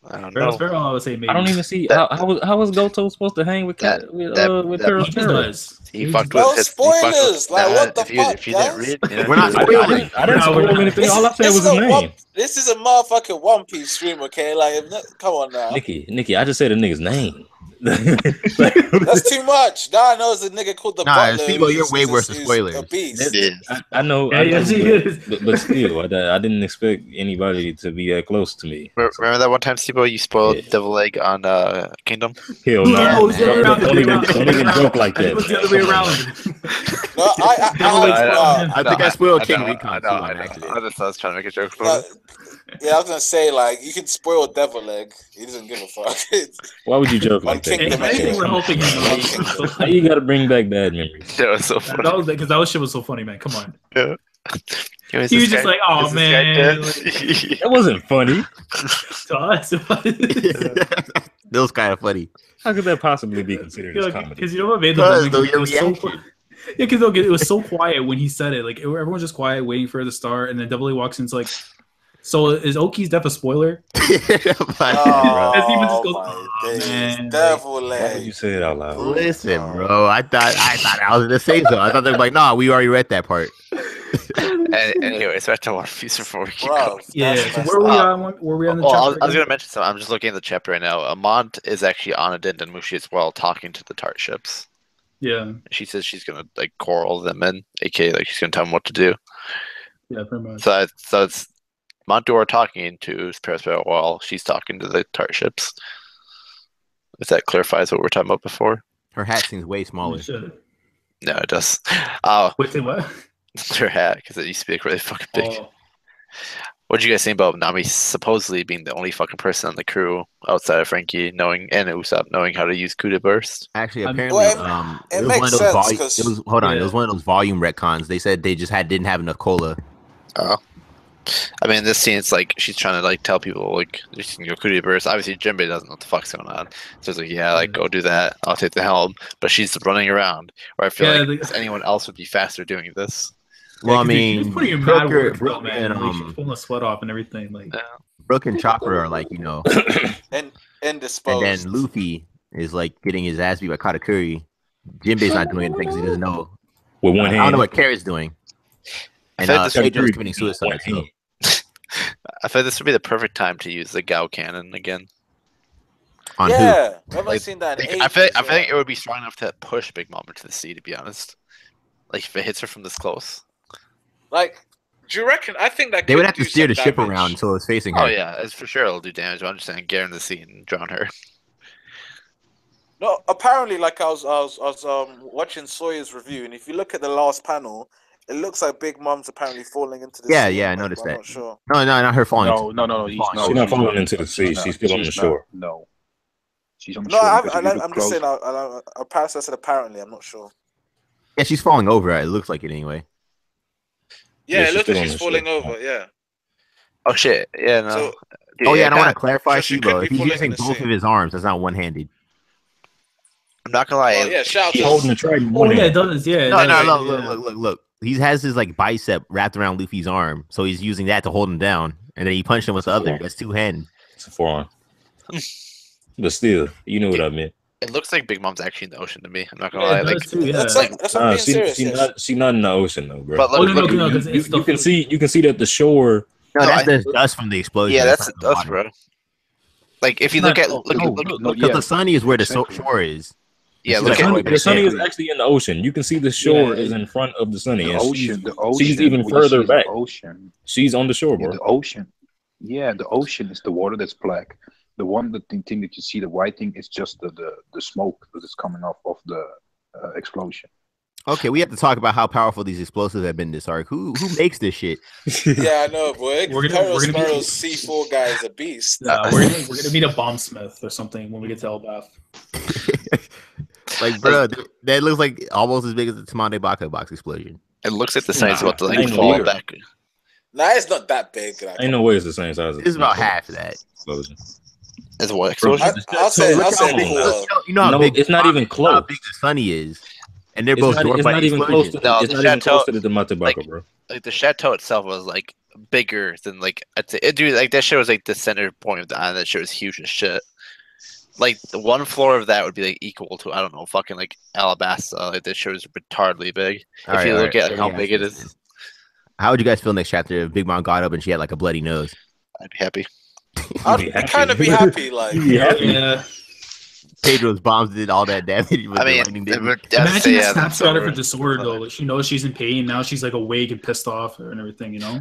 Speaker 4: I don't know.
Speaker 7: Perospero, I would say maybe.
Speaker 3: I don't even see how was Goto supposed to hang with
Speaker 7: He just does.
Speaker 4: He fucked
Speaker 1: No
Speaker 4: with his.
Speaker 1: spoilers. Like what the fuck,
Speaker 4: If you didn't read,
Speaker 2: We're not spoiling.
Speaker 3: I didn't spoil anything. All I said was his name.
Speaker 1: This is a motherfucking One Piece stream, okay? Like, come on now.
Speaker 3: Nikki, I just said a nigga's name.
Speaker 1: That's too much. Now I know it's a nigga called the Butler.
Speaker 2: Steve-O, you're way worse than spoilers.
Speaker 1: A beast.
Speaker 3: I know.
Speaker 7: Yeah, yes, he is.
Speaker 3: But still, I didn't expect anybody to be that close to me.
Speaker 4: Remember that one time, Steve-O, you spoiled Devil Egg on Kingdom?
Speaker 3: Hell no. Don't even joke like that.
Speaker 7: It was the other way around.
Speaker 1: No,
Speaker 2: I think I spoiled King Recon too on
Speaker 4: I
Speaker 2: accident.
Speaker 4: was trying to make a joke about it.
Speaker 1: Yeah, I was gonna say like you can spoil Devil Egg. He doesn't give a fuck.
Speaker 3: Why would you joke like
Speaker 1: King
Speaker 3: that?
Speaker 7: If anything, we're hoping he's
Speaker 3: How you gotta bring back bad memories?
Speaker 4: That was so funny.
Speaker 7: that shit was so funny, man. Come on.
Speaker 4: Yeah.
Speaker 7: He was just like, oh man.
Speaker 3: That wasn't funny.
Speaker 7: To us, it was.
Speaker 2: That was kind of funny.
Speaker 3: How could that possibly be considered as comedy?
Speaker 7: Because you know what made the movie? It was so funny. Yeah, because it was so quiet when he said it. Like everyone's just quiet, waiting for it to start, and then Double A walks in. It's like, so is Oki's death a spoiler?
Speaker 1: Man, Devil Egg.
Speaker 3: Why would you say it out loud?
Speaker 2: Listen, bro. I thought I was gonna say so. I thought they were like, nah, we already read that part.
Speaker 4: Anyways, back to One Piece before we keep
Speaker 1: Bro,
Speaker 4: going.
Speaker 7: Yeah. So where were we on the
Speaker 4: Well,
Speaker 7: chapter?
Speaker 4: I was gonna mention something. I'm just looking at the chapter right now. Amont is actually on a Dendamushi as well, talking to the Tart ships.
Speaker 7: Yeah.
Speaker 4: She says she's gonna like coral them in, aka like she's gonna tell them what to do.
Speaker 7: Yeah, pretty much.
Speaker 4: So it's Montour talking to Perospero while she's talking to the Tart ships. If that clarifies what we were talking about before.
Speaker 2: Her hat seems way smaller.
Speaker 4: No, it does.
Speaker 7: Wait, say what?
Speaker 4: Her hat, because it used to be like, really fucking big.
Speaker 7: Oh.
Speaker 4: What did you guys think about Nami supposedly being the only fucking person on the crew outside of Frankie and Usopp knowing how to use Kuda Burst?
Speaker 2: Actually, apparently,
Speaker 1: Well,
Speaker 2: it was
Speaker 1: makes
Speaker 2: one of those
Speaker 1: sense,
Speaker 2: volume.
Speaker 1: 'cause-
Speaker 2: It was one of those volume retcons. They said they just didn't have enough cola.
Speaker 4: Oh. I mean, this scene, it's like she's trying to like tell people like you can go Kuda Burst. Obviously, Jinbei doesn't know what the fuck's going on, so it's like, yeah, like go do that. I'll take the helm, but she's running around. Where I feel like anyone else would be faster doing this.
Speaker 2: Well, I
Speaker 7: Dude, she was
Speaker 2: mean,
Speaker 7: putting in mad
Speaker 2: Brooke,
Speaker 7: work,
Speaker 2: Brooke
Speaker 7: man.
Speaker 2: and
Speaker 7: Like, she's pulling the sweat off and everything. Like,
Speaker 2: Brooke and Chopper are like, you know,
Speaker 1: And
Speaker 2: and
Speaker 1: indisposed.
Speaker 2: then Luffy is like getting his ass beat by Katakuri. Jinbei's not doing anything because he doesn't know.
Speaker 3: with one
Speaker 2: I don't
Speaker 3: hand.
Speaker 2: know what Carrot's doing. And
Speaker 4: feel like this
Speaker 2: Pedro's
Speaker 3: Katakuri
Speaker 2: committing
Speaker 3: with one
Speaker 2: suicide. So.
Speaker 3: hand.
Speaker 4: I feel like this would be the perfect time to use the Gao cannon again.
Speaker 2: On who?
Speaker 1: Yeah, I haven't
Speaker 4: Like,
Speaker 1: seen that in
Speaker 4: Like,
Speaker 1: ages.
Speaker 4: I feel like it would be strong enough to push Big Mom into the sea. To be honest, like if it hits her from this close.
Speaker 1: Like, do you reckon? I think that
Speaker 2: They would
Speaker 1: could
Speaker 2: have to
Speaker 1: do
Speaker 2: steer
Speaker 1: some
Speaker 2: the ship
Speaker 1: damage.
Speaker 2: around so it's facing her.
Speaker 4: Oh yeah, it's for sure it'll do damage. But I'm just saying, get her in the sea and drown her.
Speaker 1: No, apparently, like I was watching Sawyer's review, and if you look at the last panel, it looks like Big Mom's apparently falling into the
Speaker 2: Yeah,
Speaker 1: sea.
Speaker 2: yeah, I
Speaker 1: but
Speaker 2: noticed
Speaker 1: I'm
Speaker 2: that.
Speaker 1: not sure.
Speaker 2: No, not her falling.
Speaker 6: No. She's
Speaker 3: not falling into the sea. She's still on the shore.
Speaker 6: No, she's on the
Speaker 1: No,
Speaker 6: shore. because if you look
Speaker 1: I'm just
Speaker 6: close-
Speaker 1: saying. Apparently, I said apparently. I'm not sure.
Speaker 2: Yeah, she's falling over. It looks like it anyway.
Speaker 1: Yeah,
Speaker 3: Yeah,
Speaker 1: it
Speaker 3: she's
Speaker 1: looks
Speaker 3: still
Speaker 1: like
Speaker 3: on
Speaker 1: she's
Speaker 3: the
Speaker 1: falling
Speaker 3: ship.
Speaker 1: over. Yeah.
Speaker 4: Oh shit! Yeah, no.
Speaker 1: So-
Speaker 4: Dude,
Speaker 2: Oh yeah, and I want to
Speaker 4: kinda-
Speaker 2: clarify,
Speaker 1: so she
Speaker 2: Shibo.
Speaker 1: could be
Speaker 2: He's
Speaker 1: falling
Speaker 2: using
Speaker 1: in the
Speaker 2: both
Speaker 1: sea.
Speaker 2: of his arms. That's not one-handed.
Speaker 4: I'm not gonna lie.
Speaker 1: Oh, yeah, shout out
Speaker 3: She's
Speaker 1: to
Speaker 3: holding the trident. in
Speaker 7: oh
Speaker 3: one
Speaker 7: yeah, it
Speaker 3: hand.
Speaker 7: does. Yeah.
Speaker 2: No,
Speaker 7: it does,
Speaker 2: look. He has his like bicep wrapped around Luffy's arm, so he's using that to hold him down, and then he punched him with the other. That's two-handed.
Speaker 3: It's a forearm. But still, you know what I meant.
Speaker 4: It looks like Big Mom's actually in the ocean to me. I'm not gonna
Speaker 7: Yeah,
Speaker 4: lie.
Speaker 7: it
Speaker 4: Like,
Speaker 7: does too, yeah.
Speaker 1: That's what I'm being serious. Yes.
Speaker 3: She not in the ocean though, bro.
Speaker 4: but
Speaker 7: Oh,
Speaker 4: look,
Speaker 7: no,
Speaker 4: look,
Speaker 7: no, 'cause it's
Speaker 3: you can see that the shore.
Speaker 2: No,
Speaker 4: No,
Speaker 2: that's
Speaker 4: I-
Speaker 2: the dust from the explosion.
Speaker 4: yeah, that's
Speaker 2: not the
Speaker 4: us,
Speaker 2: water.
Speaker 4: bro. Like if you
Speaker 7: Not-
Speaker 4: look at
Speaker 7: no,
Speaker 2: Because the sunny is where the shore is.
Speaker 4: yeah,
Speaker 3: The
Speaker 4: look
Speaker 3: sunny,
Speaker 4: at
Speaker 3: the sunny is actually in the ocean. You can see the shore is in front of the sunny.
Speaker 6: The
Speaker 3: and
Speaker 6: ocean.
Speaker 3: she's even
Speaker 6: when you
Speaker 3: further
Speaker 6: see the
Speaker 3: back.
Speaker 6: Ocean.
Speaker 3: She's on the shore,
Speaker 6: Yeah,
Speaker 3: bro.
Speaker 6: the ocean. Yeah, the ocean is the water that's black. The one thing that you see, the white thing, is just the smoke that is coming off of the explosion.
Speaker 2: Okay, we have to talk about how powerful these explosives have been this arc. Who makes this shit?
Speaker 1: Yeah, I know, boy.
Speaker 7: We're gonna be-
Speaker 1: Sparrow's C4 guy is a beast.
Speaker 7: we're gonna meet a bombsmith or something when we get to Elbath.
Speaker 2: Like, bro, that looks like almost as big as the Tamale Baka box explosion.
Speaker 4: it looks like the sun's about to like
Speaker 3: ain't no
Speaker 4: fall
Speaker 3: bigger.
Speaker 4: back.
Speaker 1: Nah, it's not that big. Like,
Speaker 3: Ain't no way it's the same size.
Speaker 2: It's about half of that.
Speaker 3: Explosion.
Speaker 4: It's what explosion?
Speaker 1: I'll say
Speaker 3: look how
Speaker 1: cool.
Speaker 3: big-
Speaker 2: You know how
Speaker 3: No,
Speaker 2: big
Speaker 3: it's not even
Speaker 2: how
Speaker 3: close.
Speaker 2: big the sunny is, and they're
Speaker 3: It's
Speaker 2: both
Speaker 3: not,
Speaker 2: dwarfed
Speaker 3: it's
Speaker 2: by
Speaker 3: not
Speaker 2: the
Speaker 3: even close
Speaker 2: explosion.
Speaker 3: to.
Speaker 4: No,
Speaker 3: It's
Speaker 4: the
Speaker 3: not even
Speaker 4: chateau-
Speaker 3: close to the Tamate Baka,
Speaker 4: like-
Speaker 3: bro.
Speaker 4: Like the chateau itself was like bigger than like I'd say, dude. Like that shit was like the center point of the island. That shit was huge as shit. Like the one floor of that would be like equal to I don't know fucking like Alabasta. Like that shit was retardedly big.
Speaker 2: All
Speaker 4: If you
Speaker 2: right,
Speaker 4: look
Speaker 2: all
Speaker 4: at
Speaker 2: right.
Speaker 4: how
Speaker 2: Let me
Speaker 4: big
Speaker 2: ask
Speaker 4: it
Speaker 2: you
Speaker 4: is,
Speaker 2: this. How would you guys feel next chapter if Big Mom got up and she had like a bloody nose?
Speaker 4: I'd be happy.
Speaker 1: I'd kind of be happy. Like,
Speaker 7: Yeah.
Speaker 2: Pedro's bombs did all that damage. But
Speaker 4: I
Speaker 2: the
Speaker 4: mean,
Speaker 2: lightning didn't.
Speaker 7: Imagine
Speaker 4: yeah,
Speaker 7: that snaps her out of her
Speaker 4: that's
Speaker 7: disorder though. Like she knows she's in pain. Now she's like awake and pissed off and everything, you know?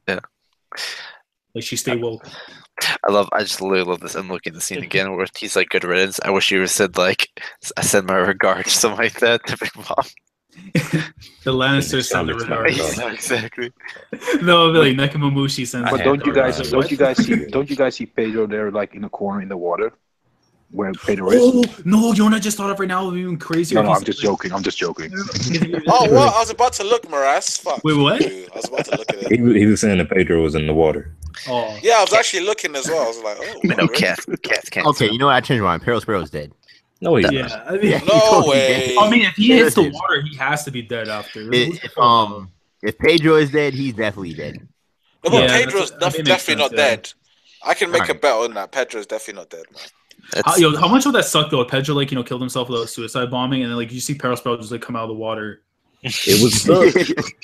Speaker 4: Yeah.
Speaker 7: Like she stay woke.
Speaker 4: I just literally love this. I'm looking at the scene again where he's like, "Good riddance." I wish you would have said like, "I send my regards," something like that to Big Mom.
Speaker 7: The Lannisters send the regards.
Speaker 4: Yeah, exactly.
Speaker 7: No, it'd be like Nekomamushi sends.
Speaker 6: But
Speaker 7: the
Speaker 6: don't you guys
Speaker 7: regards.
Speaker 6: don't you guys see Pedro there like in a corner in the water where Pedro is?
Speaker 7: Oh no! You know what I just thought of right now? It would be even crazier.
Speaker 6: No,
Speaker 7: if
Speaker 6: I'm
Speaker 7: he's-
Speaker 6: just joking. I'm just joking.
Speaker 1: oh, what? I was about to look, Maras. Fuck.
Speaker 7: Wait, what?
Speaker 1: Dude, I was about to look at it.
Speaker 3: He was saying that Pedro was in the water.
Speaker 7: Oh,
Speaker 1: Yeah, I was actually looking as well. I was like, oh,
Speaker 4: I know
Speaker 1: really?
Speaker 4: cats can't.
Speaker 2: Okay, you know what? I changed my mind. Pearl Sparrow's dead.
Speaker 3: No, he's not.
Speaker 7: yeah. I mean,
Speaker 2: Yeah,
Speaker 1: No
Speaker 2: he's totally
Speaker 1: way.
Speaker 2: dead.
Speaker 7: I mean, if he hits the
Speaker 2: Yes.
Speaker 7: water, he has to be dead after.
Speaker 2: If Pedro is dead, he's definitely dead.
Speaker 1: No, but
Speaker 7: Yeah,
Speaker 1: Pedro's
Speaker 7: that makes
Speaker 1: definitely
Speaker 7: sense,
Speaker 1: not
Speaker 7: yeah.
Speaker 1: dead. I can make a
Speaker 2: Alright.
Speaker 1: bet on that. Pedro's definitely not dead, man.
Speaker 4: That's-
Speaker 7: How much would that suck though? If Pedro like killed himself with a suicide bombing, and then like you see Perospell just like come out of the water.
Speaker 3: It was stuck.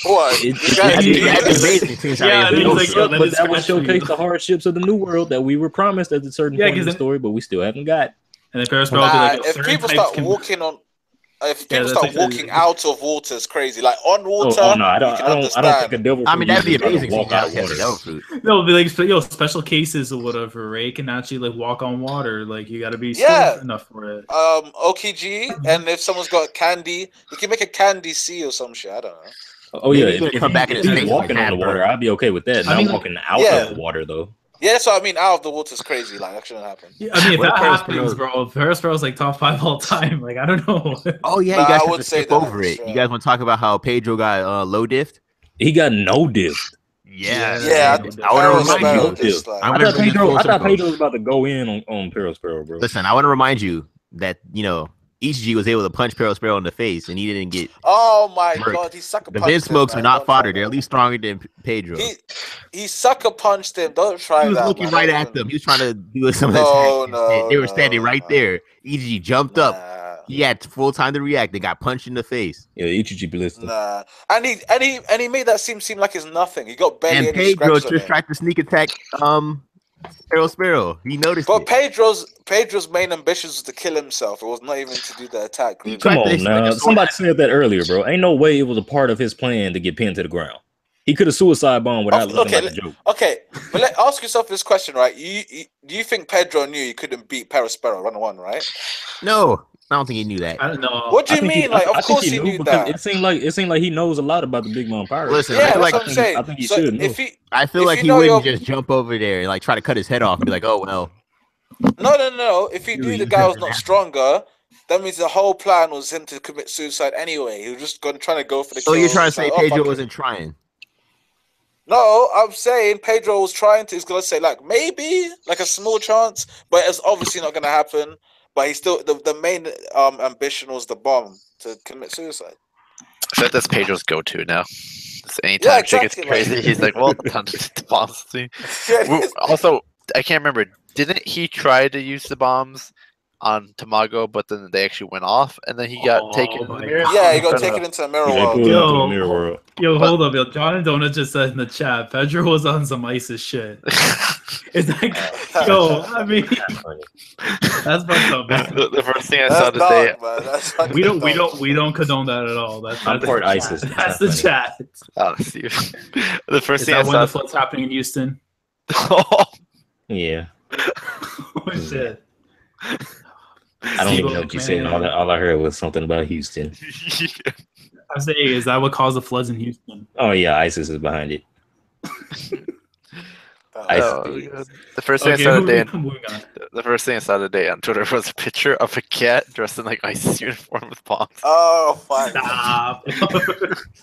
Speaker 1: What?
Speaker 3: It-
Speaker 1: The guy-
Speaker 3: it-
Speaker 1: he-
Speaker 2: That'd be amazing. Since
Speaker 7: Yeah,
Speaker 2: I
Speaker 7: and then
Speaker 2: know
Speaker 7: he's like,
Speaker 2: so.
Speaker 7: yo, let
Speaker 3: But
Speaker 7: it
Speaker 3: that would
Speaker 7: scratch for
Speaker 3: showcase
Speaker 7: you.
Speaker 3: the hardships of the new world that we were promised at a certain
Speaker 7: Yeah,
Speaker 3: point in
Speaker 7: 'cause
Speaker 3: the
Speaker 7: then-
Speaker 3: story, but we still haven't got.
Speaker 7: And then Perospell
Speaker 1: Nah,
Speaker 7: would be like,
Speaker 1: if
Speaker 7: certain
Speaker 1: people
Speaker 7: types
Speaker 1: start
Speaker 7: can-
Speaker 1: walking on, if
Speaker 7: Yeah,
Speaker 1: people
Speaker 7: that's
Speaker 1: start
Speaker 7: like-
Speaker 1: walking out of water, it's crazy. Like on
Speaker 3: Oh,
Speaker 1: water,
Speaker 3: oh no, I don't
Speaker 1: you can
Speaker 3: think a
Speaker 1: understand.
Speaker 3: devil.
Speaker 2: I mean, that'd be
Speaker 3: fruit user is
Speaker 2: amazing.
Speaker 3: gonna walk out of
Speaker 2: Walk
Speaker 3: water.
Speaker 2: devil fruit.
Speaker 7: No, it'd be like special cases or whatever, right? Can actually like walk on water. Like you got to be
Speaker 1: Yeah.
Speaker 7: strong enough for it.
Speaker 1: OKG, and if someone's got candy, you can make a candy sea or some shit. I don't know.
Speaker 3: Oh yeah,
Speaker 2: Maybe he's gonna come back in his
Speaker 3: he's
Speaker 2: face
Speaker 3: walking
Speaker 2: like
Speaker 3: on the
Speaker 2: half
Speaker 3: water,
Speaker 2: burnt.
Speaker 3: I'd be okay with that.
Speaker 7: I
Speaker 3: Not
Speaker 7: mean,
Speaker 3: walking out
Speaker 1: yeah.
Speaker 3: of the water though.
Speaker 1: Yeah, that's what I mean. Out of the water is crazy. Like that shouldn't happen.
Speaker 7: Yeah, I mean, if
Speaker 2: What
Speaker 7: that
Speaker 2: if
Speaker 7: happens, bro, Perospell's like top 5 all time. Like I don't know.
Speaker 2: Oh yeah,
Speaker 1: Nah,
Speaker 2: you guys
Speaker 1: I
Speaker 2: have
Speaker 1: would
Speaker 2: to
Speaker 1: say
Speaker 2: skip
Speaker 1: that,
Speaker 2: over it.
Speaker 1: sure.
Speaker 2: You guys want to talk about how Pedro got low diffed?
Speaker 3: He got no diff.
Speaker 2: Yeah,
Speaker 1: Yeah,
Speaker 2: I want to
Speaker 1: Pearl
Speaker 2: remind
Speaker 1: Sparrow
Speaker 2: you.
Speaker 1: just like-
Speaker 2: I
Speaker 3: I
Speaker 2: wanna
Speaker 3: thought
Speaker 2: bring it full
Speaker 3: Pedro
Speaker 2: circle.
Speaker 3: was about to go in on Pearl Sparrow, bro.
Speaker 2: Listen, I want to remind you that Ichiji was able to punch Perospero in the face, and he didn't get.
Speaker 1: Oh my
Speaker 2: murked.
Speaker 1: god, he sucker
Speaker 2: The
Speaker 1: punched
Speaker 2: Vince
Speaker 1: him.
Speaker 2: Smokes are
Speaker 1: man.
Speaker 2: not
Speaker 1: Don't
Speaker 2: fodder.
Speaker 1: try
Speaker 2: They're
Speaker 1: that.
Speaker 2: at least stronger than Pedro.
Speaker 1: He sucker punched him. Don't try
Speaker 2: He was
Speaker 1: that.
Speaker 2: looking
Speaker 1: man.
Speaker 2: right
Speaker 1: Don't
Speaker 2: at
Speaker 1: even-
Speaker 2: them. He was trying to do some of this.
Speaker 1: No,
Speaker 2: hack
Speaker 1: no,
Speaker 2: shit. They were standing
Speaker 1: no,
Speaker 2: right
Speaker 1: no.
Speaker 2: there. Ichiji jumped up.
Speaker 1: Nah,
Speaker 2: He had full time to react. They got punched in the face.
Speaker 3: Yeah, Ichiji blister.
Speaker 1: nah. And he made that seem like it's nothing. He got barely
Speaker 2: And
Speaker 1: any
Speaker 2: Pedro
Speaker 1: scratches on
Speaker 2: just
Speaker 1: him.
Speaker 2: tried to sneak attack Perospero. He noticed
Speaker 1: But
Speaker 2: it.
Speaker 1: Pedro's main ambition was to kill himself. It was not even to do the attack.
Speaker 2: He
Speaker 1: Really.
Speaker 2: tried
Speaker 3: Come
Speaker 2: to
Speaker 3: on
Speaker 2: swing
Speaker 3: now.
Speaker 2: a sword
Speaker 3: Somebody
Speaker 2: at
Speaker 3: said that earlier, bro. Ain't no way it was a part of his plan to get pinned to the ground. He could have suicide bombed without looking like a joke.
Speaker 1: Okay, but ask yourself this question, right? Do you think Pedro knew he couldn't beat Perospero 1-1, right?
Speaker 2: No, I don't think he knew that.
Speaker 7: I don't know.
Speaker 1: What do you
Speaker 3: I think
Speaker 1: mean? Like,
Speaker 3: I
Speaker 1: of
Speaker 3: think
Speaker 1: course he
Speaker 3: knew
Speaker 1: knew
Speaker 3: because
Speaker 1: that.
Speaker 3: it seemed like he knows a lot about the Big Mom Pirates.
Speaker 2: Listen,
Speaker 1: Yeah,
Speaker 2: I feel
Speaker 1: that's
Speaker 2: like
Speaker 1: what I'm saying.
Speaker 3: I think he
Speaker 1: So
Speaker 3: should know.
Speaker 2: I feel
Speaker 1: if
Speaker 2: like
Speaker 1: you
Speaker 2: he
Speaker 1: know
Speaker 2: wouldn't
Speaker 1: your-
Speaker 2: just jump over there and like try to cut his head off and be like, "Oh well."
Speaker 1: No. If he
Speaker 2: Dude,
Speaker 1: knew the
Speaker 2: you
Speaker 1: guy was
Speaker 2: never
Speaker 1: not
Speaker 2: happened.
Speaker 1: stronger, that means the whole plan was him to commit suicide anyway. He was just trying to go for the
Speaker 2: So
Speaker 1: kill.
Speaker 2: you're trying to
Speaker 1: It's
Speaker 2: say
Speaker 1: like, oh,
Speaker 2: Pedro
Speaker 1: fuck it.
Speaker 2: wasn't trying?
Speaker 1: No, I'm saying Pedro was trying to. He's gonna say like maybe like a small chance, but it's obviously not gonna happen. But he still the main ambition was the bomb to commit suicide.
Speaker 4: I bet that's Pedro's go-to now. Just anytime
Speaker 1: Yeah,
Speaker 4: shit gets
Speaker 1: exactly,
Speaker 4: crazy, he's like, well, time to hit the bombs. See? Also, I can't remember. Didn't he try to use the bombs on Tamago, but then they actually went off, and then he got taken in the
Speaker 7: my
Speaker 4: mirror?
Speaker 7: God.
Speaker 1: Yeah, he got taken into the mirror
Speaker 3: Yeah,
Speaker 1: world.
Speaker 3: pulled him into the
Speaker 7: Yo.
Speaker 3: mirror world.
Speaker 7: Yo, hold up, yo. John and Donut just said in the chat, Pedro was on some ISIS shit. It's like, yo, I mean, that's fucked up, man.
Speaker 4: The first thing I saw
Speaker 1: That's
Speaker 4: today,
Speaker 1: dark, man. That's fucking
Speaker 7: We
Speaker 1: dark.
Speaker 7: don't condone that at all. That's
Speaker 3: I'm part
Speaker 7: the chat.
Speaker 3: ISIS.
Speaker 7: That's the chat.
Speaker 4: oh, Steve. The first
Speaker 7: Is
Speaker 4: thing I
Speaker 7: that when the
Speaker 4: saw.
Speaker 7: flood's happening in Houston?
Speaker 3: Yeah.
Speaker 7: Oh shit.
Speaker 3: I don't even know
Speaker 7: Steve-O,
Speaker 3: what you said.
Speaker 7: man.
Speaker 3: All I heard was something about Houston.
Speaker 7: I'm saying, is that what caused the floods in Houston?
Speaker 3: Oh yeah, ISIS is behind it.
Speaker 4: Oh, God. The first thing I saw today,
Speaker 7: moving on.
Speaker 4: the first thing I saw today on Twitter was a picture of a cat dressed in like ISIS uniform with bombs.
Speaker 1: Oh my
Speaker 7: Stop.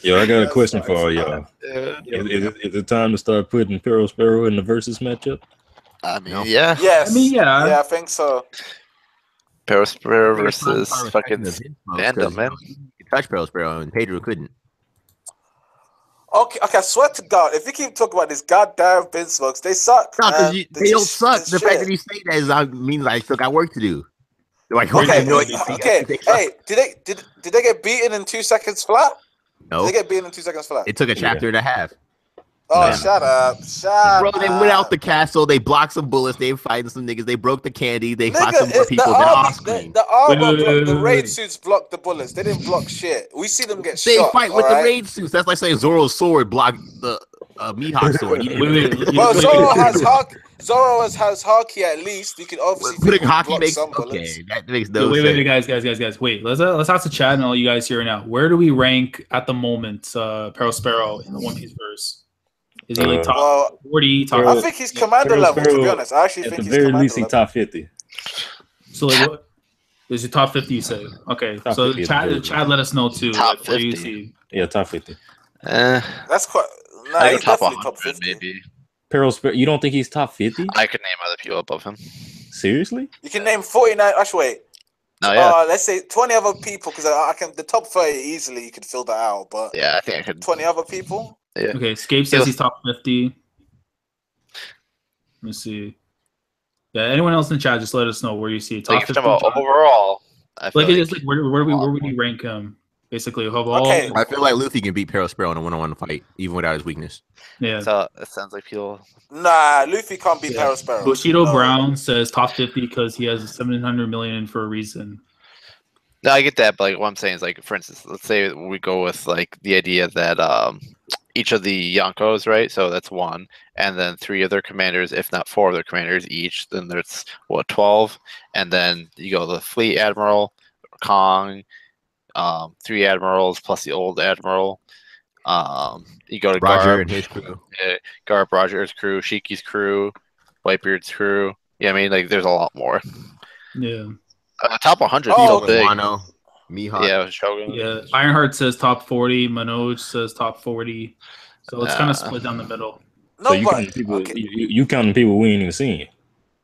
Speaker 3: Yo, I got a
Speaker 1: That's
Speaker 3: question
Speaker 1: nice.
Speaker 3: for all y'all.
Speaker 4: Yeah.
Speaker 3: Is it time to start putting Perospero in the versus matchup?
Speaker 4: I mean,
Speaker 2: No.
Speaker 4: yeah.
Speaker 1: Yes.
Speaker 7: I mean, yeah.
Speaker 1: Yeah, I think so.
Speaker 4: Perospero versus fucking
Speaker 2: Vandal,
Speaker 4: Vandal, man.
Speaker 2: He touched Perospero and Pedro couldn't.
Speaker 1: Okay, I swear to God, if you keep talking about this goddamn Vince Smokes, they suck.
Speaker 2: No,
Speaker 1: man.
Speaker 2: because
Speaker 1: They're
Speaker 2: they don't
Speaker 1: just-
Speaker 2: suck.
Speaker 1: they're
Speaker 2: The fact
Speaker 1: shit.
Speaker 2: that you say that is, means I still got work to do. Like,
Speaker 1: Okay,
Speaker 2: you know what?
Speaker 1: okay. Hey, did they get beaten in 2 seconds flat?
Speaker 2: No,
Speaker 1: Did they get beaten in 2 seconds flat?
Speaker 2: it took a chapter and a half.
Speaker 1: Oh,
Speaker 3: Nah.
Speaker 1: shut up. Shut
Speaker 2: Bro,
Speaker 1: up.
Speaker 2: they went out the castle. They blocked some bullets. They fighting some niggas. They broke the candy. They fought
Speaker 1: Nigga,
Speaker 2: some more people. Then off screen.
Speaker 1: the armor,
Speaker 7: Wait,
Speaker 1: the
Speaker 7: wait,
Speaker 1: raid
Speaker 7: wait.
Speaker 1: suits blocked the bullets. They didn't block shit. We see them get
Speaker 2: They
Speaker 1: shot.
Speaker 2: fight with
Speaker 1: alright?
Speaker 2: the raid suits. That's like saying Zoro's sword blocked the Mihawk sword. He didn't
Speaker 7: Wait,
Speaker 1: Well,
Speaker 7: wait.
Speaker 1: Zoro has Haki at least. You can obviously
Speaker 2: Putting hockey
Speaker 1: block
Speaker 2: makes
Speaker 1: some bullets.
Speaker 2: okay. That makes no
Speaker 7: Wait,
Speaker 2: sense.
Speaker 7: guys. Wait, let's ask the chat and all you guys here now. Where do we rank at the moment, Perospero in the One Piece verse? Is he like top
Speaker 1: Well,
Speaker 7: 40? Top?
Speaker 1: I think he's commander level. To be honest, I actually
Speaker 3: At
Speaker 1: think
Speaker 3: the
Speaker 1: he's
Speaker 3: very
Speaker 1: commander
Speaker 3: least, he
Speaker 1: level.
Speaker 3: top 50.
Speaker 7: So like, what is your top 50? You say okay.
Speaker 3: Top
Speaker 7: So
Speaker 3: 50 is
Speaker 7: the
Speaker 3: good.
Speaker 7: chat let us know too.
Speaker 4: Top
Speaker 7: Like, what do you
Speaker 4: 50.
Speaker 7: see?
Speaker 3: Yeah, top 50.
Speaker 1: That's quite. Nah,
Speaker 4: I
Speaker 1: he's
Speaker 4: think top
Speaker 1: definitely
Speaker 4: 100,
Speaker 1: top 50.
Speaker 4: maybe.
Speaker 3: Perospero, you don't think he's top 50?
Speaker 4: I could name other people above him.
Speaker 3: Seriously?
Speaker 1: You can name 49. Actually, wait.
Speaker 4: No, yeah.
Speaker 1: Let's say 20 other people because I can. The top 30 easily you could fill that out, but
Speaker 4: Yeah, I think I could.
Speaker 1: 20 other people.
Speaker 7: Okay, Scape says he's top 50. Let me see. Yeah, anyone else in the chat, just let us know where you see top
Speaker 4: Like,
Speaker 7: 50.
Speaker 4: overall, I feel
Speaker 7: Like,
Speaker 4: like,
Speaker 7: it's like where would you rank him? Basically, of all.
Speaker 1: Okay.
Speaker 2: I feel like Luffy can beat Perospero in a one-on-one fight, even without his weakness.
Speaker 7: Yeah.
Speaker 4: so it sounds like people.
Speaker 1: Nah, Luffy can't beat
Speaker 7: Yeah.
Speaker 1: Perospero.
Speaker 7: Bushido
Speaker 1: No.
Speaker 7: Brown says top 50 because he has 700 million for a reason.
Speaker 4: No, I get that, but like what I'm saying is like, for instance, let's say we go with like the idea that each of the Yonkos, right? So that's one, and then 3 of their commanders, if not 4 of their commanders each, then there's what 12, and then you go the fleet admiral, Kong, 3 admirals plus the old admiral. You go to
Speaker 2: Roger
Speaker 4: Garb,
Speaker 2: and his crew.
Speaker 4: Garb Roger's crew, Shiki's crew, Whitebeard's crew. Yeah, I mean like there's a lot more.
Speaker 7: Yeah.
Speaker 4: Top 100 is
Speaker 1: Oh,
Speaker 4: so big.
Speaker 2: Wano, Mihawk.
Speaker 4: Yeah, Shogun.
Speaker 7: Yeah. Ironheart says top 40. Manoj says top 40. So it's kind
Speaker 4: Uh,
Speaker 7: of split down the middle.
Speaker 1: No,
Speaker 3: so you
Speaker 1: but
Speaker 3: counting people,
Speaker 1: okay.
Speaker 3: you counting people we ain't even seen.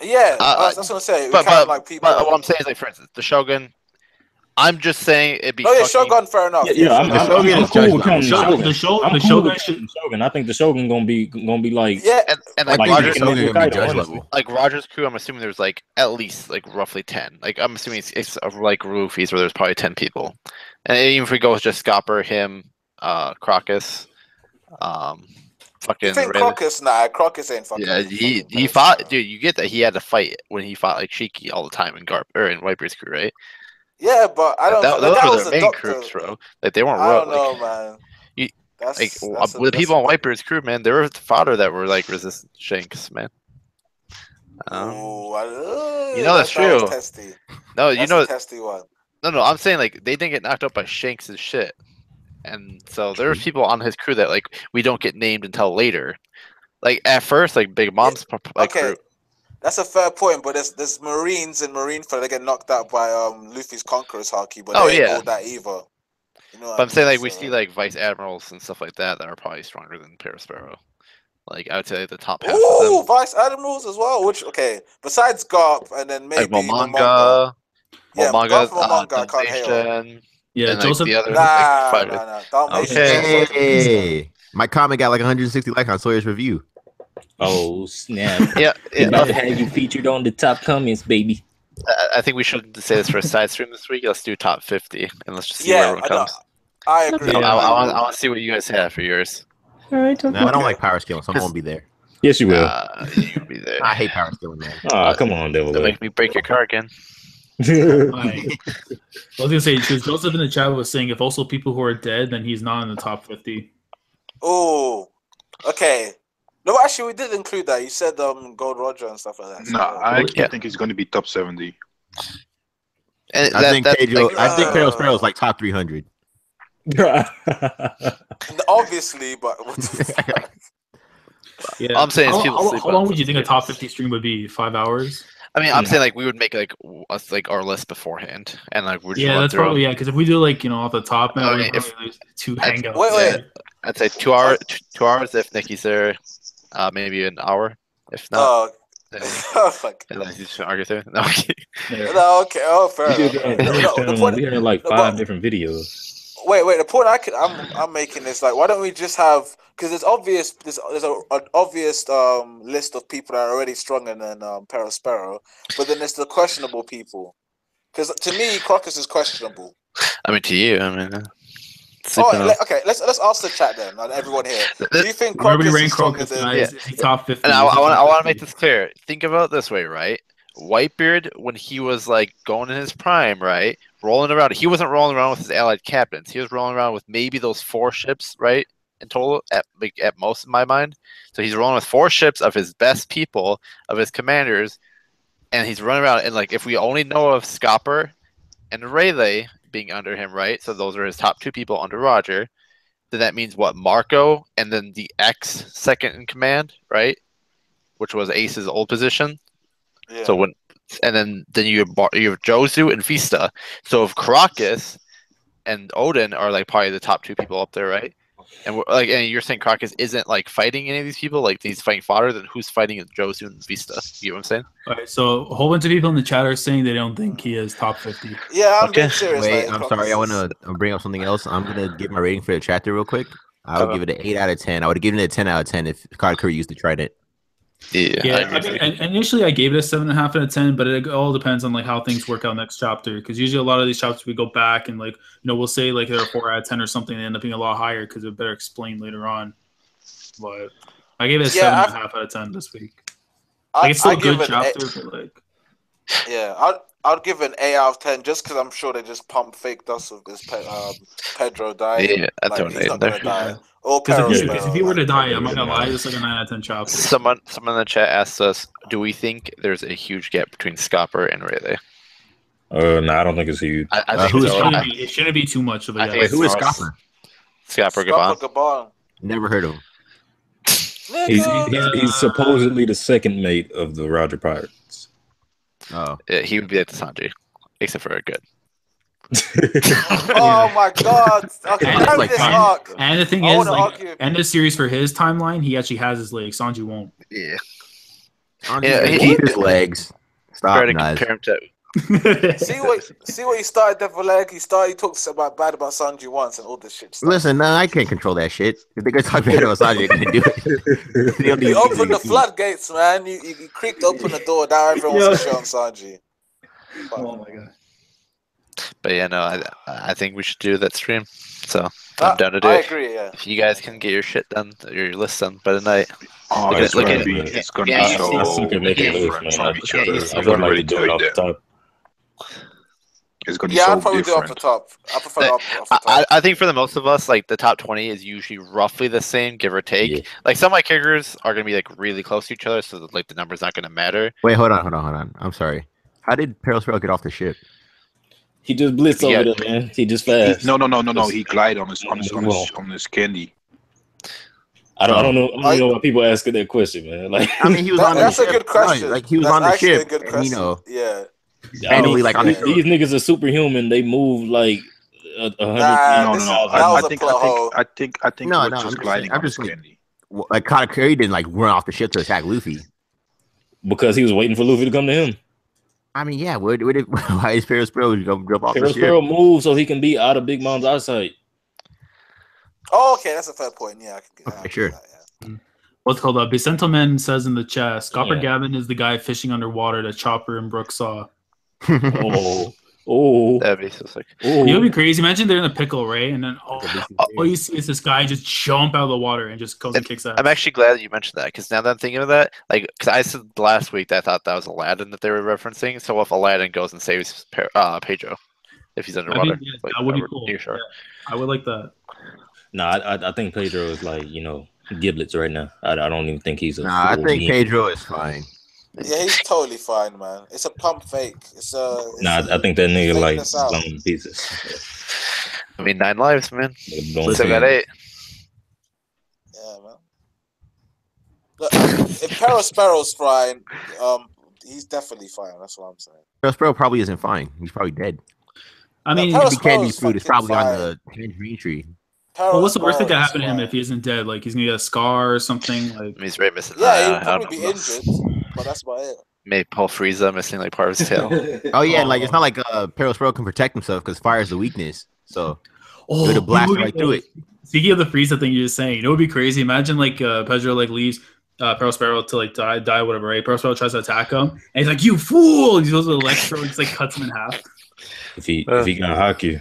Speaker 1: Yeah,
Speaker 4: Uh,
Speaker 1: that's what I'm saying. We
Speaker 4: But,
Speaker 1: count like people.
Speaker 4: but what I'm saying is like, for instance, the Shogun, I'm just saying it'd be.
Speaker 1: No, yeah,
Speaker 4: fucking...
Speaker 1: Shogun, fair enough.
Speaker 3: Yeah, I'm cool with counting
Speaker 7: The
Speaker 3: Shogun. I think the Shogun gonna be like
Speaker 4: and
Speaker 2: like
Speaker 4: Rogers,
Speaker 2: like
Speaker 4: Rogers' crew. I'm assuming there's like at least like roughly 10. Like I'm assuming it's like Rufy's where there's probably 10 people, and even if we go with just Scopper, him, Crocus, fucking.
Speaker 1: You think Crocus? Nah, Crocus ain't fucking.
Speaker 4: Yeah, he fought, dude. You get that he had to fight when he fought like Shiki all the time in Viper's crew, right?
Speaker 1: Yeah, but I don't.
Speaker 4: Those
Speaker 1: that
Speaker 4: were
Speaker 1: was
Speaker 4: their
Speaker 1: the
Speaker 4: main
Speaker 1: doctor.
Speaker 4: crews, bro. Like they weren't.
Speaker 1: I don't
Speaker 4: rogue.
Speaker 1: know, man.
Speaker 4: With the people on Viper's crew, man, there were fodder that were like resistant shanks, man. You know that's true.
Speaker 1: That was testy.
Speaker 4: No,
Speaker 1: That's
Speaker 4: you know
Speaker 1: a testy one.
Speaker 4: No, I'm saying like they didn't get knocked out by shanks and shit, and so there's people on his crew that like we don't get named until later. Like at first, like Big Mom's
Speaker 1: Okay,
Speaker 4: crew.
Speaker 1: that's a fair point. But there's Marines and Marineford that get knocked out by Luffy's Conqueror's Haki, but they ain't all that either. You know
Speaker 4: But I'm saying like we see like vice admirals and stuff like that are probably stronger than Parasparrow. Like I would say the top half.
Speaker 1: Ooh, vice admirals as well. Which besides Garp and then maybe
Speaker 4: like Momonga.
Speaker 1: Yeah,
Speaker 4: Momonga,
Speaker 1: I can't hail.
Speaker 7: Yeah,
Speaker 4: and,
Speaker 7: Joseph.
Speaker 4: The other,
Speaker 1: Nah.
Speaker 2: Hey, my comment got like 160 likes on Sawyer's review.
Speaker 3: Oh snap!
Speaker 4: Yeah,
Speaker 3: About to have you featured on the top comments, baby.
Speaker 4: I think we should say this for a side stream this week. Let's do top 50 and let's just see where everyone comes.
Speaker 1: I agree.
Speaker 4: I want to see what you guys have for yours.
Speaker 8: All right.
Speaker 2: No, I don't like power scaling, so I won't be there.
Speaker 3: Yes, you will.
Speaker 4: You'll be there.
Speaker 2: I hate power scaling, man.
Speaker 3: Oh, come on, Devil.
Speaker 4: Don't make me break your car again.
Speaker 7: I was gonna say because Joseph in the chat was saying if also people who are dead, then he's not in the top 50.
Speaker 1: Oh, okay. No, actually, we did include that. You said Gold Roger and stuff like that. So,
Speaker 6: I think he's going to be top 70.
Speaker 4: And
Speaker 2: I think Pedro Sparrow is like top 300.
Speaker 1: Obviously, but what the fuck?
Speaker 7: Yeah,
Speaker 4: I'm saying
Speaker 7: how long would you think a top 50 stream would be? 5 hours?
Speaker 4: I mean, I'm saying like we would make like us like our list beforehand, and like we're just
Speaker 7: that's probably because if we do like off the top, man, if two hangouts.
Speaker 1: Wait.
Speaker 4: I'd say 2 hours. 2 hours if Nicky's there. Maybe an hour if not.
Speaker 1: Oh, fuck.
Speaker 4: He's argue there. No, okay.
Speaker 1: No, okay. Oh, fair enough.
Speaker 3: We had like 5 different videos.
Speaker 1: Wait. The point I'm making is like, why don't we just have? Because there's obvious. There's an obvious list of people that are already stronger than Parasparrow, but then there's the questionable people. Because to me, Crocus is questionable.
Speaker 4: I mean, to you, I mean.
Speaker 1: Okay. Let's ask the chat then, and everyone here. Do you think Crocus is stronger than?
Speaker 7: Is he top 50?
Speaker 4: And I want to make this clear. Think about it this way, right? Whitebeard, when he was like going in his prime, right, rolling around, he wasn't rolling around with his allied captains. He was rolling around with maybe those 4 ships, right, in total, at most in my mind. So he's rolling with 4 ships of his best people, of his commanders, and he's running around. And like, if we only know of Scopper and Rayleigh being under him, right? So those are his top 2 people under Roger. Then that means what? Marco, and then the X second in command, right? Which was Ace's old position. Yeah. So then you have Jozu and Vista. So if Crocus and Odin are like probably the top 2 people up there, right? And and you're saying Crocus isn't like fighting any of these people, like he's fighting fodder, then who's fighting Jozu and Vista? You know what I'm saying?
Speaker 7: All right, so a whole bunch of people in the chat are saying they don't think he is top 50.
Speaker 1: Yeah, I'm being serious.
Speaker 2: Wait, I'm sorry. I want to bring up something else. I'm gonna give my rating for the chapter real quick. I would give it an 8 out of 10. I would have given it a 10 out of 10 if Katakuri used to try it.
Speaker 7: Yeah. I mean, initially I gave it a 7.5 out of 10, but it all depends on like how things work out next chapter. Because usually a lot of these chapters we go back and like we'll say like they're a 4 out of 10 or something. They end up being a lot higher because they're better explained later on. But I gave it a 7.5 out of 10 this week. Like, it's still a good chapter, but like.
Speaker 1: Yeah, I'd give it an 8 out of 10 just because I'm sure they just pump fake dust of this Pedro dying.
Speaker 4: Yeah, that's
Speaker 1: like, he's not gonna die. Because
Speaker 7: if he were to die, I'm not gonna lie, it's like a 9 out of 10 chapter.
Speaker 4: Someone in the chat asked us, do we think there's a huge gap between Scopper and Rayleigh?
Speaker 3: No, I don't think it's huge.
Speaker 4: I think
Speaker 7: it shouldn't be too much of a gap.
Speaker 2: Who is Scopper?
Speaker 4: Scopper Gabon.
Speaker 2: Never heard of him.
Speaker 3: He's supposedly the second mate of the Roger Pirates.
Speaker 4: Oh, yeah, he would be like the Sanji, except for a good.
Speaker 1: Oh my god! Okay,
Speaker 7: and the thing is, like, end of series for his timeline, he actually has his legs. Sanji won't.
Speaker 4: Yeah.
Speaker 2: Sanji his legs. Stop,
Speaker 4: try to compare him to
Speaker 1: See what he started there for leg. He talks about bad about Sanji once and all this shit stuff.
Speaker 2: Listen, no, I can't control that shit. If they're gonna talk bad about Sanji, they're gonna do it.
Speaker 1: You opened the floodgates, man. You creaked open the door. Now everyone wants to shit on Sanji.
Speaker 7: Oh my god.
Speaker 4: But yeah, no, I think we should do that stream. So I'm down to do it.
Speaker 1: I agree. Yeah.
Speaker 4: If you guys can get your shit done, your list done by the night.
Speaker 6: Oh,
Speaker 4: Look
Speaker 6: it's
Speaker 4: at-
Speaker 6: gonna
Speaker 4: look
Speaker 6: be
Speaker 4: at-
Speaker 6: it's gonna
Speaker 4: yeah,
Speaker 6: be
Speaker 4: you
Speaker 6: so
Speaker 4: see-
Speaker 3: I suck at making lists,
Speaker 6: different
Speaker 3: man.
Speaker 6: from each
Speaker 4: Yeah,
Speaker 6: other.
Speaker 4: you
Speaker 6: I
Speaker 4: see-
Speaker 6: would
Speaker 3: I'd like
Speaker 6: already
Speaker 3: to do
Speaker 6: tell
Speaker 3: it
Speaker 6: you
Speaker 3: off the
Speaker 6: that.
Speaker 3: top.
Speaker 6: It's gonna be
Speaker 1: Yeah,
Speaker 6: so
Speaker 1: I'd probably do it off the
Speaker 6: different.
Speaker 1: top. I prefer off the top.
Speaker 4: I think for the most of us, like the top 20 is usually roughly the same, give or take.
Speaker 3: Yeah.
Speaker 4: Like some of my characters are gonna be like really close to each other, so that, like the number's not gonna matter.
Speaker 2: Wait, hold on. I'm sorry. How did Peril Sparrow get off the ship?
Speaker 3: He just blitzed
Speaker 4: Yeah.
Speaker 3: over there, man. He just fast.
Speaker 6: No. He glided on his candy.
Speaker 3: I don't know. I don't know why people asking that question, man. Like,
Speaker 2: I mean, he was on the
Speaker 1: That's a
Speaker 2: ship.
Speaker 1: good question.
Speaker 2: No, like he was
Speaker 1: That's
Speaker 2: on the
Speaker 1: actually
Speaker 2: ship,
Speaker 1: a good
Speaker 2: and,
Speaker 1: question.
Speaker 2: you know,
Speaker 1: Yeah.
Speaker 2: randomly, like on the
Speaker 3: these niggas are superhuman. They move like 100.
Speaker 1: Nah,
Speaker 6: No.
Speaker 1: that was a plot hole.
Speaker 6: I think
Speaker 2: No,
Speaker 6: he was
Speaker 2: no,
Speaker 6: just
Speaker 2: I'm just
Speaker 6: gliding
Speaker 2: saying- I'm
Speaker 6: on his
Speaker 2: just-
Speaker 6: candy.
Speaker 2: like Katakuri didn't like run off the ship to attack Luffy.
Speaker 3: Because he was waiting for Luffy to come to him.
Speaker 2: I mean, yeah, why is Peril Sparrow jump off
Speaker 3: Peril
Speaker 2: the ship?
Speaker 3: Sparrow moved so he can be out of Big Mom's eyesight.
Speaker 1: Oh, okay, that's a fair point. Yeah, I can get
Speaker 2: Okay, sure.
Speaker 1: that, yeah.
Speaker 7: What's called Bicentelman says in the chat, Scopper
Speaker 3: Yeah.
Speaker 7: Gavin is the guy fishing underwater that Chopper and Brooke saw.
Speaker 3: Oh,
Speaker 4: That'd be so sick.
Speaker 3: oh.
Speaker 7: You know, it'd be crazy. Imagine they're in a pickle, right? And then all you see is this guy just jump out of the water and just comes and kicks ass.
Speaker 4: I'm actually glad that you mentioned that because now that I'm thinking of that, like, because I said last week that I thought that was Aladdin that they were referencing. So if Aladdin goes and saves Pedro, if he's underwater,
Speaker 7: yeah,
Speaker 4: like,
Speaker 7: that would be
Speaker 4: over
Speaker 7: cool.
Speaker 4: near shore.
Speaker 7: Yeah, I would like that.
Speaker 3: No, I think Pedro is like, giblets right now. I don't even think he's a.
Speaker 2: Nah, I
Speaker 3: full
Speaker 2: think
Speaker 3: being.
Speaker 2: Pedro is fine.
Speaker 1: Yeah, he's totally fine, man. It's a pump fake.
Speaker 3: Nah, I think that nigga
Speaker 1: faking
Speaker 3: like
Speaker 1: us out.
Speaker 3: blown to pieces.
Speaker 4: I mean, 9 lives, man.
Speaker 3: Nigga blown
Speaker 4: Still
Speaker 3: to
Speaker 4: got
Speaker 3: pieces.
Speaker 4: 8.
Speaker 1: Yeah, man. Look, if Peril Sparrow's fine, he's definitely fine. That's what I'm saying.
Speaker 2: Peril Sparrow probably isn't fine. He's probably dead.
Speaker 7: I mean,
Speaker 1: Peril
Speaker 2: The candy
Speaker 1: Sparrow's
Speaker 2: fruit is
Speaker 1: fucking
Speaker 2: probably on
Speaker 1: fine.
Speaker 2: the tangerine tree.
Speaker 1: Peril
Speaker 7: well, what's the worst that could
Speaker 1: Sparrow's
Speaker 7: happen to him
Speaker 1: fine.
Speaker 7: if he isn't dead? Like he's gonna get a scar or something. Like
Speaker 4: I mean, he's right missing.
Speaker 1: Yeah,
Speaker 4: I
Speaker 1: he'll
Speaker 4: don't
Speaker 1: probably be
Speaker 4: know.
Speaker 1: injured, but that's about it.
Speaker 4: Maybe Paul Frieza missing like part of his tail.
Speaker 2: Oh yeah, and like it's not like Peril Sparrow can protect himself because fire is the weakness. So it would have blasted right through it.
Speaker 7: Speaking of the Frieza thing you're just saying, you know, it would be crazy. Imagine like Pedro like leaves Peril Sparrow to like die, whatever. Right? Peril Sparrow tries to attack him, and he's like, "You fool!" And he goes with Electro and just like cuts him in half.
Speaker 3: If he got hockey,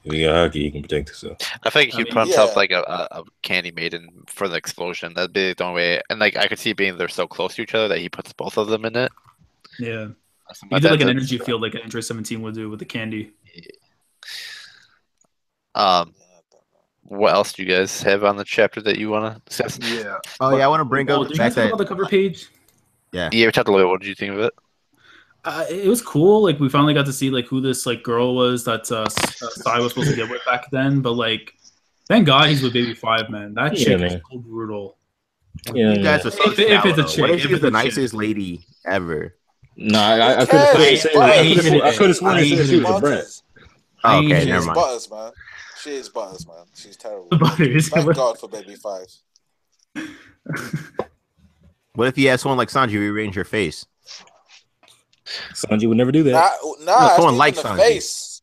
Speaker 3: he can protect himself.
Speaker 4: I think he
Speaker 7: I mean,
Speaker 4: put
Speaker 1: yeah.
Speaker 4: himself like a candy maiden for the explosion. That'd be the only way. And like I could see being they're so close to each other that he puts both of them in it.
Speaker 7: Yeah,
Speaker 4: Something
Speaker 7: he did like an
Speaker 4: that.
Speaker 7: energy field, like an Android 17 would do with the candy.
Speaker 4: What else do you guys have on the chapter that you want to discuss?
Speaker 6: Yeah.
Speaker 2: Oh yeah, I want to bring
Speaker 7: Oh,
Speaker 2: up
Speaker 7: did
Speaker 2: the
Speaker 7: you
Speaker 2: fact
Speaker 7: guys talk
Speaker 2: that
Speaker 7: about the cover page?
Speaker 4: Yeah, we talked a little. What did you think of it?
Speaker 7: It was cool. Like we finally got to see like who this like girl was that Sai was supposed to get with back then. But like, thank God he's with Baby 5, man. That
Speaker 3: Yeah,
Speaker 7: chick
Speaker 3: man.
Speaker 7: is so brutal.
Speaker 3: Yeah,
Speaker 2: you guys are so
Speaker 7: If it's a
Speaker 2: shallow.
Speaker 7: chick,
Speaker 2: What if
Speaker 7: if
Speaker 2: she was
Speaker 7: it's
Speaker 2: the
Speaker 7: a chick.
Speaker 2: nicest lady ever?
Speaker 3: Nah, I
Speaker 1: Who cares?
Speaker 3: could have
Speaker 1: Butters.
Speaker 3: sworn he said she was a brat.
Speaker 1: Butters.
Speaker 2: Oh,
Speaker 7: She
Speaker 2: okay,
Speaker 1: She
Speaker 2: never
Speaker 1: is
Speaker 2: mind.
Speaker 1: Butters, man. She is Butters, man. She's terrible.
Speaker 7: Butters.
Speaker 1: Thank God for Baby 5.
Speaker 2: What if you had someone like Sanji rearrange your face?
Speaker 3: Sanji would never do that.
Speaker 1: Nah,
Speaker 2: someone
Speaker 1: it's
Speaker 2: like
Speaker 1: in the
Speaker 2: Sanji.
Speaker 1: face.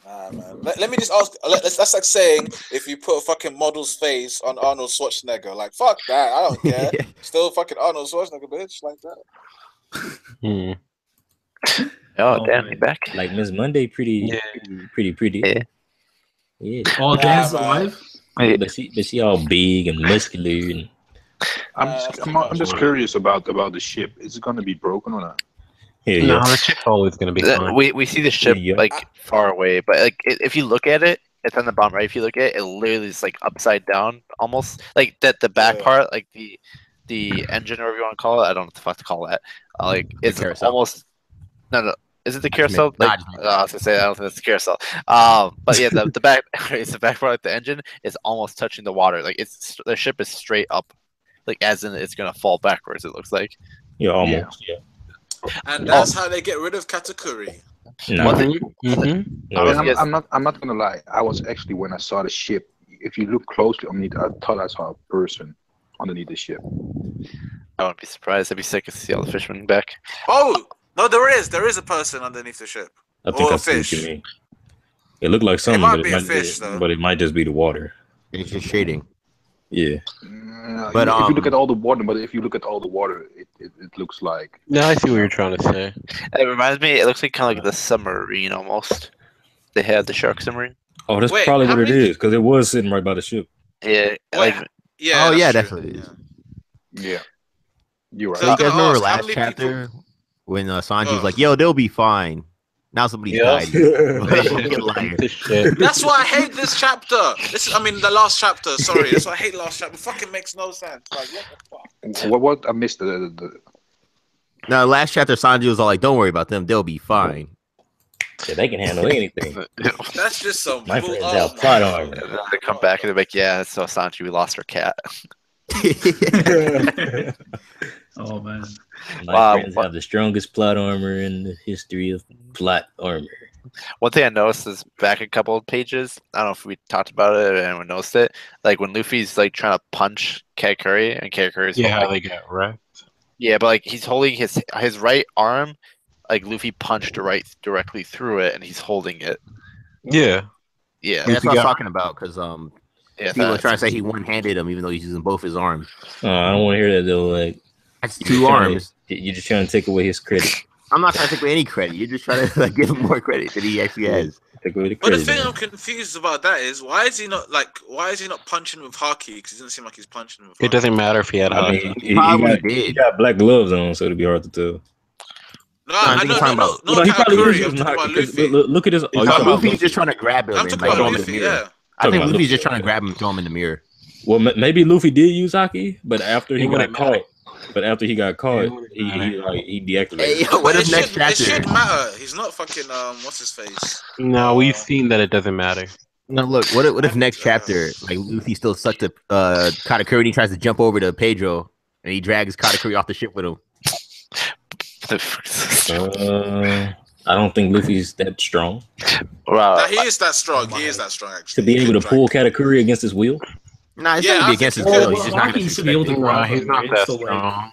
Speaker 1: Nah, man. Let me just ask. That's like saying if you put a fucking model's face on Arnold Schwarzenegger. Like, fuck that. I don't care. Still fucking Arnold Schwarzenegger, bitch. Like that.
Speaker 4: Oh, damn, you back?
Speaker 3: Like Miss Monday, pretty.
Speaker 4: Yeah.
Speaker 3: Yeah.
Speaker 7: Oh, Dan's
Speaker 1: man.
Speaker 7: alive.
Speaker 3: But she all big and muscular and
Speaker 6: I'm just curious about the ship. Is it gonna be broken or not?
Speaker 3: yeah.
Speaker 5: No, the ship's always gonna be fine.
Speaker 4: We see the ship
Speaker 3: Yeah.
Speaker 4: like far away, but like if you look at it, it's on the bottom right. If you look at it, it literally is like upside down, almost like that. The back
Speaker 1: Yeah.
Speaker 4: part, like the engine or whatever you want to call it, I don't know what the fuck to call that. Like it's
Speaker 2: carousel.
Speaker 4: almost no. Is it the carousel?
Speaker 2: Nah,
Speaker 4: Like,
Speaker 2: just make-
Speaker 4: I was gonna say I don't think it's the carousel. But yeah, the back, it's the back part. Like the engine is almost touching the water. Like the ship is straight up, like as in it's gonna fall backwards. It looks like.
Speaker 3: Yeah, almost. Yeah.
Speaker 1: And that's how they get rid of Katakuri.
Speaker 3: No,
Speaker 4: One thing-
Speaker 3: no,
Speaker 6: I mean,
Speaker 4: yes.
Speaker 6: I'm not gonna lie. I was actually, when I saw the ship, if you look closely underneath, I thought I saw a person underneath the ship.
Speaker 4: I wouldn't be surprised. I'd be sick to see all the fishermen back.
Speaker 1: Oh, No, there is a person underneath the ship.
Speaker 3: I think
Speaker 1: Or
Speaker 3: I
Speaker 1: a
Speaker 3: see what
Speaker 1: fish.
Speaker 3: you mean. It looked like something,
Speaker 1: might
Speaker 3: but
Speaker 1: be a fish, though.
Speaker 3: but it might just be the water.
Speaker 2: It's just shading.
Speaker 3: Yeah.
Speaker 2: But,
Speaker 6: if you look at all the water, it looks like.
Speaker 5: No, I see what you're trying to say.
Speaker 4: It reminds me. It looks like kind of like the submarine almost. They had the shark submarine.
Speaker 3: Oh, that's
Speaker 1: Wait,
Speaker 3: probably
Speaker 1: how
Speaker 3: what it
Speaker 1: many-
Speaker 3: is, because it was sitting right by the ship.
Speaker 4: Yeah,
Speaker 1: Wait,
Speaker 4: like
Speaker 1: yeah.
Speaker 2: Oh, yeah,
Speaker 1: that's
Speaker 2: that's
Speaker 1: true.
Speaker 2: what it is.
Speaker 6: Yeah, you're right.
Speaker 2: So
Speaker 1: I
Speaker 2: you
Speaker 1: was
Speaker 2: guys
Speaker 1: gonna
Speaker 2: remember
Speaker 1: ask, how
Speaker 2: last
Speaker 1: many
Speaker 2: chapter when Sanji
Speaker 1: Ugh.
Speaker 2: was like, "Yo, they'll be fine." Now somebody's
Speaker 5: Yeah.
Speaker 2: died. Fucking liar.
Speaker 5: This shit.
Speaker 1: That's why I hate this chapter. The last chapter. Sorry, that's why I hate last chapter. It fucking makes no sense. Like, what the fuck?
Speaker 6: What I missed the
Speaker 2: No, last chapter Sanji was all like, "Don't worry about them; they'll be fine."
Speaker 3: Yeah, they can handle anything.
Speaker 1: That's just some.
Speaker 3: My
Speaker 1: bull-
Speaker 3: friends
Speaker 1: oh
Speaker 3: have
Speaker 1: my
Speaker 3: plot
Speaker 1: God.
Speaker 3: armor.
Speaker 4: they come back and they're like, "Yeah, so Sanji, we lost our cat."
Speaker 7: Oh man.
Speaker 3: My
Speaker 4: Wow.
Speaker 3: friends have the strongest plot armor in the history of plot armor.
Speaker 4: One thing I noticed is back a couple of pages. I don't know if we talked about it or anyone noticed it. Like when Luffy's like trying to punch Katakuri and Katakuri's
Speaker 5: Yeah, how
Speaker 4: holding,
Speaker 5: they get wrecked.
Speaker 4: yeah, but like he's holding his right arm, like Luffy punched directly through it, and he's holding it.
Speaker 5: Yeah.
Speaker 4: Yeah,
Speaker 2: That's what I was talking about because
Speaker 4: yeah.
Speaker 2: people are trying to say he one-handed him even though he's using both his arms.
Speaker 3: I don't want to hear that though. Like
Speaker 2: That's two arms.
Speaker 3: You're just trying to take away his credit.
Speaker 2: I'm not trying to take away any credit. You're just trying to like, give him more credit than he actually has.
Speaker 3: Take away the
Speaker 1: But the
Speaker 3: credit.
Speaker 1: thing
Speaker 3: man.
Speaker 1: I'm confused about that is why is he not punching with Haki? Because it doesn't seem like he's punching with.
Speaker 5: It doesn't matter if he had
Speaker 3: I
Speaker 5: Haki.
Speaker 3: mean,
Speaker 2: Probably
Speaker 3: he
Speaker 2: did.
Speaker 3: got black gloves on, so it'd be hard to tell.
Speaker 1: No, I
Speaker 2: think
Speaker 1: know,
Speaker 2: he's talking
Speaker 1: no,
Speaker 2: about-
Speaker 1: no,
Speaker 3: Well, he probably
Speaker 1: Katakuri.
Speaker 3: is
Speaker 1: I'm
Speaker 3: using
Speaker 1: talking about
Speaker 3: Haki, 'cause
Speaker 1: Luffy.
Speaker 3: look at his. Oh, you talking about
Speaker 2: Luffy's just trying to grab him
Speaker 1: I'm
Speaker 2: and
Speaker 1: talking
Speaker 2: like,
Speaker 1: about
Speaker 2: throw him in the
Speaker 1: Luffy.
Speaker 2: mirror.
Speaker 1: Yeah.
Speaker 2: I think
Speaker 3: Talking about
Speaker 2: Luffy's
Speaker 3: Luffy.
Speaker 2: just trying to grab him and throw him in the mirror.
Speaker 3: Well, maybe Luffy did use Haki, but after he
Speaker 5: It
Speaker 3: got
Speaker 5: wouldn't matter.
Speaker 3: caught, he deactivated.
Speaker 2: Hey,
Speaker 3: it.
Speaker 2: yo, what
Speaker 1: But
Speaker 2: if next
Speaker 1: it
Speaker 2: chapter?
Speaker 1: should matter. He's not fucking what's his face?
Speaker 5: No, we've seen that it doesn't matter.
Speaker 2: No, look. What if next chapter, like Luffy still stuck to Katakuri and he tries to jump over to Pedro and he drags Katakuri off the ship with him?
Speaker 3: I don't think Luffy's that strong
Speaker 4: Wow.
Speaker 1: Nah, he is that strong. He is that strong. Actually,
Speaker 3: to be
Speaker 1: He
Speaker 3: able
Speaker 1: can
Speaker 3: to pull
Speaker 1: drag.
Speaker 3: Katakuri against his will.
Speaker 2: Nah, it's
Speaker 1: Yeah,
Speaker 2: not gonna
Speaker 1: I
Speaker 2: be against his
Speaker 1: think-
Speaker 2: will.
Speaker 1: well,
Speaker 2: He's just not
Speaker 7: Haki
Speaker 2: gonna
Speaker 7: should be able to
Speaker 5: Nah,
Speaker 7: grab
Speaker 5: he's
Speaker 7: him,
Speaker 5: not
Speaker 7: right?
Speaker 5: that
Speaker 7: So, like,
Speaker 5: strong.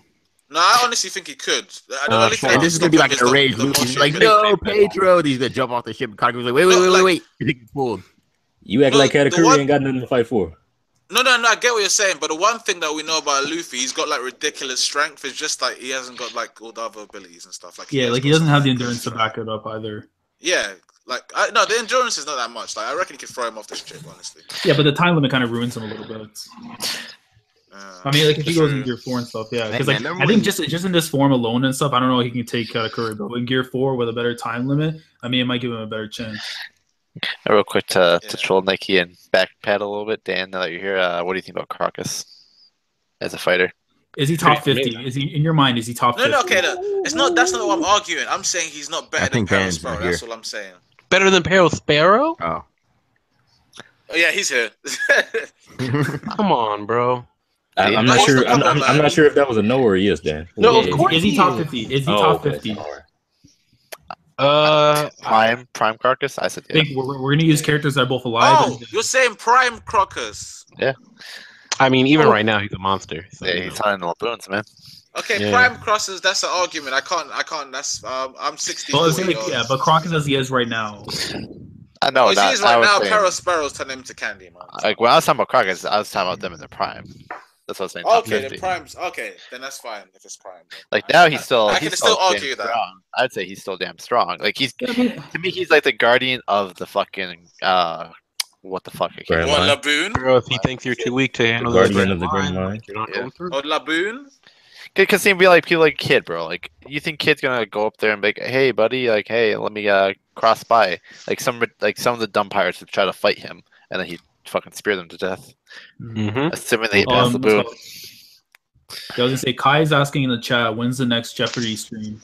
Speaker 1: No, I honestly think he could. The only thing
Speaker 5: And
Speaker 2: And
Speaker 1: that
Speaker 2: this is
Speaker 1: can
Speaker 2: gonna be
Speaker 1: stop
Speaker 2: like
Speaker 1: him
Speaker 2: an
Speaker 1: is
Speaker 2: enraged
Speaker 1: the
Speaker 2: Luffy.
Speaker 1: motion
Speaker 2: He's like,
Speaker 1: picture.
Speaker 2: no, Pedro. He's gonna jump off the ship. And Katakuru's like, wait. You think he's pulled?
Speaker 3: You act
Speaker 1: No,
Speaker 3: like
Speaker 1: the
Speaker 3: Katakuri
Speaker 1: one-
Speaker 3: ain't got nothing to fight for.
Speaker 1: No, I get what you're saying, but the one thing that we know about Luffy, he's got like ridiculous strength. It's just like he hasn't got like all the other abilities and stuff. Like
Speaker 7: yeah,
Speaker 1: has
Speaker 7: like he
Speaker 1: got
Speaker 7: doesn't
Speaker 1: some
Speaker 7: have the
Speaker 1: ridiculous
Speaker 7: endurance to
Speaker 1: strength.
Speaker 7: back it up either.
Speaker 1: Yeah, like no, the endurance is not that much. Like I reckon he could throw him off the ship, honestly.
Speaker 7: Yeah, but the time limit kind of ruins him a little bit. I mean, like if he goes in Gear 4 and stuff, yeah. Because like
Speaker 2: Man,
Speaker 7: I think just in this form alone and stuff, I don't know if he can take Katakuri, but in Gear 4 with a better time limit, I mean, it might give him a better chance.
Speaker 4: Real quick to
Speaker 1: Yeah.
Speaker 4: troll Nicky and backpedal a little bit, Dan. Now that you're here, what do you think about Crocus as a fighter?
Speaker 7: Is he top 50? Is he in your mind? Is he top 50?
Speaker 1: No, okay, no, it's not. That's not what I'm arguing. I'm saying he's not better
Speaker 2: I
Speaker 1: than
Speaker 2: think
Speaker 1: Paris
Speaker 2: Dan's
Speaker 1: Sparrow.
Speaker 2: not
Speaker 1: That's
Speaker 2: here.
Speaker 1: all I'm saying.
Speaker 5: Better than Peril Sparrow?
Speaker 2: Oh.
Speaker 1: Oh yeah, he's here.
Speaker 5: Come on, bro.
Speaker 3: I'm
Speaker 1: No,
Speaker 3: not
Speaker 1: he's
Speaker 3: sure.
Speaker 1: the number,
Speaker 3: I'm
Speaker 1: man.
Speaker 3: not sure if that was a no or a yes, Dan.
Speaker 5: No,
Speaker 7: Is-
Speaker 5: of course
Speaker 7: Is he
Speaker 5: he
Speaker 7: top
Speaker 5: is.
Speaker 7: 50? Is he
Speaker 3: Oh,
Speaker 7: top
Speaker 3: okay.
Speaker 7: 50?
Speaker 4: Prime Crocus? I said
Speaker 7: I
Speaker 4: yeah.
Speaker 7: think we're gonna use characters that are both alive.
Speaker 1: Oh, you're saying Prime Crocus?
Speaker 5: I mean, even
Speaker 1: Oh.
Speaker 5: right now, he's a monster. So,
Speaker 4: Yeah,
Speaker 5: you
Speaker 4: he's
Speaker 5: know.
Speaker 4: hunting the laboons, man.
Speaker 1: Okay,
Speaker 5: Yeah.
Speaker 1: Prime Crosses. That's an argument. I can't. That's I'm 60.
Speaker 7: Well, it's
Speaker 1: 40
Speaker 7: like,
Speaker 1: odds.
Speaker 7: yeah, but Crocus as he is right now.
Speaker 4: I know.
Speaker 1: Oh, he is right
Speaker 4: I was
Speaker 1: now.
Speaker 4: saying-
Speaker 1: Paris Sparrow's turning him to Candy, man.
Speaker 4: Like when I was talking about Crocus, I was talking about them in their prime. That's what I was saying. Top
Speaker 1: Okay,
Speaker 4: 50.
Speaker 1: the Prime's okay. Then that's fine if it's Prime.
Speaker 4: Like now he's still.
Speaker 1: I
Speaker 4: he's
Speaker 1: can still
Speaker 4: damn
Speaker 1: argue that.
Speaker 4: strong. I'd say he's still damn strong. Like he's
Speaker 7: Yeah, I mean,
Speaker 4: to me, he's like the guardian of the fucking what the fuck? I can't
Speaker 3: Grand
Speaker 4: remember.
Speaker 1: What Laboon?
Speaker 5: Bro, if he thinks you're too weak to handle
Speaker 3: Guardian
Speaker 5: Grand
Speaker 3: of the Grand
Speaker 5: Line,
Speaker 3: Line.
Speaker 5: like, you're not
Speaker 4: Yeah.
Speaker 5: going through.
Speaker 1: Oh, Laboon?
Speaker 4: Because he'd be like people like Kid, bro. Like you think Kid's gonna go up there and be like, "Hey, buddy, like, hey, let me cross by." Like some of the dumb pirates would try to fight him, and then he'd fucking spear them to death.
Speaker 5: Mm-hmm.
Speaker 4: Assuming they pass the
Speaker 7: so-
Speaker 4: boom.
Speaker 7: I was gonna say Kai's asking in the chat, when's the next Jeopardy stream?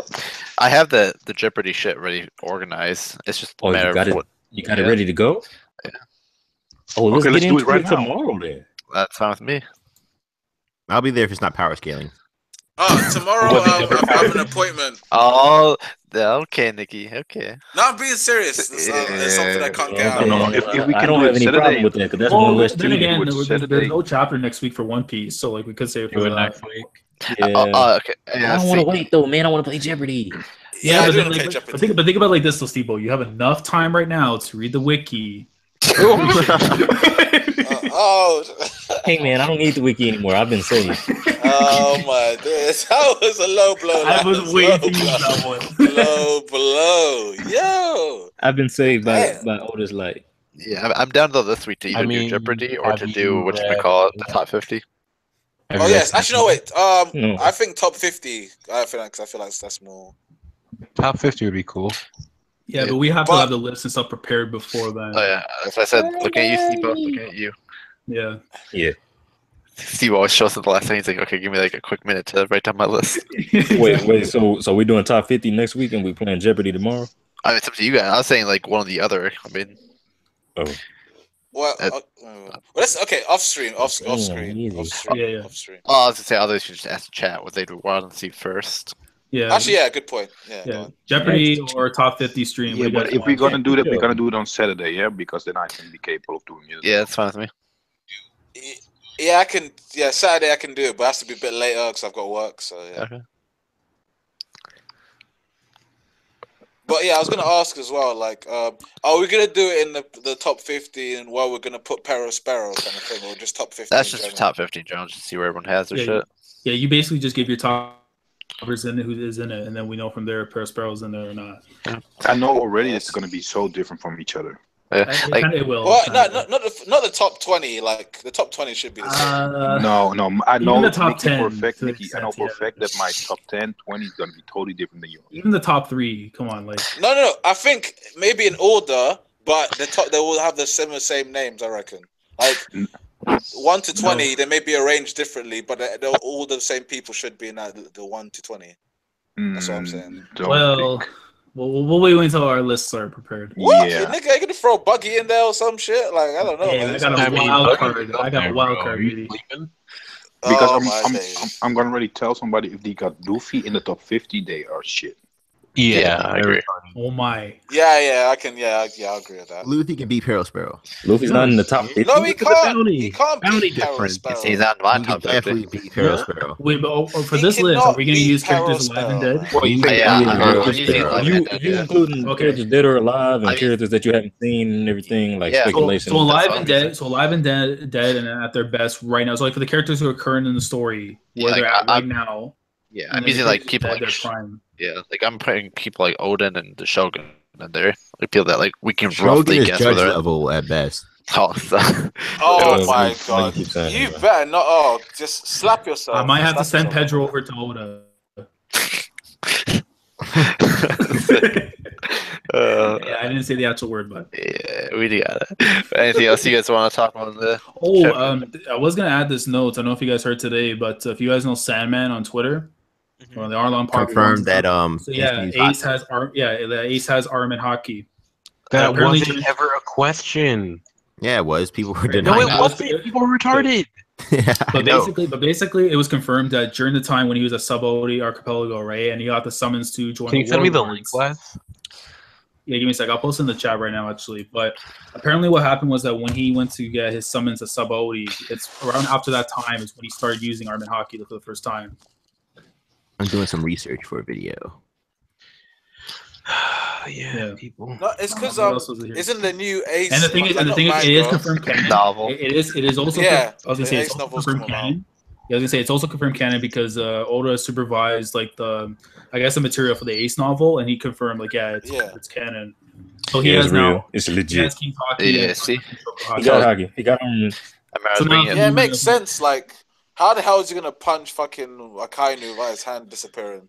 Speaker 4: I have the Jeopardy shit ready organized. It's just a
Speaker 3: Oh,
Speaker 4: matter
Speaker 3: you got
Speaker 4: of
Speaker 3: it.
Speaker 4: what.
Speaker 3: You got
Speaker 4: Yeah.
Speaker 3: it ready to go.
Speaker 4: Yeah.
Speaker 3: Oh, let's
Speaker 5: Okay,
Speaker 3: get
Speaker 5: let's do
Speaker 3: into
Speaker 5: it right
Speaker 3: it
Speaker 5: now.
Speaker 3: tomorrow then.
Speaker 4: That's fine with me.
Speaker 2: I'll be there if it's not power scaling.
Speaker 1: Oh, tomorrow
Speaker 5: What,
Speaker 1: I have an appointment.
Speaker 4: Oh, okay, Nicky. Okay.
Speaker 1: No, I'm being serious. It's something I can't get out
Speaker 5: don't know.
Speaker 1: of.
Speaker 5: If we
Speaker 3: I
Speaker 5: can
Speaker 3: don't
Speaker 5: do
Speaker 3: have
Speaker 5: it
Speaker 3: any
Speaker 5: Saturday-
Speaker 3: problem with that because that's
Speaker 7: Well,
Speaker 3: one less
Speaker 7: then
Speaker 3: cheating.
Speaker 7: again,
Speaker 5: Which
Speaker 7: there's
Speaker 5: Saturday?
Speaker 7: no chapter next week for One Piece, so like we could say it
Speaker 5: Do
Speaker 7: for
Speaker 5: it
Speaker 7: that.
Speaker 5: next week.
Speaker 3: Yeah.
Speaker 4: Okay.
Speaker 3: I
Speaker 4: Yeah,
Speaker 3: don't want to wait though, man. I want to play Jeopardy.
Speaker 1: Yeah, I
Speaker 7: but
Speaker 1: do
Speaker 7: then,
Speaker 1: want to play
Speaker 7: like,
Speaker 1: Jeopardy.
Speaker 7: but think about it like this, though, Steve-O. You have enough time right now to read the wiki.
Speaker 3: Hey man, I don't need the wiki anymore. I've been saved.
Speaker 1: Oh my days, that was a low blow.
Speaker 7: I was
Speaker 1: lads.
Speaker 7: waiting to
Speaker 1: Low
Speaker 7: use
Speaker 1: blow.
Speaker 7: that one.
Speaker 1: Low blow, yo.
Speaker 3: I've been saved by
Speaker 1: Damn.
Speaker 3: Otis Light.
Speaker 4: Yeah, I'm down though this week to either
Speaker 5: I mean,
Speaker 4: do Jeopardy or
Speaker 5: have
Speaker 4: to
Speaker 5: you
Speaker 4: do what you
Speaker 5: read-
Speaker 4: call it, the top 50.
Speaker 5: Have
Speaker 1: Oh
Speaker 5: you read
Speaker 1: yes, actually no wait.
Speaker 3: No.
Speaker 1: I think top 50. I feel like that's more.
Speaker 5: Top 50 would be cool.
Speaker 7: Yeah, but we have to
Speaker 1: But-
Speaker 7: have the list and stuff prepared before then.
Speaker 4: Oh yeah, as I said, look at you, Steve. Looking at you.
Speaker 7: Yeah.
Speaker 3: Yeah.
Speaker 4: Steve always shows up the last thing. He's like, okay, give me like a quick minute to write down my list.
Speaker 3: Wait. So we're doing top 50 next week, and we playing Jeopardy tomorrow.
Speaker 4: I mean, it's up to you guys. I was saying like one or the other. I mean,
Speaker 3: Oh,
Speaker 1: Well, let's okay. Off screen.
Speaker 3: easy.
Speaker 7: Yeah, yeah.
Speaker 1: Off screen.
Speaker 4: oh, I was gonna say others should just ask the chat what they'd want to see first.
Speaker 7: Yeah.
Speaker 1: Actually, yeah, good point. Yeah. go
Speaker 7: Yeah.
Speaker 1: on.
Speaker 7: Jeopardy or top 50 stream.
Speaker 6: Yeah,
Speaker 7: what do you
Speaker 6: but
Speaker 7: guys
Speaker 6: if
Speaker 7: want?
Speaker 6: we're gonna do that, we're gonna do it on Saturday, yeah, because then I can be capable of doing it.
Speaker 4: Yeah, that's fine with me.
Speaker 1: Yeah, I can. Yeah, Saturday I can do it, but it has to be a bit later because I've got work. So yeah.
Speaker 4: Okay.
Speaker 1: But yeah, I was gonna ask as well. Like, are we gonna do it in the top 50 and while we're gonna put Pero Sparrow kind of thing, or just top 50?
Speaker 4: That's
Speaker 1: in
Speaker 4: just
Speaker 1: general?
Speaker 4: top 50 Jones to see where everyone has their
Speaker 7: Yeah,
Speaker 4: shit.
Speaker 7: Yeah, you basically just give your top person who is in it, and then we know from there if Perisparrow's in there or not.
Speaker 6: I know already it's gonna be so different from each other.
Speaker 7: It will.
Speaker 1: Well, not the top 20. Like the top 20 should be the same.
Speaker 6: No, I know
Speaker 7: the top
Speaker 6: Nicky
Speaker 7: 10
Speaker 6: for a fact.
Speaker 7: to the
Speaker 6: Nicky, I know
Speaker 7: extent,
Speaker 6: for a fact that my top 10, 20 is gonna be totally different than yours.
Speaker 7: Even the top 3. Come on, like
Speaker 1: No. I think maybe in order, but the top they will have the same names. I reckon. Like 1 to 20, they may be arranged differently, but they're all the same people should be in that the 1 to 20. That's what I'm saying.
Speaker 6: Don't think.
Speaker 7: we'll wait until our lists are prepared.
Speaker 1: What?
Speaker 6: Yeah.
Speaker 1: Nigga, you gonna throw Buggy in there or some shit? Like I don't know.
Speaker 7: Hey,
Speaker 1: man.
Speaker 7: I got a wild card. I got a wild card, baby.
Speaker 6: Because
Speaker 1: my
Speaker 6: I'm gonna already tell somebody if they got Luffy in the top 50, they are shit.
Speaker 5: Yeah,
Speaker 4: I agree.
Speaker 7: Oh my.
Speaker 1: Yeah, I can. Yeah, I agree with that.
Speaker 2: Luffy can beat Perisparrow.
Speaker 3: Luffy's not in the top 50.
Speaker 1: No, he
Speaker 2: Look at the
Speaker 1: can't.
Speaker 2: bounty.
Speaker 1: He can't
Speaker 2: Bounty
Speaker 1: beat Power
Speaker 2: difference.
Speaker 1: Sparrow.
Speaker 4: He's not in my
Speaker 2: He
Speaker 4: top
Speaker 2: can
Speaker 4: 50.
Speaker 2: definitely beat Perisparrow.
Speaker 7: Wait, but for
Speaker 1: He
Speaker 7: this list,
Speaker 1: cannot
Speaker 7: are we gonna
Speaker 1: beat
Speaker 7: use characters alive and
Speaker 1: Sparrow,
Speaker 7: dead?
Speaker 6: What do you think?
Speaker 4: Yeah,
Speaker 3: Yeah,
Speaker 4: I'm using Alive and Dead,
Speaker 3: you
Speaker 4: yeah.
Speaker 3: including
Speaker 7: Okay.
Speaker 3: characters dead or alive and
Speaker 4: I mean-
Speaker 3: characters that you haven't seen and everything, like
Speaker 4: Yeah.
Speaker 3: speculation.
Speaker 7: So alive
Speaker 4: what
Speaker 7: and
Speaker 4: I'm
Speaker 7: dead. So alive and dead, and at their best right now. So like for the characters who are current in the story, where
Speaker 4: Yeah,
Speaker 7: they're
Speaker 4: like,
Speaker 7: at right now.
Speaker 4: Yeah,
Speaker 7: and
Speaker 4: I'm
Speaker 7: then
Speaker 4: using
Speaker 7: the
Speaker 4: like
Speaker 7: characters
Speaker 4: people
Speaker 7: dead,
Speaker 4: like
Speaker 7: their prime.
Speaker 4: like I'm putting people like Odin and the Shogun in there. I feel that like we can
Speaker 2: Shogun
Speaker 4: roughly
Speaker 2: is
Speaker 4: guess where
Speaker 2: judge
Speaker 4: they're at.
Speaker 2: level at best.
Speaker 4: Oh, so,
Speaker 1: Oh
Speaker 3: Yeah,
Speaker 1: my
Speaker 3: you
Speaker 1: god!
Speaker 3: keep saying
Speaker 1: You
Speaker 3: that.
Speaker 1: better not. Oh, just slap yourself.
Speaker 7: I might have to
Speaker 1: Slap
Speaker 7: send
Speaker 1: yourself.
Speaker 7: Pedro over to Oda. Yeah, I didn't say the actual word, but
Speaker 4: yeah, we got it. Anything else you guys want to talk about?
Speaker 7: I was gonna add this note. I don't know if you guys heard today, but if you guys know Sandman on Twitter, or the Arlon Park
Speaker 2: Confirmed that
Speaker 7: So yeah, Ace has the Ace has arm in hockey.
Speaker 5: That
Speaker 7: Apparently
Speaker 5: wasn't
Speaker 7: during-
Speaker 5: ever a question.
Speaker 2: Yeah, it was. People were
Speaker 5: No,
Speaker 2: denying
Speaker 5: it
Speaker 2: that.
Speaker 5: wasn't. People were retarded.
Speaker 2: Yeah, I know.
Speaker 7: But basically, it was confirmed that during the time when he was a sub-OD archipelago, right, and he got the summons to join.
Speaker 5: Can you
Speaker 7: the
Speaker 5: send me the
Speaker 7: Warlords.
Speaker 5: link, Wes?
Speaker 7: Yeah, give me a sec. I'll post it in the chat right now, actually. But apparently, what happened was that when he went to get his summons to sub-OD, it's around after that time is when he started using arm in hockey for the first time.
Speaker 2: I'm doing some research for a video.
Speaker 7: Yeah.
Speaker 5: people.
Speaker 1: No, it's because
Speaker 7: What else was it here?
Speaker 1: isn't the new Ace?
Speaker 7: And the thing is, it is confirmed canon.
Speaker 4: Novel.
Speaker 7: It is also.
Speaker 1: Yeah,
Speaker 7: I was gonna
Speaker 1: the
Speaker 7: say
Speaker 1: Ace
Speaker 7: it's also
Speaker 1: novels
Speaker 7: confirmed
Speaker 1: come out.
Speaker 7: canon. Yeah, I was gonna say it's also confirmed canon because Oda supervised like the material for the Ace novel, and he confirmed like it's canon. So he
Speaker 3: Yeah,
Speaker 7: has
Speaker 3: it's
Speaker 7: now.
Speaker 3: real. It's
Speaker 7: He
Speaker 3: legit.
Speaker 7: has King Taki.
Speaker 4: Yeah,
Speaker 7: and
Speaker 4: see?
Speaker 3: He got hockey. He got
Speaker 4: I remember I
Speaker 7: So
Speaker 4: was
Speaker 7: now-
Speaker 4: bringing
Speaker 1: Yeah, it makes sense. Like, how the hell is he gonna punch fucking Akainu without his hand disappearing?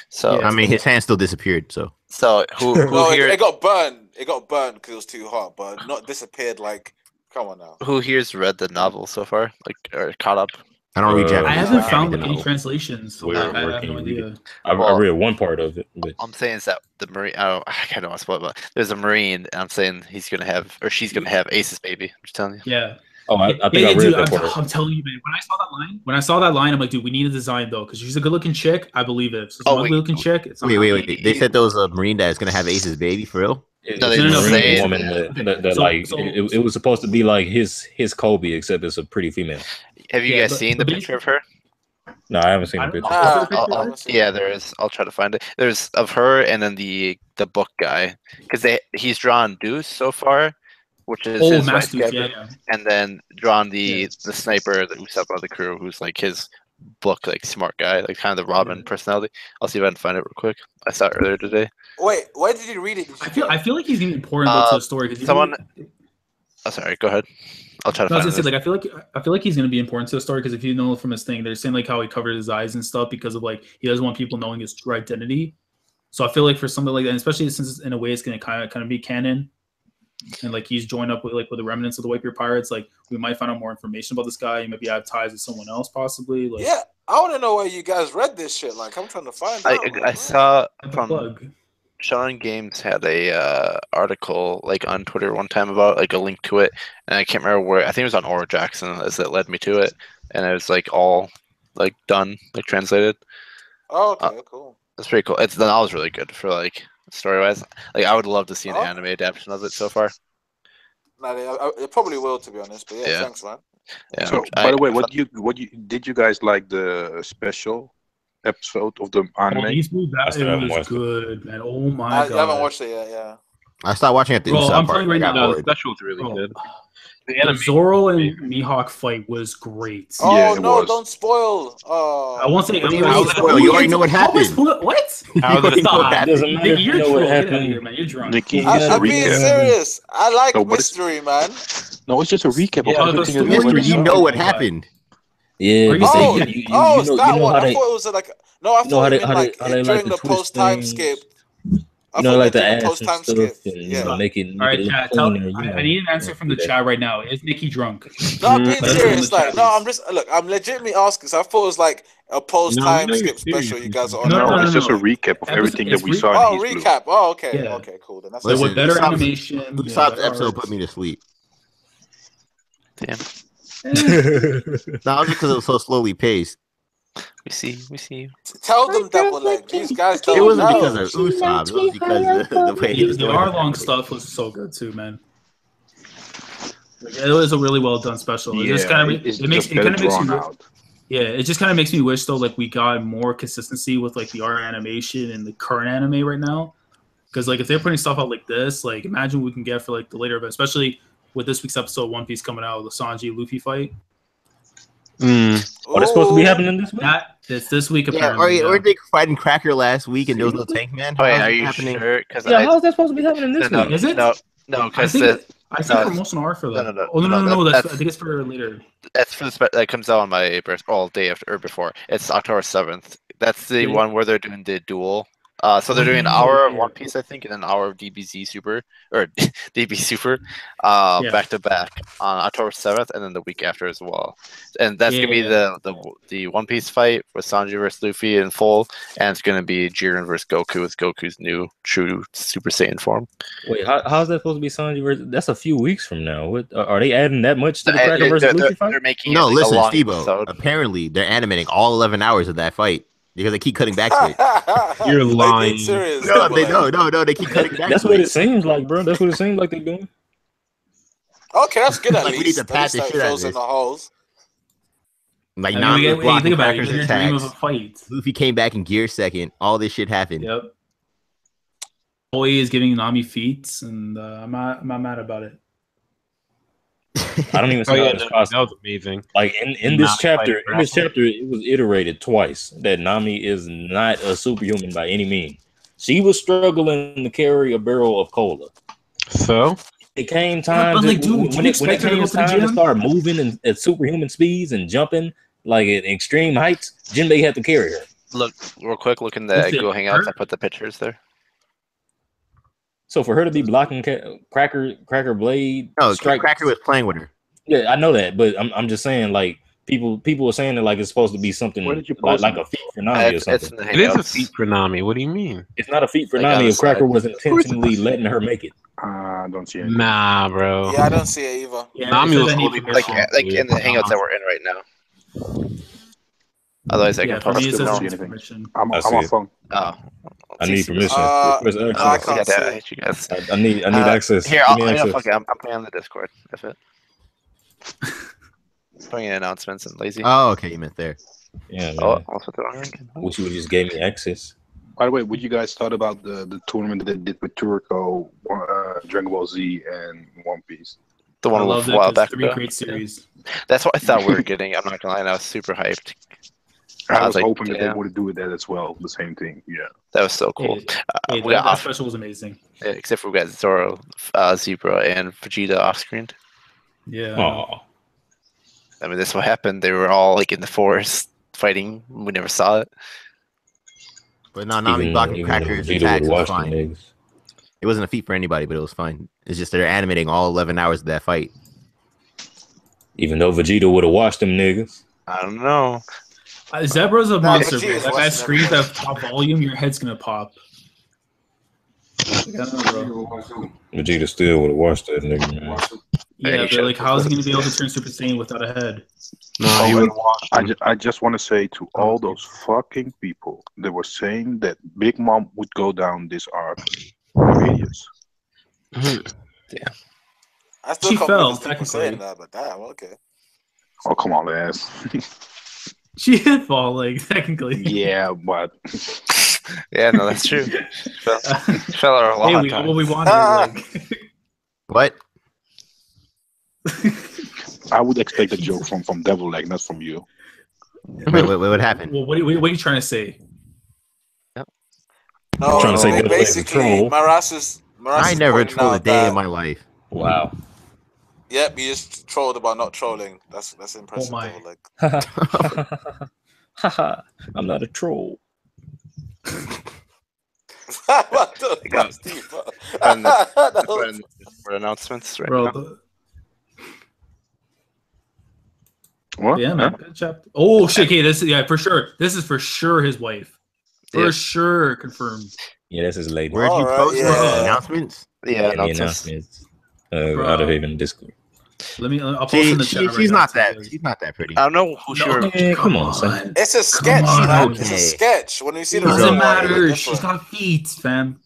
Speaker 4: So
Speaker 7: Yeah.
Speaker 2: I mean, his hand still disappeared. So
Speaker 4: who
Speaker 1: No,
Speaker 4: here
Speaker 1: it got burned. It got burned because it was too hot, but not disappeared. Like, come on now.
Speaker 4: who here's read the novel so far? Like or caught up?
Speaker 2: I don't read
Speaker 3: I
Speaker 2: Japanese.
Speaker 7: I
Speaker 2: so
Speaker 7: haven't
Speaker 2: can't
Speaker 7: found
Speaker 2: read
Speaker 7: like,
Speaker 2: the
Speaker 7: any
Speaker 2: novel.
Speaker 7: translations. So
Speaker 3: Where
Speaker 7: I have
Speaker 3: can
Speaker 7: no
Speaker 3: you read
Speaker 7: idea.
Speaker 3: I read one part of it, but
Speaker 4: I'm saying is that the Marine. I kind of want to spoil it, but there's a Marine. And I'm saying he's gonna have or she's gonna have Ace's baby. I'm just telling you.
Speaker 7: Yeah.
Speaker 3: I think I read
Speaker 7: dude,
Speaker 3: that part.
Speaker 7: I'm telling you, man. When I saw that line, I'm like, dude, we need a design though, because she's a good-looking chick. I believe it. If she's
Speaker 4: Oh,
Speaker 7: an
Speaker 4: wait.
Speaker 7: ugly-looking chick. It's not
Speaker 2: Wait. They said there was a Marine that is gonna have Ace's baby for real.
Speaker 4: No,
Speaker 3: It's
Speaker 4: they
Speaker 3: a
Speaker 4: didn't
Speaker 3: Marine
Speaker 4: say it.
Speaker 3: woman that
Speaker 7: So-
Speaker 3: like
Speaker 7: so-
Speaker 3: it was supposed to be like his Kobe, except it's a pretty female.
Speaker 4: Have you
Speaker 7: Yeah,
Speaker 4: guys
Speaker 7: but-
Speaker 4: seen the
Speaker 7: but
Speaker 4: picture of her?
Speaker 3: No, I haven't seen
Speaker 7: I
Speaker 3: the
Speaker 7: don't know.
Speaker 3: picture.
Speaker 7: Is there a picture?
Speaker 1: I haven't seen
Speaker 4: Yeah,
Speaker 1: it.
Speaker 4: there is. I'll try to find it. There's of her and then the book guy because he's drawn Deuce so far, which is
Speaker 7: Oh,
Speaker 4: his
Speaker 7: Master,
Speaker 4: wife,
Speaker 7: yeah.
Speaker 4: and then drawn
Speaker 7: Yeah.
Speaker 4: the sniper who's up on the crew, who's like his book like smart guy, like kind of the Robin
Speaker 7: Yeah.
Speaker 4: personality. I'll see if I can find it real quick. I saw it earlier today.
Speaker 1: Wait, where did you read it? Did you
Speaker 7: I feel like he's gonna be important though to the story because
Speaker 4: Someone. Oh, sorry. Go ahead. I'll try to
Speaker 7: No, I
Speaker 4: find
Speaker 7: was gonna say,
Speaker 4: it.
Speaker 7: like, I feel like he's gonna be important to the story because if you know from his thing, they're saying like how he covered his eyes and stuff because of like he doesn't want people knowing his true identity. So I feel like for something like that, and especially since in a way it's gonna kind of be canon, and like he's joined up with the remnants of the White Beard Pirates, like we might find out more information about this guy. He maybe have ties with someone else, possibly. Like,
Speaker 1: Yeah, I want to know where you guys read this shit. Like, I'm trying to find out.
Speaker 4: I saw
Speaker 7: the
Speaker 4: from
Speaker 7: plug.
Speaker 4: Sean Games had a article like on Twitter one time about like a link to it, and I can't remember where. I think it was on Aura Jackson as it led me to it, and it was like all like done, like translated.
Speaker 1: Oh, okay, cool.
Speaker 4: That's pretty cool. The novel's really good for like story wise. Like I would love to see an
Speaker 1: Oh.
Speaker 4: anime adaptation of it so far.
Speaker 1: Nah, it probably will, to be honest. But yeah, thanks, man.
Speaker 4: Yeah.
Speaker 6: So, by the way, did you guys like the special episode of the anime?
Speaker 7: Oh,
Speaker 3: I still
Speaker 7: it
Speaker 3: haven't
Speaker 7: was
Speaker 3: watched it.
Speaker 7: good, man. Oh my
Speaker 1: I
Speaker 7: god!
Speaker 1: haven't watched it yet. Yeah.
Speaker 2: I stopped watching at the
Speaker 7: Bro,
Speaker 2: Usopp
Speaker 7: I'm
Speaker 2: part.
Speaker 7: telling you right
Speaker 2: I got
Speaker 7: now,
Speaker 5: The
Speaker 2: bored.
Speaker 5: special's really
Speaker 7: Bro,
Speaker 5: good. The
Speaker 7: The
Speaker 5: anime.
Speaker 7: Zoro and Mihawk fight was great.
Speaker 1: Oh
Speaker 6: Yeah, it
Speaker 1: no!
Speaker 6: was.
Speaker 1: Don't spoil. Oh.
Speaker 7: I won't say.
Speaker 2: What do you
Speaker 7: I
Speaker 2: mean
Speaker 7: was-
Speaker 2: spoil? You already know what
Speaker 7: How am I
Speaker 2: happened.
Speaker 7: spoil- What?
Speaker 5: How did it
Speaker 7: Stop.
Speaker 5: stop?
Speaker 3: Doesn't matter
Speaker 7: Nicky,
Speaker 3: if
Speaker 7: you're
Speaker 3: you know what
Speaker 7: true. Get out of
Speaker 3: happened.
Speaker 7: here, man. You're drunk.
Speaker 6: Nicky,
Speaker 3: I-
Speaker 6: just a
Speaker 1: I'm being
Speaker 6: recap.
Speaker 1: serious. I like
Speaker 6: No, but it's-
Speaker 1: mystery, man.
Speaker 6: No, it's just a recap
Speaker 7: Yeah,
Speaker 6: of
Speaker 7: the
Speaker 6: everything.
Speaker 7: story-
Speaker 6: that
Speaker 2: Mystery,
Speaker 6: was
Speaker 2: you
Speaker 6: done.
Speaker 2: know what happened.
Speaker 3: Yeah,
Speaker 7: Are you
Speaker 3: but
Speaker 7: saying-
Speaker 3: you
Speaker 1: Oh, it's
Speaker 3: know
Speaker 1: that
Speaker 3: how
Speaker 1: one. I
Speaker 3: they,
Speaker 1: thought it was like no. I
Speaker 3: know
Speaker 1: thought
Speaker 3: how
Speaker 1: it
Speaker 3: they-
Speaker 1: meant
Speaker 3: how they-
Speaker 1: like
Speaker 3: how they
Speaker 1: during
Speaker 3: like
Speaker 1: the
Speaker 3: to twist
Speaker 1: post time
Speaker 3: things.
Speaker 1: skip. I
Speaker 3: you know,
Speaker 1: thought
Speaker 3: like
Speaker 1: they
Speaker 3: the
Speaker 1: did
Speaker 3: ass
Speaker 1: post
Speaker 3: and
Speaker 1: time
Speaker 3: stuff,
Speaker 1: skip.
Speaker 3: and you
Speaker 1: Yeah.
Speaker 3: know, make it
Speaker 7: All right,
Speaker 3: look
Speaker 7: chat.
Speaker 3: cleaner. You know,
Speaker 7: I need an answer from the
Speaker 3: do that.
Speaker 7: chat right now. Is Nicky drunk?
Speaker 1: No, I'm being
Speaker 7: Let's go
Speaker 1: serious.
Speaker 7: to the
Speaker 1: Like,
Speaker 7: chat,
Speaker 1: no, I'm
Speaker 7: please.
Speaker 1: just look. I'm legitimately asking. So I thought it was like a post
Speaker 5: No,
Speaker 1: time
Speaker 5: we know you're
Speaker 1: skip special.
Speaker 5: serious.
Speaker 1: You guys are on.
Speaker 7: No,
Speaker 6: No,
Speaker 7: no,
Speaker 6: it's just a
Speaker 7: no.
Speaker 6: recap of everything that
Speaker 7: It's
Speaker 6: we saw in
Speaker 1: Oh,
Speaker 6: East Blue.
Speaker 1: recap. Oh, okay.
Speaker 7: Yeah.
Speaker 1: Okay, cool. Then that's
Speaker 7: So
Speaker 2: Listen,
Speaker 7: with better
Speaker 2: Usopp's-
Speaker 7: animation.
Speaker 2: Usopp's
Speaker 7: yeah,
Speaker 2: episode put me to sleep.
Speaker 4: Damn.
Speaker 2: No, just because it was so slowly paced.
Speaker 4: We see.
Speaker 1: Tell them double leg. These guys
Speaker 2: It
Speaker 1: don't
Speaker 2: wasn't
Speaker 1: know.
Speaker 2: because of Usopp. It was because of the way he was
Speaker 7: The
Speaker 2: doing
Speaker 7: hour-long
Speaker 2: it.
Speaker 7: stuff was so good too, man. Like, it was a really well done special. It just kind of
Speaker 6: it's
Speaker 7: it makes
Speaker 6: just
Speaker 7: it kind
Speaker 6: better
Speaker 7: of makes
Speaker 6: drawn
Speaker 7: you
Speaker 6: out.
Speaker 7: yeah. It just kind of makes me wish though like we got more consistency with like the art animation and the current anime right now. Because like if they're putting stuff out like this, like imagine what we can get for like the later, but especially with this week's episode of One Piece coming out, the Sanji Luffy fight.
Speaker 3: Oh, that's supposed to be happening this week.
Speaker 7: It's this week
Speaker 2: Yeah,
Speaker 7: apparently.
Speaker 2: or they fighting Cracker last week and there was no Tank Man.
Speaker 4: Oh, wait,
Speaker 2: How's
Speaker 4: are
Speaker 2: it
Speaker 4: you
Speaker 2: happening?
Speaker 4: sure? Because
Speaker 3: Yeah, how's that supposed to be happening this
Speaker 4: no,
Speaker 3: week?
Speaker 7: Is it?
Speaker 4: No,
Speaker 7: I
Speaker 4: because
Speaker 7: think I think
Speaker 4: no,
Speaker 7: promotional art for that.
Speaker 4: no,
Speaker 7: Oh no,
Speaker 4: that's-
Speaker 7: I think it's for later.
Speaker 4: that's for that comes out on my birthday, all day after or before. It's October 7th. That's the
Speaker 7: Yeah.
Speaker 4: one where they're doing the duel. So they're doing an hour of One Piece, I think, and an hour of DBZ Super or DB Super, back to back on October 7th, and then the week after as well. And that's gonna be the One Piece fight with Sanji versus Luffy in full, and it's gonna be Jiren versus Goku with Goku's new true Super Saiyan form.
Speaker 3: Wait, how's that supposed to be Sanji versus? That's a few weeks from now. What are they adding that much to the Cracker versus Luffy fight?
Speaker 4: They're making
Speaker 2: No,
Speaker 4: it like
Speaker 2: listen,
Speaker 4: a long
Speaker 2: Steve-O.
Speaker 4: episode.
Speaker 2: Apparently, they're animating all 11 hours of that fight because they keep cutting back to it.
Speaker 5: You're
Speaker 1: Like,
Speaker 5: lying.
Speaker 1: being serious,
Speaker 2: No,
Speaker 1: double
Speaker 2: they
Speaker 1: leg.
Speaker 2: they keep cutting back
Speaker 3: That's
Speaker 2: to
Speaker 3: what
Speaker 2: it.
Speaker 3: it seems like, bro. That's what it seems like they're doing.
Speaker 1: Okay, that's good at
Speaker 2: Like, we need
Speaker 1: least.
Speaker 2: to
Speaker 1: At
Speaker 2: pat
Speaker 1: least
Speaker 2: the
Speaker 1: that
Speaker 2: shit out of
Speaker 1: fills in
Speaker 2: this.
Speaker 1: the holes.
Speaker 2: Like,
Speaker 7: I mean,
Speaker 2: Nami was
Speaker 7: think
Speaker 2: blocking
Speaker 7: about it.
Speaker 2: Cracker's
Speaker 7: You're gonna dream of
Speaker 2: attacks.
Speaker 7: a fight.
Speaker 2: Luffy came back in gear second. All this shit happened.
Speaker 7: Yep. Toy is giving Nami feats, and I'm not mad about it.
Speaker 3: I don't even see
Speaker 5: Oh
Speaker 3: how
Speaker 5: yeah,
Speaker 3: it's
Speaker 5: that
Speaker 3: possible.
Speaker 5: was amazing.
Speaker 3: Like in
Speaker 5: Nami
Speaker 3: this chapter,
Speaker 5: fighting
Speaker 3: it was iterated twice that Nami is not a superhuman by any means. She was struggling to carry a barrel of cola.
Speaker 5: So
Speaker 3: It came time
Speaker 7: but,
Speaker 3: to,
Speaker 7: like, dude,
Speaker 3: when
Speaker 7: do you
Speaker 3: it
Speaker 7: expect her to
Speaker 3: came
Speaker 7: go to the
Speaker 3: time to
Speaker 7: gym?
Speaker 3: start moving at superhuman speeds and jumping like at extreme heights. Jinbei had to carry her.
Speaker 4: Look real quick. Look in the
Speaker 7: Listen,
Speaker 4: Google Hangouts.
Speaker 7: her-
Speaker 4: I put the pictures there.
Speaker 3: So for her to be blocking Cracker Blade,
Speaker 2: No,
Speaker 3: strike.
Speaker 2: Cracker was playing with her.
Speaker 3: Yeah, I know that, but I'm just saying like people are saying that like it's supposed to be something
Speaker 6: Where did you
Speaker 3: like,
Speaker 6: post
Speaker 3: like
Speaker 6: it?
Speaker 3: a feat for Nami or
Speaker 4: It's
Speaker 3: something.
Speaker 4: in the
Speaker 5: it is a
Speaker 4: Hangouts.
Speaker 5: feat for Nami. What do you mean?
Speaker 3: It's not a feat for
Speaker 4: Like,
Speaker 3: Nami
Speaker 4: on
Speaker 3: if
Speaker 4: the
Speaker 3: Cracker
Speaker 4: side.
Speaker 3: was intentionally letting her make it.
Speaker 6: I don't see anything.
Speaker 5: Nah, bro.
Speaker 1: Yeah, I don't see it either.
Speaker 7: Yeah,
Speaker 5: Nami
Speaker 7: it says
Speaker 5: was
Speaker 7: I need
Speaker 5: holding
Speaker 7: permission.
Speaker 4: Like in the Hangouts that we're in right now. Otherwise, I
Speaker 7: Yeah,
Speaker 4: can
Speaker 7: for
Speaker 4: post
Speaker 7: me it
Speaker 4: it.
Speaker 7: says
Speaker 6: don't
Speaker 7: it
Speaker 6: see
Speaker 7: needs
Speaker 6: anything.
Speaker 7: permission.
Speaker 6: I'm
Speaker 3: I
Speaker 6: on
Speaker 3: see
Speaker 6: my
Speaker 3: it.
Speaker 6: phone.
Speaker 4: Oh,
Speaker 3: I need permission.
Speaker 1: Uh,
Speaker 3: Request
Speaker 1: I
Speaker 3: access.
Speaker 1: can't
Speaker 4: yeah,
Speaker 1: see
Speaker 4: I
Speaker 1: it.
Speaker 4: hate you guys.
Speaker 3: I need access.
Speaker 4: Here,
Speaker 3: Give me access.
Speaker 4: fuck it. I'm putting on the Discord. If it. Putting in announcements and lazy.
Speaker 2: Oh, okay, you meant there.
Speaker 3: Yeah, man.
Speaker 4: Oh, also the ranking.
Speaker 3: I wish you would just gave me access.
Speaker 6: By the way, what you guys thought about the tournament that they did with Turco, Dragon Ball Z, and One Piece?
Speaker 4: The
Speaker 7: I
Speaker 4: one
Speaker 7: loved
Speaker 4: a
Speaker 7: it.
Speaker 4: while
Speaker 7: 'Cause
Speaker 4: back
Speaker 7: 3
Speaker 4: ago.
Speaker 7: great series.
Speaker 4: That's what I thought we were getting. I'm not gonna lie, and I was super hyped.
Speaker 6: I was
Speaker 4: like,
Speaker 6: hoping that they
Speaker 4: damn.
Speaker 6: would do that as well. The same thing. Yeah.
Speaker 4: That was so cool.
Speaker 7: Hey,
Speaker 4: We got
Speaker 7: that
Speaker 4: off,
Speaker 7: special was amazing.
Speaker 4: except for we got Zoro, Zebra, and Vegeta off screen.
Speaker 7: Yeah.
Speaker 3: Oh,
Speaker 4: I mean, that's what happened. They were all like in the forest fighting. We never saw it.
Speaker 2: But no, Nami blocking Cracker's attacks was fine.
Speaker 3: Niggas.
Speaker 2: It wasn't a feat for anybody, but it was fine. It's just they're animating all 11 hours of that fight.
Speaker 3: Even though Vegeta would have watched them niggas.
Speaker 4: I don't know.
Speaker 7: Zebra's a monster, bro.
Speaker 1: Vegeta's
Speaker 7: That guy
Speaker 1: watching
Speaker 7: screams
Speaker 1: everybody.
Speaker 7: at top volume, your head's gonna pop. Like, I don't know, bro.
Speaker 3: Vegeta still would have watched that nigga, man.
Speaker 7: Yeah,
Speaker 4: he
Speaker 7: but like, how's he gonna be able to turn Super Saiyan without a head?
Speaker 6: I just want to say to all those fucking people that were saying that Big Mom would go down this arc, you're idiots.
Speaker 1: I still
Speaker 7: She
Speaker 1: can't
Speaker 7: fell,
Speaker 1: believe people
Speaker 7: technically.
Speaker 1: saying that, but damn, okay.
Speaker 6: Oh, come on, lads.
Speaker 7: She did fall, like, technically.
Speaker 6: Yeah, but
Speaker 4: Yeah, no, that's true. Fell her a lot
Speaker 7: Hey,
Speaker 4: of
Speaker 7: we got
Speaker 4: times.
Speaker 7: what we wanted. Like.
Speaker 2: What?
Speaker 6: I would expect a joke from Devil Leg, not from you.
Speaker 2: Wait, what happened?
Speaker 7: Well, what are you trying to say?
Speaker 1: No,
Speaker 3: I'm trying to say Devil Leg's a
Speaker 1: basically,
Speaker 3: troll.
Speaker 1: Maras
Speaker 2: I
Speaker 1: is
Speaker 2: never
Speaker 1: pointing
Speaker 2: trolled a
Speaker 1: out
Speaker 2: day
Speaker 1: that-
Speaker 2: in my life.
Speaker 3: Wow.
Speaker 1: Yep, you just trolled about not trolling. That's impressive.
Speaker 7: Oh my.
Speaker 1: Devil Leg.
Speaker 3: I'm not a troll.
Speaker 1: What the
Speaker 4: got-
Speaker 1: fuck, Steve?
Speaker 4: and
Speaker 1: That was-
Speaker 4: For announcements right
Speaker 7: Bro,
Speaker 4: now.
Speaker 6: What?
Speaker 7: yeah, man. Good job. Oh, shit. Okay, for sure. This is for sure his wife. For
Speaker 4: Yeah.
Speaker 7: sure, confirmed.
Speaker 3: Yeah, that's his lady.
Speaker 2: Where'd you
Speaker 1: Alright,
Speaker 2: post
Speaker 1: yeah.
Speaker 2: announcements?
Speaker 4: Yeah,
Speaker 3: And the
Speaker 4: announcements.
Speaker 3: announcements out of Haven Discord.
Speaker 7: I'll post in the chat right
Speaker 2: She's
Speaker 7: now
Speaker 2: not
Speaker 7: so you
Speaker 2: that.
Speaker 7: guys-
Speaker 2: She's not that pretty.
Speaker 4: I don't know who she
Speaker 7: No,
Speaker 3: Yeah, come on, son.
Speaker 1: It's a sketch,
Speaker 7: on,
Speaker 1: man. It's
Speaker 2: okay.
Speaker 1: a sketch. When you see
Speaker 7: It
Speaker 1: the
Speaker 7: doesn't
Speaker 1: real one,
Speaker 7: matter.
Speaker 1: it's
Speaker 7: She's
Speaker 1: different.
Speaker 7: got feet, fam.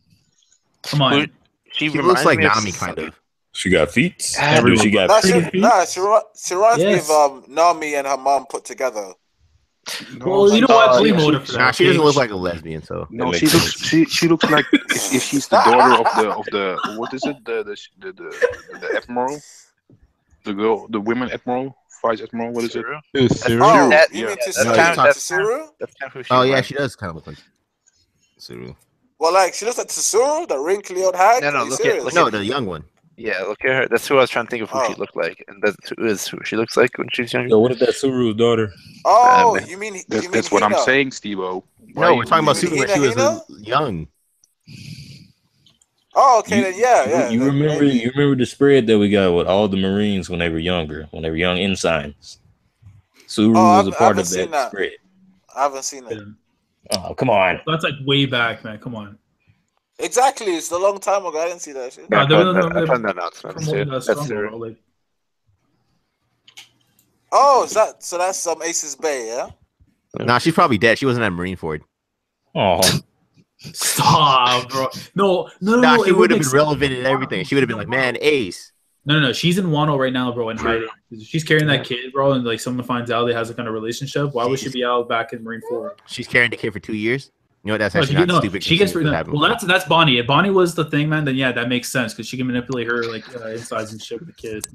Speaker 7: Come on.
Speaker 4: She
Speaker 2: She
Speaker 4: reminds
Speaker 2: looks like
Speaker 4: me of
Speaker 2: Nami, kind of.
Speaker 3: She got feet.
Speaker 4: Everyone-
Speaker 3: Dude, she got
Speaker 1: Nah,
Speaker 3: pretty feet.
Speaker 1: she reminds me
Speaker 7: Yes.
Speaker 1: of Nami and her mom put together.
Speaker 7: Well, you know what? Blame
Speaker 6: she-
Speaker 7: Oda for that.
Speaker 2: Nah, she
Speaker 7: okay?
Speaker 2: doesn't look like a lesbian, so.
Speaker 6: No,
Speaker 3: That
Speaker 6: she
Speaker 3: makes
Speaker 6: looks she looks like if she's the daughter of the what is it the admiral, the girl, the women admiral, vice admiral, what is it?
Speaker 1: Oh,
Speaker 4: That-
Speaker 1: you mean
Speaker 4: that's
Speaker 1: to
Speaker 2: kind of-
Speaker 1: Tsuru?
Speaker 4: That's kind of who she
Speaker 2: Oh, yeah,
Speaker 4: reminds
Speaker 2: she does kind of look like Suru.
Speaker 1: Well, like she looks like Tsuru, the wrinkly old hag.
Speaker 4: No,
Speaker 1: Are you
Speaker 4: look at-
Speaker 1: serious?
Speaker 4: look
Speaker 2: No, the young one.
Speaker 4: Yeah, look at her. That's who I was trying to think of who she
Speaker 1: Oh.
Speaker 4: looked like, and that's who she looks like when she's younger.
Speaker 3: Yo, what if that's Suru's daughter?
Speaker 1: Oh,
Speaker 4: man.
Speaker 1: you mean
Speaker 6: That's what I'm
Speaker 1: Hina?
Speaker 6: saying, Steve-O.
Speaker 2: No, we're talking about
Speaker 1: you
Speaker 2: Suru
Speaker 1: mean
Speaker 2: when she was
Speaker 1: Hina?
Speaker 2: young.
Speaker 1: Oh, okay, then yeah.
Speaker 3: You
Speaker 1: then
Speaker 3: remember?
Speaker 1: maybe.
Speaker 3: You remember the spread that we got with all the Marines when they were younger, when they were young ensigns. Suru
Speaker 1: Oh,
Speaker 3: was a
Speaker 1: I
Speaker 3: part
Speaker 1: haven't
Speaker 3: of
Speaker 1: seen
Speaker 3: that
Speaker 1: that.
Speaker 3: spread.
Speaker 1: I haven't seen it.
Speaker 3: Oh, come on.
Speaker 7: That's like way back, man. Come on.
Speaker 1: Exactly, it's a long time ago. I didn't see that shit.
Speaker 7: No,
Speaker 4: I found the announcements too.
Speaker 7: promoting
Speaker 4: That's
Speaker 7: strong,
Speaker 4: her.
Speaker 7: bro. Like,
Speaker 1: Oh, so that's Ace's Bay, yeah?
Speaker 2: Nah, she's probably dead. She wasn't at Marine Ford.
Speaker 3: Oh,
Speaker 7: stop, bro. No.
Speaker 2: Nah, she
Speaker 7: it
Speaker 2: would have
Speaker 7: make
Speaker 2: been relevant in everything. She would have been like, man, Ace.
Speaker 7: No. She's in Wano right now, bro, in hiding. She's carrying that kid, bro, and like someone finds out they has a kind of relationship. Why would she be out back in Marine Ford?
Speaker 2: She's carrying the kid for 2 years. You know what? That's
Speaker 7: No,
Speaker 2: actually
Speaker 7: she,
Speaker 2: not stupid.
Speaker 7: she gets
Speaker 2: considering what happened.
Speaker 7: well. That's Bonnie. If Bonnie was the thing, man, then yeah, that makes sense because she can manipulate her like insides and shit with the kid.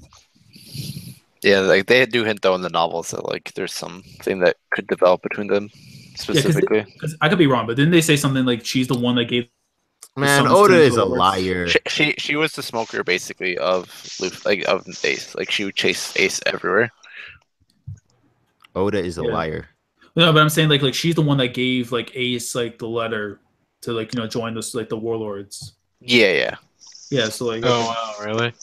Speaker 4: Yeah, like they do hint though in the novels that like there's something that could develop between them specifically.
Speaker 7: Because I could be wrong, but didn't they say something like she's the one that gave?
Speaker 2: Man,
Speaker 7: some
Speaker 2: Oda is a
Speaker 7: sense of-
Speaker 2: liar.
Speaker 4: She was the smoker basically of of Ace. Like she would chase Ace everywhere.
Speaker 2: Oda is a
Speaker 7: Yeah.
Speaker 2: liar.
Speaker 7: No, but I'm saying like she's the one that gave like Ace like the letter to like join this like the warlords.
Speaker 4: Yeah.
Speaker 7: Yeah, so like
Speaker 5: Oh wow, really?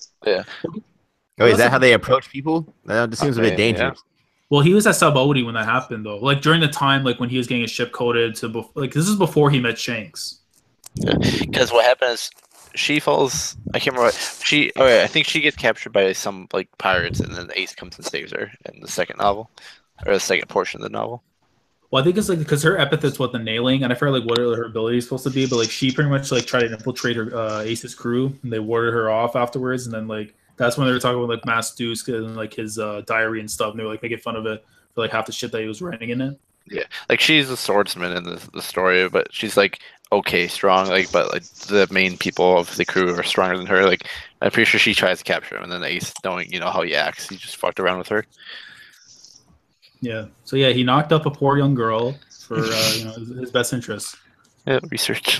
Speaker 2: Oh, is that how they approach people? That seems a bit
Speaker 4: Okay,
Speaker 2: dangerous.
Speaker 7: well, he was at Sabaody when that happened though. Like during the time like when he was getting his ship coded to like this is before he met Shanks.
Speaker 4: Because what happens, she falls. I can't remember. I think she gets captured by some like pirates, and then Ace comes and saves her in the second novel, or the second portion of the novel.
Speaker 7: Well, I think it's like because her epithet's what the nailing, and I forget like what her ability is supposed to be, but like she pretty much like tried to infiltrate her Ace's crew, and they warded her off afterwards, and then like that's when they were talking about like Mass Deuce and like his diary and stuff, and they were like making fun of it for like half the shit that he was writing in it.
Speaker 4: Yeah, like she's a swordsman in the story, but she's like okay strong. Like, but like the main people of the crew are stronger than her. Like, I'm pretty sure she tries to capture him, and then Ace, knowing how he acts, he just fucked around with her.
Speaker 7: Yeah. So yeah, he knocked up a poor young girl for his best interest.
Speaker 4: Yeah, research.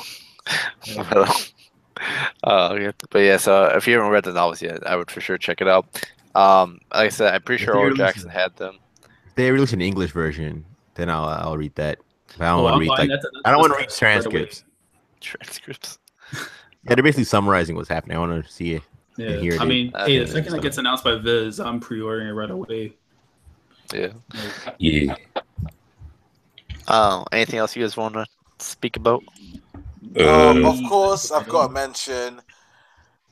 Speaker 4: Yeah. But yeah, so if you haven't read the novels yet, I would for sure check it out. Like I said, I'm pretty sure Oral Jackson had them.
Speaker 2: If they release an English version, then I'll read that. I don't want to read
Speaker 7: I
Speaker 2: don't want to read transcripts.
Speaker 4: Transcripts.
Speaker 2: Yeah, they're basically summarizing what's happening. I want to see it.
Speaker 7: Yeah,
Speaker 2: and hear it.
Speaker 7: I mean, the second it gets announced by Viz, I'm pre-ordering it right away.
Speaker 4: Yeah. Anything else you guys want to speak about?
Speaker 1: Of course, I've got to mention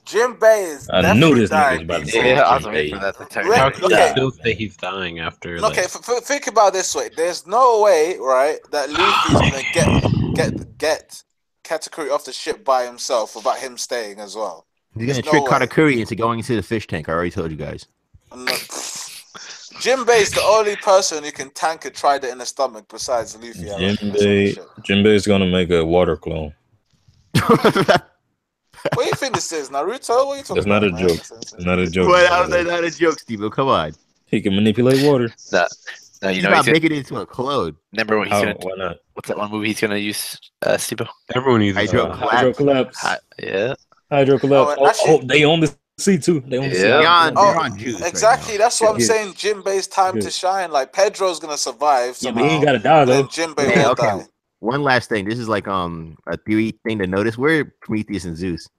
Speaker 1: Jim Bay is definitely dying.
Speaker 4: I was waiting for that to turn.
Speaker 5: How can you still say he's dying after?
Speaker 1: Okay, think about it this way. There's no way, right, that Luffy's gonna get Katakuri off the ship by himself without him staying as well.
Speaker 2: He's gonna trick Katakuri into going into the fish tank. I already told you guys.
Speaker 1: No. Jinbei's the only person who can tank a trident in the stomach besides Luffy.
Speaker 3: Jinbei's gonna make a water clone.
Speaker 1: What do you think this is, Naruto? What are you talking
Speaker 3: That's not
Speaker 1: about,
Speaker 3: a joke. It's not a joke.
Speaker 2: Well, how's that not a joke, Steve? Come on.
Speaker 3: He can manipulate water.
Speaker 4: No,
Speaker 2: he's not making it into a clone.
Speaker 4: Remember what he's gonna?
Speaker 3: Why not?
Speaker 4: What's that one movie he's gonna use? Steve?
Speaker 5: Everyone uses
Speaker 3: Hydrocollapse.
Speaker 4: Yeah.
Speaker 3: Hydrocollapse. They own the sea too. They own the sea.
Speaker 2: They're on juice
Speaker 1: exactly.
Speaker 2: Right,
Speaker 1: that's what I'm saying. Jinbei's time to shine. Like Pedro's gonna survive.
Speaker 3: Yeah, but he ain't gotta die though.
Speaker 1: Jinbei will die.
Speaker 2: One last thing. This is like a theory thing to notice. Where are Prometheus and Zeus?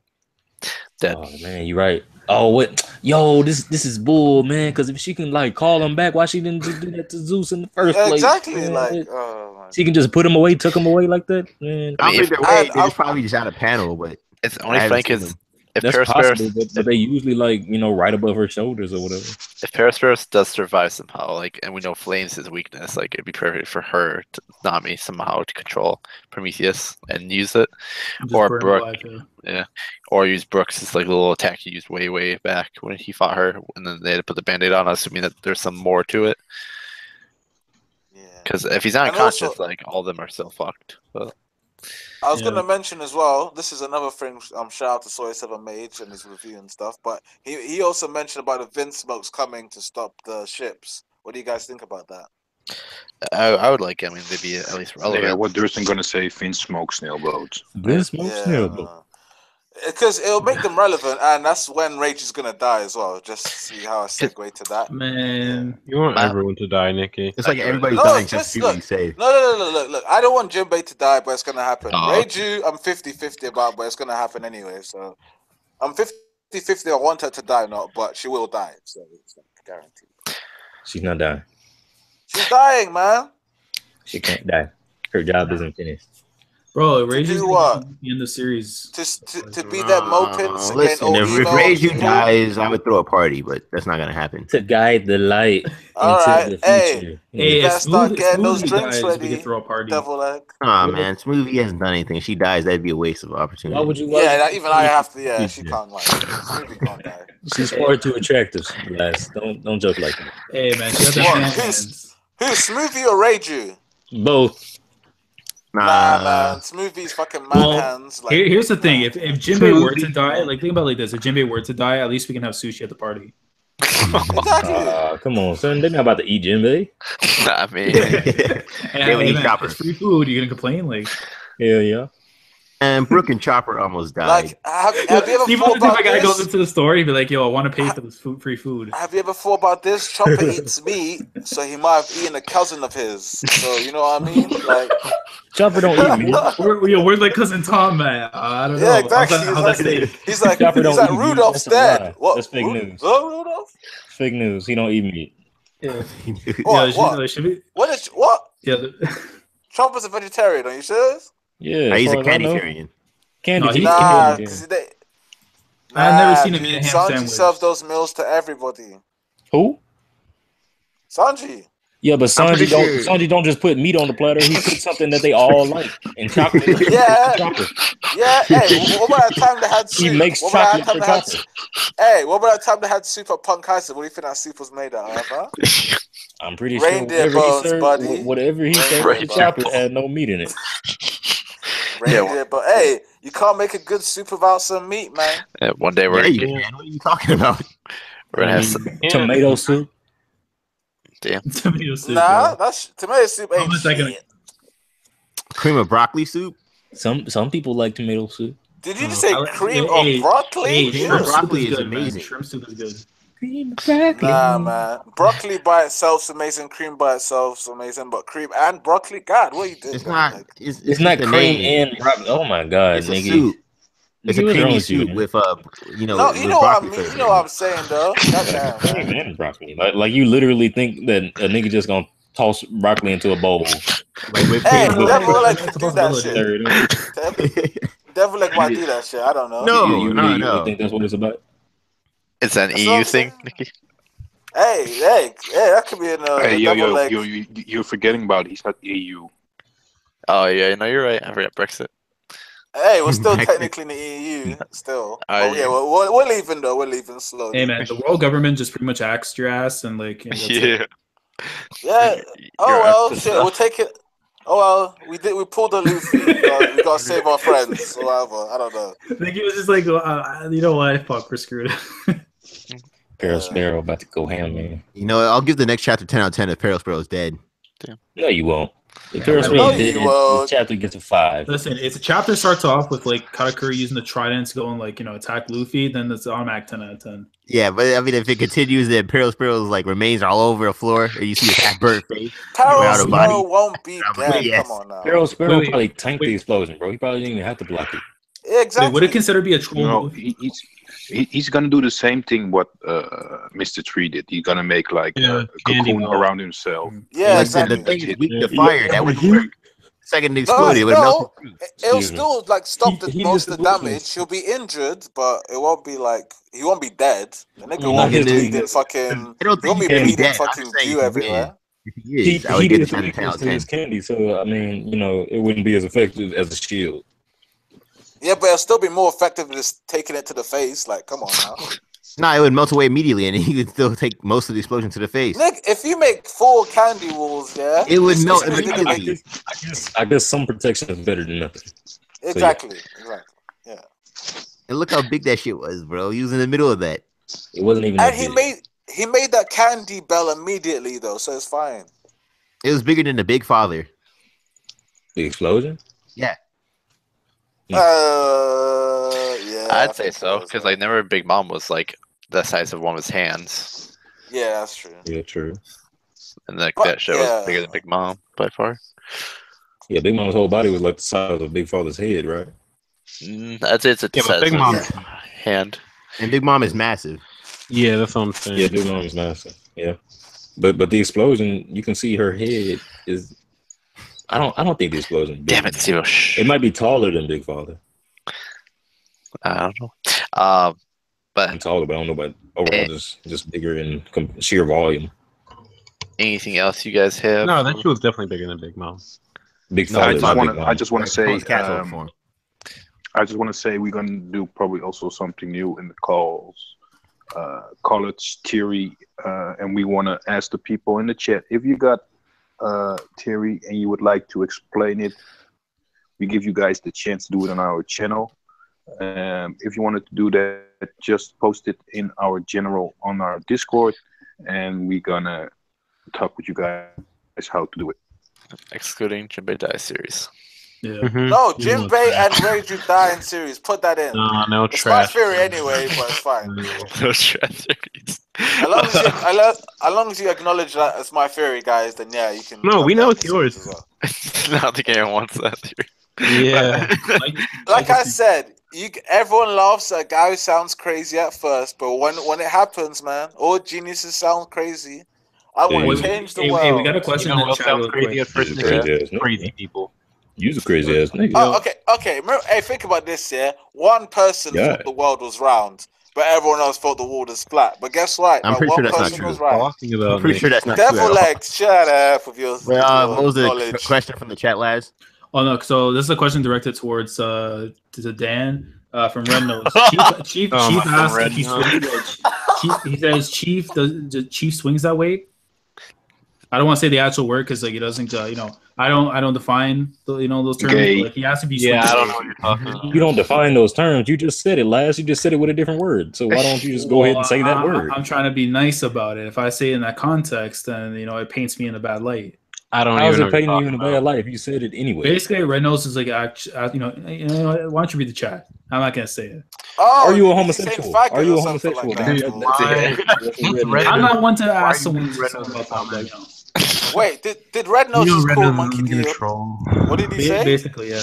Speaker 4: Dead.
Speaker 3: Oh man, you're right. Oh what? Yo, this is bull, man. Because if she can like call him back, why she didn't just do that to Zeus in the first place?
Speaker 1: Exactly.
Speaker 3: Man?
Speaker 1: Like
Speaker 3: she can just put him away, took him away like that. Man.
Speaker 2: I think they're probably just out of panel, but
Speaker 4: it's only funny because if
Speaker 3: that's possible, but they usually like right above her shoulders or whatever.
Speaker 4: If Perisperos does survive somehow, like, and we know Flame's his weakness, like it'd be perfect for her, Nami, somehow to control Prometheus and use it, or Brooke, or use Brooks' like little attack he used way back when he fought her, and then they had to put the Band-Aid on, assuming that there's some more to it. Yeah. Because if he's unconscious, also, like all of them are still fucked. But.
Speaker 1: I was going to mention as well, this is another thing, shout out to Soy7Mage and his review and stuff, but he also mentioned about the Vince smokes coming to stop the ships. What do you guys think about that?
Speaker 4: I would like, they'd be at least relevant.
Speaker 6: Yeah, what Thurston going to say, Vince smokes snail boats.
Speaker 3: Vince smokes snail boats.
Speaker 1: Because it'll make them relevant, and that's when Rage is gonna die as well. Just to see how I segue to that.
Speaker 5: Man, you want everyone to die, Nicky.
Speaker 2: It's like everybody's dying just to be safe.
Speaker 1: No, look. I don't want Jinbei to die, but it's gonna happen. Reiju, I'm 50-50 about, but it's gonna happen anyway. So I'm 50-50. I want her to die, but she will die. So it's like guaranteed.
Speaker 3: She's not dying.
Speaker 1: She's dying, man.
Speaker 3: She can't die. Her job isn't finished.
Speaker 7: Bro, Reiju in the series
Speaker 1: to be that mopins.
Speaker 2: Listen, if Reiju dies, I would throw a party, but that's not gonna happen.
Speaker 3: To guide the light into the future.
Speaker 1: Hey, you gotta start getting those drinks ready.
Speaker 7: We could throw a party.
Speaker 1: Devil egg.
Speaker 2: Man, Smoothie hasn't done anything. If she dies, that'd be a waste of opportunity.
Speaker 3: Why would you?
Speaker 1: I have to. Yeah, she can't lie. Smoothie can't die.
Speaker 3: She's far too attractive. Lads. Don't joke like that.
Speaker 7: Hey man, she has hands.
Speaker 1: Who's Smoothie or Reiju?
Speaker 3: Both.
Speaker 1: Nah, man. Smoothie's fucking man hands. Like,
Speaker 7: here's the thing: if Jinbei were to die, like think about it like this: if Jinbei were to die, at least we can have sushi at the party.
Speaker 1: Exactly.
Speaker 3: Come on, son. They're not about to eat Jinbei.
Speaker 4: Nah, man.
Speaker 7: It's free food. You gonna complain? Like,
Speaker 3: yeah.
Speaker 2: And Brooke and Chopper almost died.
Speaker 1: Like, have you ever thought about
Speaker 7: this? Guy goes into the store, he'd be like, "Yo, I want to pay for this free food."
Speaker 1: Have you ever thought about this? Chopper eats meat, so he might have eaten a cousin of his. So you know what I mean? Like,
Speaker 3: Chopper don't eat meat.
Speaker 7: Where's like cousin Tom, man? I don't know.
Speaker 1: Yeah, exactly. He's like Rudolph's dead. What?
Speaker 3: That's fake news.
Speaker 1: Rudolph?
Speaker 3: Fake news. He don't eat meat.
Speaker 7: Yeah.
Speaker 1: What?
Speaker 7: Yeah.
Speaker 1: Chopper's a vegetarian. Are you serious?
Speaker 3: Yeah,
Speaker 2: he's a candytarian.
Speaker 1: Because
Speaker 7: I've never seen him eat a ham
Speaker 1: Sanji
Speaker 7: sandwich.
Speaker 1: serves those meals to everybody.
Speaker 3: Who?
Speaker 1: Sanji.
Speaker 3: Yeah, but
Speaker 2: pretty
Speaker 3: Sanji don't just put meat on the platter. He puts something that they all like and chocolate.
Speaker 1: Yeah.
Speaker 3: Chopper.
Speaker 1: Yeah, hey, what about that time they had
Speaker 3: He
Speaker 1: soup?
Speaker 3: makes
Speaker 1: What about that
Speaker 3: chocolate
Speaker 1: time
Speaker 3: for
Speaker 1: they had?
Speaker 3: Chopper.
Speaker 1: Hey, what about that time they had soup at Punk Kaiser? What do you think that soup was made out of? Huh?
Speaker 3: I'm pretty
Speaker 1: Reindeer
Speaker 3: sure
Speaker 1: bones, buddy.
Speaker 3: whatever he served
Speaker 1: Reindeer
Speaker 3: to Chopper
Speaker 1: bones.
Speaker 3: had no meat in it.
Speaker 1: Reindeer, but hey, you can't make a good soup without some meat, man.
Speaker 4: Yeah, one day we're
Speaker 2: Yeah, you can. What are you talking about?
Speaker 4: gonna have some,
Speaker 3: Tomato soup.
Speaker 4: damn.
Speaker 7: Tomato soup.
Speaker 1: Nah, that's tomato soup ain't
Speaker 7: Almost like a-
Speaker 1: shit.
Speaker 2: Cream of broccoli soup.
Speaker 3: Some people like tomato soup.
Speaker 1: Did you just say
Speaker 7: I like-
Speaker 1: cream
Speaker 7: hey,
Speaker 1: of broccoli?
Speaker 7: Hey,
Speaker 2: Cream
Speaker 7: shrimp
Speaker 2: of
Speaker 7: soup
Speaker 2: broccoli is
Speaker 7: good, man.
Speaker 2: amazing.
Speaker 7: Shrimp soup is good.
Speaker 1: Nah, man. Broccoli by itself's amazing. Cream by itself's amazing. But cream and broccoli, God, what are you doing?
Speaker 2: It's
Speaker 1: man?
Speaker 2: not.
Speaker 1: Like,
Speaker 3: It's not
Speaker 2: the
Speaker 3: cream
Speaker 2: name.
Speaker 3: and broccoli. Oh my god,
Speaker 2: It's a
Speaker 3: nigga.
Speaker 2: soup. It's a
Speaker 3: What's wrong
Speaker 2: creamy
Speaker 3: with you,
Speaker 2: soup
Speaker 3: man?
Speaker 2: with you
Speaker 1: no, you
Speaker 2: with
Speaker 1: know what I
Speaker 2: broccoli
Speaker 1: mean. You
Speaker 2: flavor
Speaker 1: know
Speaker 2: in
Speaker 1: what
Speaker 2: it.
Speaker 1: I'm saying, though. Goddamn,
Speaker 3: Cream
Speaker 1: man.
Speaker 3: and broccoli. Like you literally think that a nigga just gonna toss broccoli into a bowl.
Speaker 2: Like whipped
Speaker 1: Hey,
Speaker 2: cream.
Speaker 1: Devil like
Speaker 7: That's
Speaker 1: could
Speaker 7: a
Speaker 1: do that
Speaker 7: possibility.
Speaker 1: shit. Devil like might do that shit. I don't know.
Speaker 2: No,
Speaker 3: you
Speaker 2: no,
Speaker 3: really
Speaker 2: no.
Speaker 3: think that's what it's about?
Speaker 4: It's an
Speaker 1: That's what
Speaker 4: EU
Speaker 1: I'm
Speaker 4: thing,
Speaker 1: saying.
Speaker 4: Nicky.
Speaker 1: Hey, that could be in
Speaker 6: Hey,
Speaker 1: a Devil like.
Speaker 6: you're forgetting about he's not EU.
Speaker 4: Oh yeah, no, you're right. I forgot Brexit.
Speaker 1: Hey, we're still
Speaker 2: Brexit.
Speaker 1: technically in the EU. Still.
Speaker 4: Oh,
Speaker 1: Oh yeah, we're leaving though. We're leaving slowly.
Speaker 7: Hey, man, the world government just pretty much axed your ass and like. That's it.
Speaker 1: Yeah. Oh
Speaker 4: You're
Speaker 1: well,
Speaker 4: up to
Speaker 1: shit.
Speaker 4: stuff.
Speaker 1: We'll take it. Oh well, we pulled a Luffy. We got to save our friends or whatever. I don't know.
Speaker 7: I think he was just like, you know what? Fuck, we're screwed.
Speaker 3: Pearl Sparrow about to go ham, man.
Speaker 2: You know, I'll give the next chapter 10 out of 10 if Pearl Sparrow's dead.
Speaker 3: No, you won't. If
Speaker 7: I
Speaker 3: Pearl
Speaker 7: know
Speaker 3: Sparrow's
Speaker 1: you
Speaker 3: dead,
Speaker 1: won't.
Speaker 3: the chapter gets a 5.
Speaker 7: Listen, if the chapter starts off with like Katakuri using the trident to go and like attack Luffy, then that's automatic 10 out of 10.
Speaker 2: Yeah, but I mean, if it continues, then Pearl Sparrow's like remains all over the floor, and you see his half burnt face.
Speaker 1: Pearl
Speaker 2: Out of body.
Speaker 1: Sparrow won't be
Speaker 2: I'm like,
Speaker 1: dead.
Speaker 2: yes.
Speaker 1: Come on now.
Speaker 3: Pearl Sparrow
Speaker 7: Wait,
Speaker 3: probably tanked
Speaker 7: wait.
Speaker 3: the explosion, bro. He probably didn't even have to block it.
Speaker 1: Yeah, exactly.
Speaker 7: Wait, would it consider to be a troll
Speaker 6: No,
Speaker 7: move?
Speaker 6: he's gonna do the same thing what Mr. Tree did. He's gonna make like a
Speaker 5: candy
Speaker 6: cocoon
Speaker 5: ball.
Speaker 6: around himself.
Speaker 1: Yeah,
Speaker 2: Listen,
Speaker 1: exactly.
Speaker 2: the thing is weak to
Speaker 6: Yeah.
Speaker 2: fire. That would work. The second it exploded, it would
Speaker 1: No,
Speaker 2: melt.
Speaker 1: it'll
Speaker 3: Excuse me.
Speaker 1: still like stop
Speaker 3: He
Speaker 1: most
Speaker 3: just
Speaker 1: of the damage. He'll be injured, but it won't be like he won't be dead. The nigga
Speaker 3: No,
Speaker 1: won't be
Speaker 3: he didn't.
Speaker 1: bleeding fucking.
Speaker 2: I don't
Speaker 1: He won't
Speaker 2: think
Speaker 1: be
Speaker 2: he can be
Speaker 1: bleeding
Speaker 2: dead. I'm
Speaker 1: fucking
Speaker 2: just saying
Speaker 1: goo
Speaker 2: if he
Speaker 1: everywhere.
Speaker 2: is. If he is, I would
Speaker 3: He
Speaker 2: give
Speaker 3: did
Speaker 2: it 10
Speaker 3: some
Speaker 2: out of 10 out
Speaker 3: weakness
Speaker 2: of
Speaker 3: to
Speaker 2: 10.
Speaker 3: his candy, so I mean, it wouldn't be as effective as a shield.
Speaker 1: Yeah, but it'll still be more effective than just taking it to the face. Like, come on now.
Speaker 2: No, it would melt away immediately, and he would still take most of the explosion to the face.
Speaker 1: Nick, if you make 4 candy walls, yeah,
Speaker 2: It would
Speaker 1: it's
Speaker 2: melt
Speaker 1: gonna make-
Speaker 2: immediately.
Speaker 3: I guess some protection is better than nothing.
Speaker 1: Exactly. Yeah.
Speaker 2: And look how big that shit was, bro. He was in the middle of that.
Speaker 3: It wasn't even.
Speaker 1: And
Speaker 3: that
Speaker 1: he
Speaker 3: big.
Speaker 1: made that candy bell immediately though, so it's fine.
Speaker 2: It was bigger than the Big Father.
Speaker 3: The explosion.
Speaker 2: Yeah.
Speaker 1: Yeah. I
Speaker 4: I'd say
Speaker 1: think
Speaker 4: so
Speaker 1: it was,
Speaker 4: because
Speaker 1: yeah.
Speaker 4: like never Big Mom was like the size of one of his hands,
Speaker 1: Yeah, that's true.
Speaker 3: Yeah, true.
Speaker 4: and like
Speaker 1: But,
Speaker 4: that shit
Speaker 1: yeah.
Speaker 4: was bigger than Big Mom by far.
Speaker 3: Yeah, Big Mom's whole body was like the size of Big Father's head, right?
Speaker 4: I'd say it's a
Speaker 5: Yeah, but
Speaker 4: size
Speaker 5: Big
Speaker 4: of
Speaker 5: Mom.
Speaker 4: his hand.
Speaker 2: And Big Mom is massive.
Speaker 5: Yeah, that's what I'm saying.
Speaker 3: Yeah, Big Mom's massive. Yeah, but the explosion, you can see her head is. I don't think the explosion. is big
Speaker 4: Damn it,
Speaker 3: enough.
Speaker 4: Steve.
Speaker 3: It might be taller than Big Father.
Speaker 4: I don't know.
Speaker 3: I'm
Speaker 4: But
Speaker 3: taller, but I don't know about overall just bigger in sheer volume.
Speaker 4: anything else you guys have?
Speaker 5: No, that shit was definitely bigger than Big Mom.
Speaker 3: Big
Speaker 6: No,
Speaker 3: Father.
Speaker 6: I
Speaker 3: is
Speaker 6: just
Speaker 3: not Big
Speaker 6: want
Speaker 3: Mom.
Speaker 6: to say
Speaker 2: Close castle form.
Speaker 6: I just want to say we're gonna do probably also something new in the calls, college theory, and we want to ask the people in the chat if you got theory and you would like to explain it. We give you guys the chance to do it on our channel. If you wanted to do that, just post it in our general on our Discord, and we're gonna talk with you guys how to do it.
Speaker 4: Excluding Jinbei Die series.
Speaker 7: Yeah.
Speaker 1: No, Jinbei and Rage You Die in series. Put that in.
Speaker 5: No
Speaker 1: It's
Speaker 5: trash.
Speaker 1: my theory anyway, but it's fine.
Speaker 4: No stress series.
Speaker 1: As long as you acknowledge that it's my theory, guys, then yeah, you can.
Speaker 5: No,
Speaker 1: put
Speaker 5: we
Speaker 1: that
Speaker 5: know
Speaker 1: in
Speaker 5: it's
Speaker 1: the series
Speaker 5: yours.
Speaker 1: as well.
Speaker 4: Now the game wants that theory.
Speaker 5: Yeah.
Speaker 1: Like I said, everyone laughs at a guy who sounds crazy at first, but when it happens, man, all geniuses sound crazy. I want
Speaker 3: Hey,
Speaker 1: to change the
Speaker 7: Hey,
Speaker 1: world.
Speaker 7: hey, we got a question
Speaker 5: You know
Speaker 7: in the
Speaker 5: what
Speaker 7: chat
Speaker 5: sounds
Speaker 7: real
Speaker 5: crazy
Speaker 7: quick.
Speaker 5: at first?
Speaker 3: You's a
Speaker 5: Nicky?
Speaker 3: crazy ass nigga.
Speaker 5: Crazy people.
Speaker 3: You's a crazy ass nigga.
Speaker 1: Okay. Remember, hey, think about this, yeah. One person
Speaker 3: Yeah.
Speaker 1: thought the world was round. but everyone else thought the water's flat. But guess what?
Speaker 2: I'm
Speaker 1: Like,
Speaker 2: pretty
Speaker 1: one
Speaker 2: sure that's not
Speaker 1: person
Speaker 2: true.
Speaker 1: was right.
Speaker 5: Talking about
Speaker 2: I'm pretty sure that's not true.
Speaker 1: Devil
Speaker 2: At all.
Speaker 1: legs, shut up with your,
Speaker 2: Well,
Speaker 1: your
Speaker 2: what was the
Speaker 1: knowledge.
Speaker 2: question from the chat, Laz?
Speaker 7: Oh no! So this is a question directed towards to Dan from Red Nose. Chief asked if he swings. He says Chief does Chief swings that weight. I don't want to say the actual word because like he doesn't. I don't define those terms. But, like he asked if he swings.
Speaker 5: Yeah, I don't
Speaker 7: that
Speaker 5: know what
Speaker 7: weight.
Speaker 5: you're talking about.
Speaker 3: You don't define those terms. You just said it, Laz. You just said it with a different word. So why don't you just go ahead and say that word?
Speaker 7: I'm trying to be nice about it. If I say it in that context, then it paints me in a bad light.
Speaker 5: I don't
Speaker 3: How's
Speaker 5: even know.
Speaker 3: it painting you in a bad light if you said it anyway?
Speaker 7: Basically, Red Nose is like, why don't you read the chat? I'm not gonna say it.
Speaker 1: Oh,
Speaker 3: Are you a
Speaker 1: he's saying
Speaker 3: homosexual?
Speaker 1: faggot
Speaker 3: Are you
Speaker 1: or
Speaker 3: a
Speaker 1: something
Speaker 3: homosexual?
Speaker 1: like that.
Speaker 7: I'm not one to ask
Speaker 5: you
Speaker 7: someone
Speaker 5: being Red
Speaker 7: something
Speaker 5: Nose
Speaker 7: about that, but
Speaker 1: Wait, did Red Nose just
Speaker 5: Red
Speaker 1: call
Speaker 5: Nose
Speaker 1: Monkey
Speaker 5: is
Speaker 1: D?
Speaker 5: gonna troll.
Speaker 1: What did he say?
Speaker 7: basically, yeah.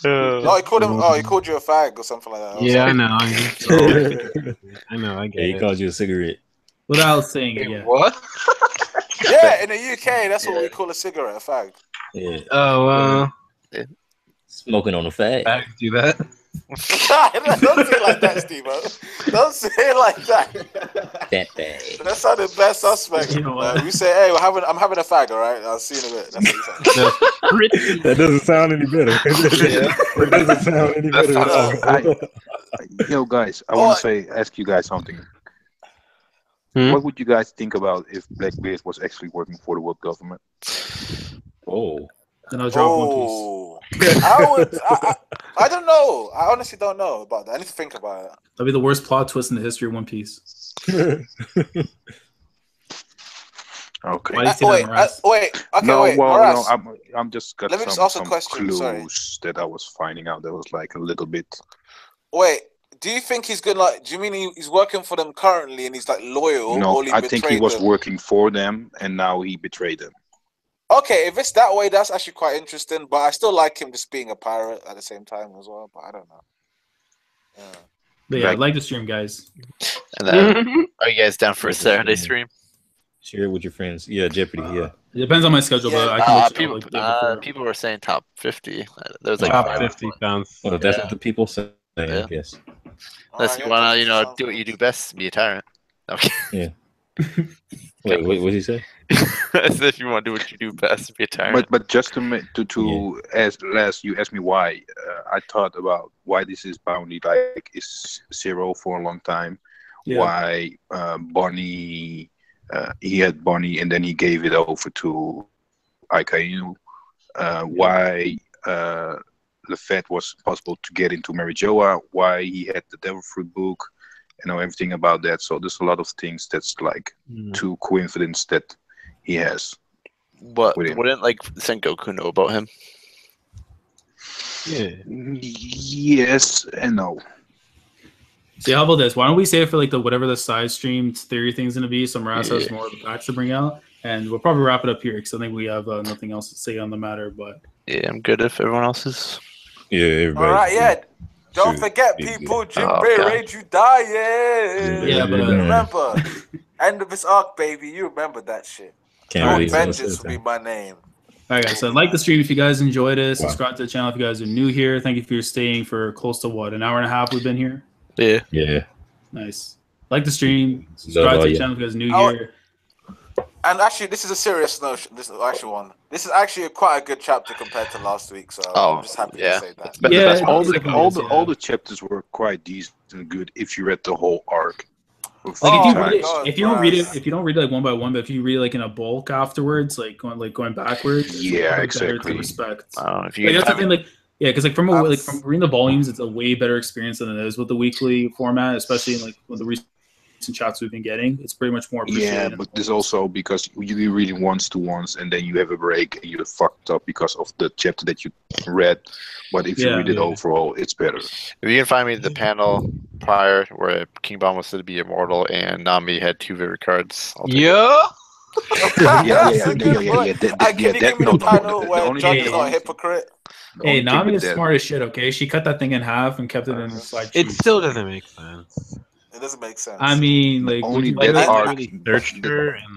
Speaker 1: Oh, he called him. Oh, he called you a fag or something like that.
Speaker 5: Yeah, I know. I'm just trolling. I know. I get
Speaker 3: Yeah, he
Speaker 5: it.
Speaker 3: called you a cigarette.
Speaker 7: Without saying it, yeah.
Speaker 5: What?
Speaker 1: Yeah, in the UK, that's what we call a cigarette, a fag.
Speaker 3: Yeah.
Speaker 5: Oh,
Speaker 3: Smoking on a fag.
Speaker 5: back do that.
Speaker 1: Don't say it like that, Steve. Don't say it like that.
Speaker 3: That bag.
Speaker 1: That's how the best suspect.
Speaker 7: You know what?
Speaker 1: We say, "Hey, I'm having a fag, all right? I'll see you in a bit." That's what he said.
Speaker 3: That doesn't sound any better. It doesn't sound any better at all.
Speaker 6: Yo, guys, I want to ask you guys something. What would you guys think about if Blackbeard was actually working for the world government?
Speaker 3: Oh.
Speaker 7: Then I'll drop One Piece.
Speaker 1: I don't know. I honestly don't know about that. I need to think about it.
Speaker 7: That'd be the worst plot twist in the history of One Piece.
Speaker 6: Okay.
Speaker 7: Why do you say that, Maras?
Speaker 6: I'm just got
Speaker 1: Let me just
Speaker 6: some
Speaker 1: ask a question,
Speaker 6: clues that I was finding out. That was like a little bit.
Speaker 1: Wait, do you think he's good? Like, do you mean he's working for them currently and he's like loyal?
Speaker 6: No,
Speaker 1: or he
Speaker 6: I think he was
Speaker 1: them?
Speaker 6: working for them and now he betrayed them.
Speaker 1: Okay, if it's that way, that's actually quite interesting. But I still like him just being a pirate at the same time as well. But I don't know. Yeah.
Speaker 7: But yeah, like the stream, guys.
Speaker 4: And then, are you guys down for a Saturday stream?
Speaker 3: Share it with your friends. Yeah, Jeopardy. Yeah.
Speaker 7: It depends on my schedule, but I can
Speaker 4: people were saying top 50. There was like
Speaker 5: top 50 pounds.
Speaker 3: Well, that's what the people say. I guess.
Speaker 4: Unless you want to, do what you do best, be a tyrant. Okay.
Speaker 3: Yeah. Wait, what did he say?
Speaker 4: If you want to do what you do best, be a tyrant.
Speaker 6: But just to as last you asked me why, I thought about why this is bounty like is 0 for a long time. Yeah. Why Bonnie he had Bonnie and then he gave it over to Ikainu. Why Lefett was possible to get into Mary Joa. Why he had the Devil Fruit book. Everything about that. So there's a lot of things that's like two coincidence that he has.
Speaker 4: But wouldn't like Sengoku know about him?
Speaker 6: Yeah. Yes and no.
Speaker 7: See, how about this? Why don't we save it for like whatever the side stream theory thing's gonna be? So Maras has more of the facts to bring out, and we'll probably wrap it up here because I think we have nothing else to say on the matter. But
Speaker 4: yeah, I'm good if everyone else is.
Speaker 3: Yeah, everybody.
Speaker 1: All right, yeah. Don't forget, people, Jim Rage, you dying.
Speaker 7: Yeah, but
Speaker 1: remember, end of his arc, baby. You remember that shit. Vengeance will be my name.
Speaker 7: All right, guys. So like the stream if you guys enjoyed it. Subscribe to the channel if you guys are new here. Thank you for staying for close to an hour and a half we've been here.
Speaker 4: Yeah.
Speaker 3: Yeah.
Speaker 7: Nice. Like the stream. Subscribe to the channel if you guys are new here.
Speaker 1: And actually, this is a serious notion. This is actually one. This is actually quite a good chapter compared to last week. So I'm just happy to say that.
Speaker 6: Yeah, all the chapters were quite decent and good if you read the whole arc.
Speaker 7: Like if you don't read it like one by one, but if you read it like in a bulk afterwards, like going backwards,
Speaker 6: yeah, exactly.
Speaker 7: To respect.
Speaker 4: If you
Speaker 7: that's the thing, yeah, because from reading the volumes, it's a way better experience than it is with the weekly format, especially in with the recent chats we've been getting. It's pretty much more appreciated.
Speaker 6: Yeah, but this also because you read it once to once and then you have a break and you're fucked up because of the chapter that you read. But if you read it overall, it's better.
Speaker 4: If you can find me the panel prior where King Bomb was said to be immortal and Nami had 2 vivid cards.
Speaker 6: Yeah.
Speaker 1: Can you give me the panel where John is not a hypocrite?
Speaker 7: Hey, Nami is smart as shit, okay? She cut that thing in half and kept it in her slide.
Speaker 5: It still doesn't make sense.
Speaker 1: It doesn't make sense.
Speaker 7: I mean, like
Speaker 6: only that arc,
Speaker 5: and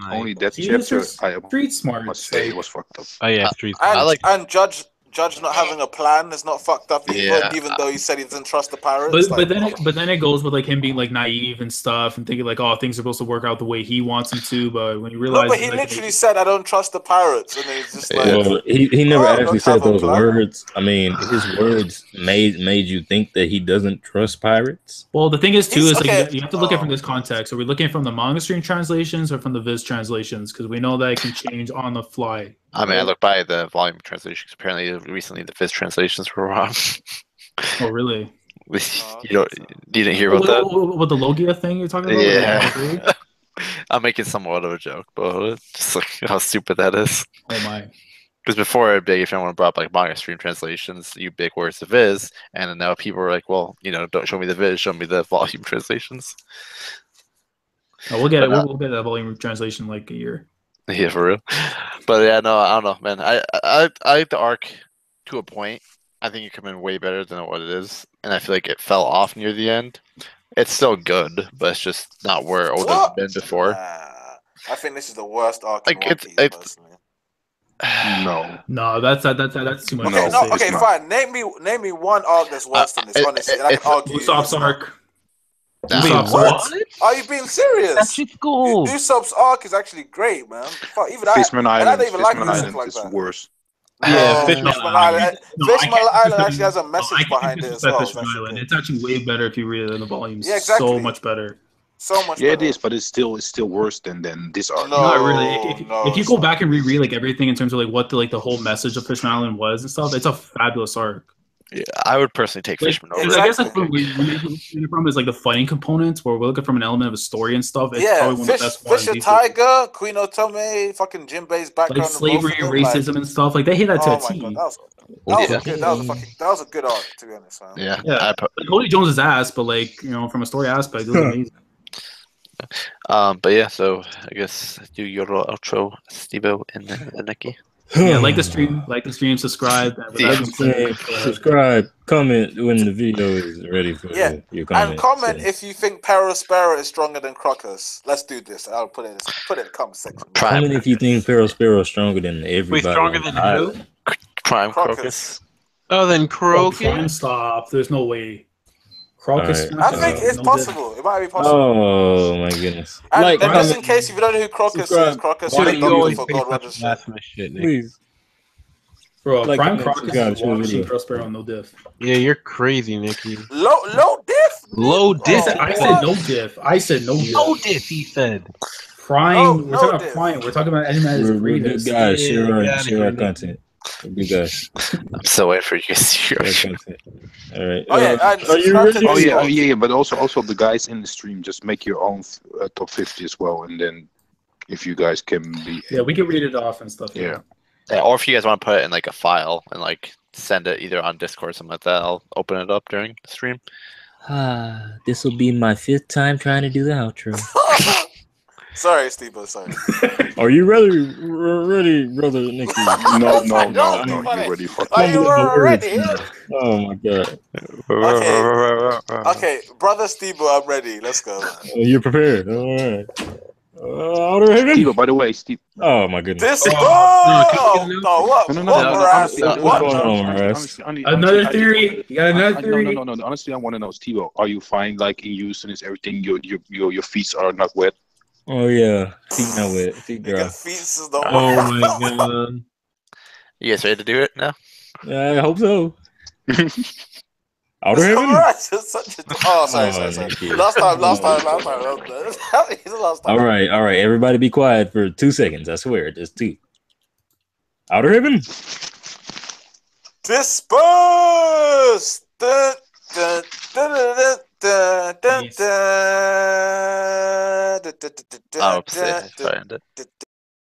Speaker 6: only that chapter.
Speaker 7: Street smart.
Speaker 6: Must say it was fucked up.
Speaker 5: Oh yeah, street.
Speaker 1: And Judge Judge not having a plan is not fucked up
Speaker 4: Yeah.
Speaker 1: even though he said he doesn't trust the Pirates.
Speaker 7: But then it goes with like him being like naive and stuff and thinking like, oh, things are supposed to work out the way he wants them to. But when you realize,
Speaker 1: no, but he literally said, "I don't trust the Pirates," and then he's just like,
Speaker 3: well, he never
Speaker 1: "Oh,
Speaker 3: actually
Speaker 1: don't
Speaker 3: said
Speaker 1: have a
Speaker 3: those
Speaker 1: plan."
Speaker 3: words. I mean, his words made you think that he doesn't trust pirates.
Speaker 7: well, the thing is too
Speaker 1: He's-
Speaker 7: is like
Speaker 1: okay.
Speaker 7: you have to look at it from
Speaker 1: Oh,
Speaker 7: this context. Are we looking from the manga stream translations or from the Viz translations? Because we know that it can change on the fly.
Speaker 4: I mean, I looked by the volume translations. Apparently, recently the Viz translations were wrong.
Speaker 7: Oh, really?
Speaker 4: You didn't hear about that?
Speaker 7: What the Logia thing you're talking about?
Speaker 4: Yeah. I'm making somewhat of a joke, but just like how stupid that is.
Speaker 7: Oh my.
Speaker 4: Because before, big if anyone brought up like manga stream translations, you big words the Viz, and then now people are like, well, don't show me the Viz, show me the volume translations.
Speaker 7: Oh, we'll get it. We'll get that volume translation in like a year.
Speaker 4: Yeah, for real. But yeah, no, I don't know, man. I like the arc to a point. I think it could have been way better than what it is, and I feel like it fell off near the end. It's still good, but it's just not where Oda's been before.
Speaker 1: I think this is the worst arc
Speaker 4: Like,
Speaker 1: in One Piece, personally.
Speaker 7: No, that's too much.
Speaker 1: Okay, fine. Name me one arc that's worse than this. Honestly, and I can argue.
Speaker 7: Usopp's arc.
Speaker 1: Usopp's arc. Are you being serious?
Speaker 5: That shit's cool.
Speaker 1: Usopp's arc is actually great, man. Fuck, even
Speaker 6: Fishman
Speaker 1: I
Speaker 6: Island.
Speaker 1: don't even like
Speaker 6: Fishman
Speaker 1: Usopp
Speaker 6: Island
Speaker 1: like
Speaker 6: is
Speaker 1: that.
Speaker 6: worse.
Speaker 7: Yeah,
Speaker 1: Fishman Island. Fishman Island actually has a message behind it as well.
Speaker 7: It's actually way better if you read it in the volumes.
Speaker 1: Yeah, exactly.
Speaker 7: So much better.
Speaker 1: So much.
Speaker 6: Yeah,
Speaker 1: better.
Speaker 6: it is, but it's still worse than this arc.
Speaker 1: No,
Speaker 7: Not really. If you go
Speaker 1: not.
Speaker 7: back and reread like everything in terms of like what the whole message of Fishman Island was and stuff, it's a fabulous arc.
Speaker 4: Yeah, I would personally take Fishman over.
Speaker 7: I guess like where we from is like the fighting components, where we're looking from an element of a story and stuff. It's probably one of the best ones.
Speaker 1: Fisher Tiger, Queen Otome, fucking Jinbei's background,
Speaker 7: like slavery and racism and stuff. Like they hit that to a T.
Speaker 1: That was a good arc, to be honest, man.
Speaker 4: Yeah.
Speaker 7: Like, Cody Jones' ass, but like from a story aspect, it was amazing.
Speaker 4: But yeah, so I guess do your outro, Steve-O and Nicky.
Speaker 7: Yeah, like the stream, subscribe,
Speaker 3: subscribe, comment when the video is ready for your comment.
Speaker 1: And comment if you think Perospero is stronger than Crocus. Let's do this. I'll put it in the comment section.
Speaker 3: Comment if you think Perospero is stronger than everybody.
Speaker 5: Wait, stronger than who?
Speaker 4: Prime Crocus.
Speaker 5: Oh, then Crocus.
Speaker 7: Stop. There's no way. Crocus.
Speaker 1: Right. I think it's possible. It might be possible.
Speaker 3: Oh my goodness!
Speaker 1: And just in case if you don't know who Crocus is, Crocus is for God Rogers.
Speaker 3: Please.
Speaker 7: Bro, Prime Crocus is watching Prospero on no diff.
Speaker 5: Yeah, you're crazy, Nicky.
Speaker 1: Low diff?
Speaker 5: Low diff.
Speaker 7: I said no diff.
Speaker 5: No diff, he said.
Speaker 7: Prime. We're talking about Prime. We're talking about anyone that is greatest.
Speaker 3: Good guys. Share our content. Good guys.
Speaker 4: I'm so waiting for you guys to hear our
Speaker 3: content. All right.
Speaker 6: Are you ready? Oh yeah. But also the guys in the stream, just make your own top 50 as well, and then if you guys can be.
Speaker 7: Yeah, we can read it off and stuff.
Speaker 6: Yeah.
Speaker 4: Or if you guys want to put it in like a file and like send it either on Discord or something like that, I'll open it up during the stream.
Speaker 3: This will be my 5th time trying to do the outro.
Speaker 1: Sorry, Steve. Sorry.
Speaker 3: Are you ready, brother Nicky?
Speaker 6: No. You ready?
Speaker 1: Are you ready?
Speaker 3: Oh my god.
Speaker 1: Okay, brother Steve, I'm ready. Let's go.
Speaker 3: You're prepared. All right. Outer Haven.
Speaker 6: Steve, by the way, Steve.
Speaker 3: Oh my goodness.
Speaker 7: Another theory. You got another theory?
Speaker 6: No. Honestly, I want to know, Steve, are you fine? Like in Houston, is everything? Your feet are not wet.
Speaker 3: Oh yeah, feet not wet. Feet dry.
Speaker 7: Oh my god.
Speaker 4: You guys ready to do it now?
Speaker 3: I hope so. Outer Haven?
Speaker 1: Sorry. Last time.
Speaker 3: All right. Everybody be quiet for 2 seconds. I swear, just 2. Outer Haven?
Speaker 1: Disperse!
Speaker 4: I'll find it.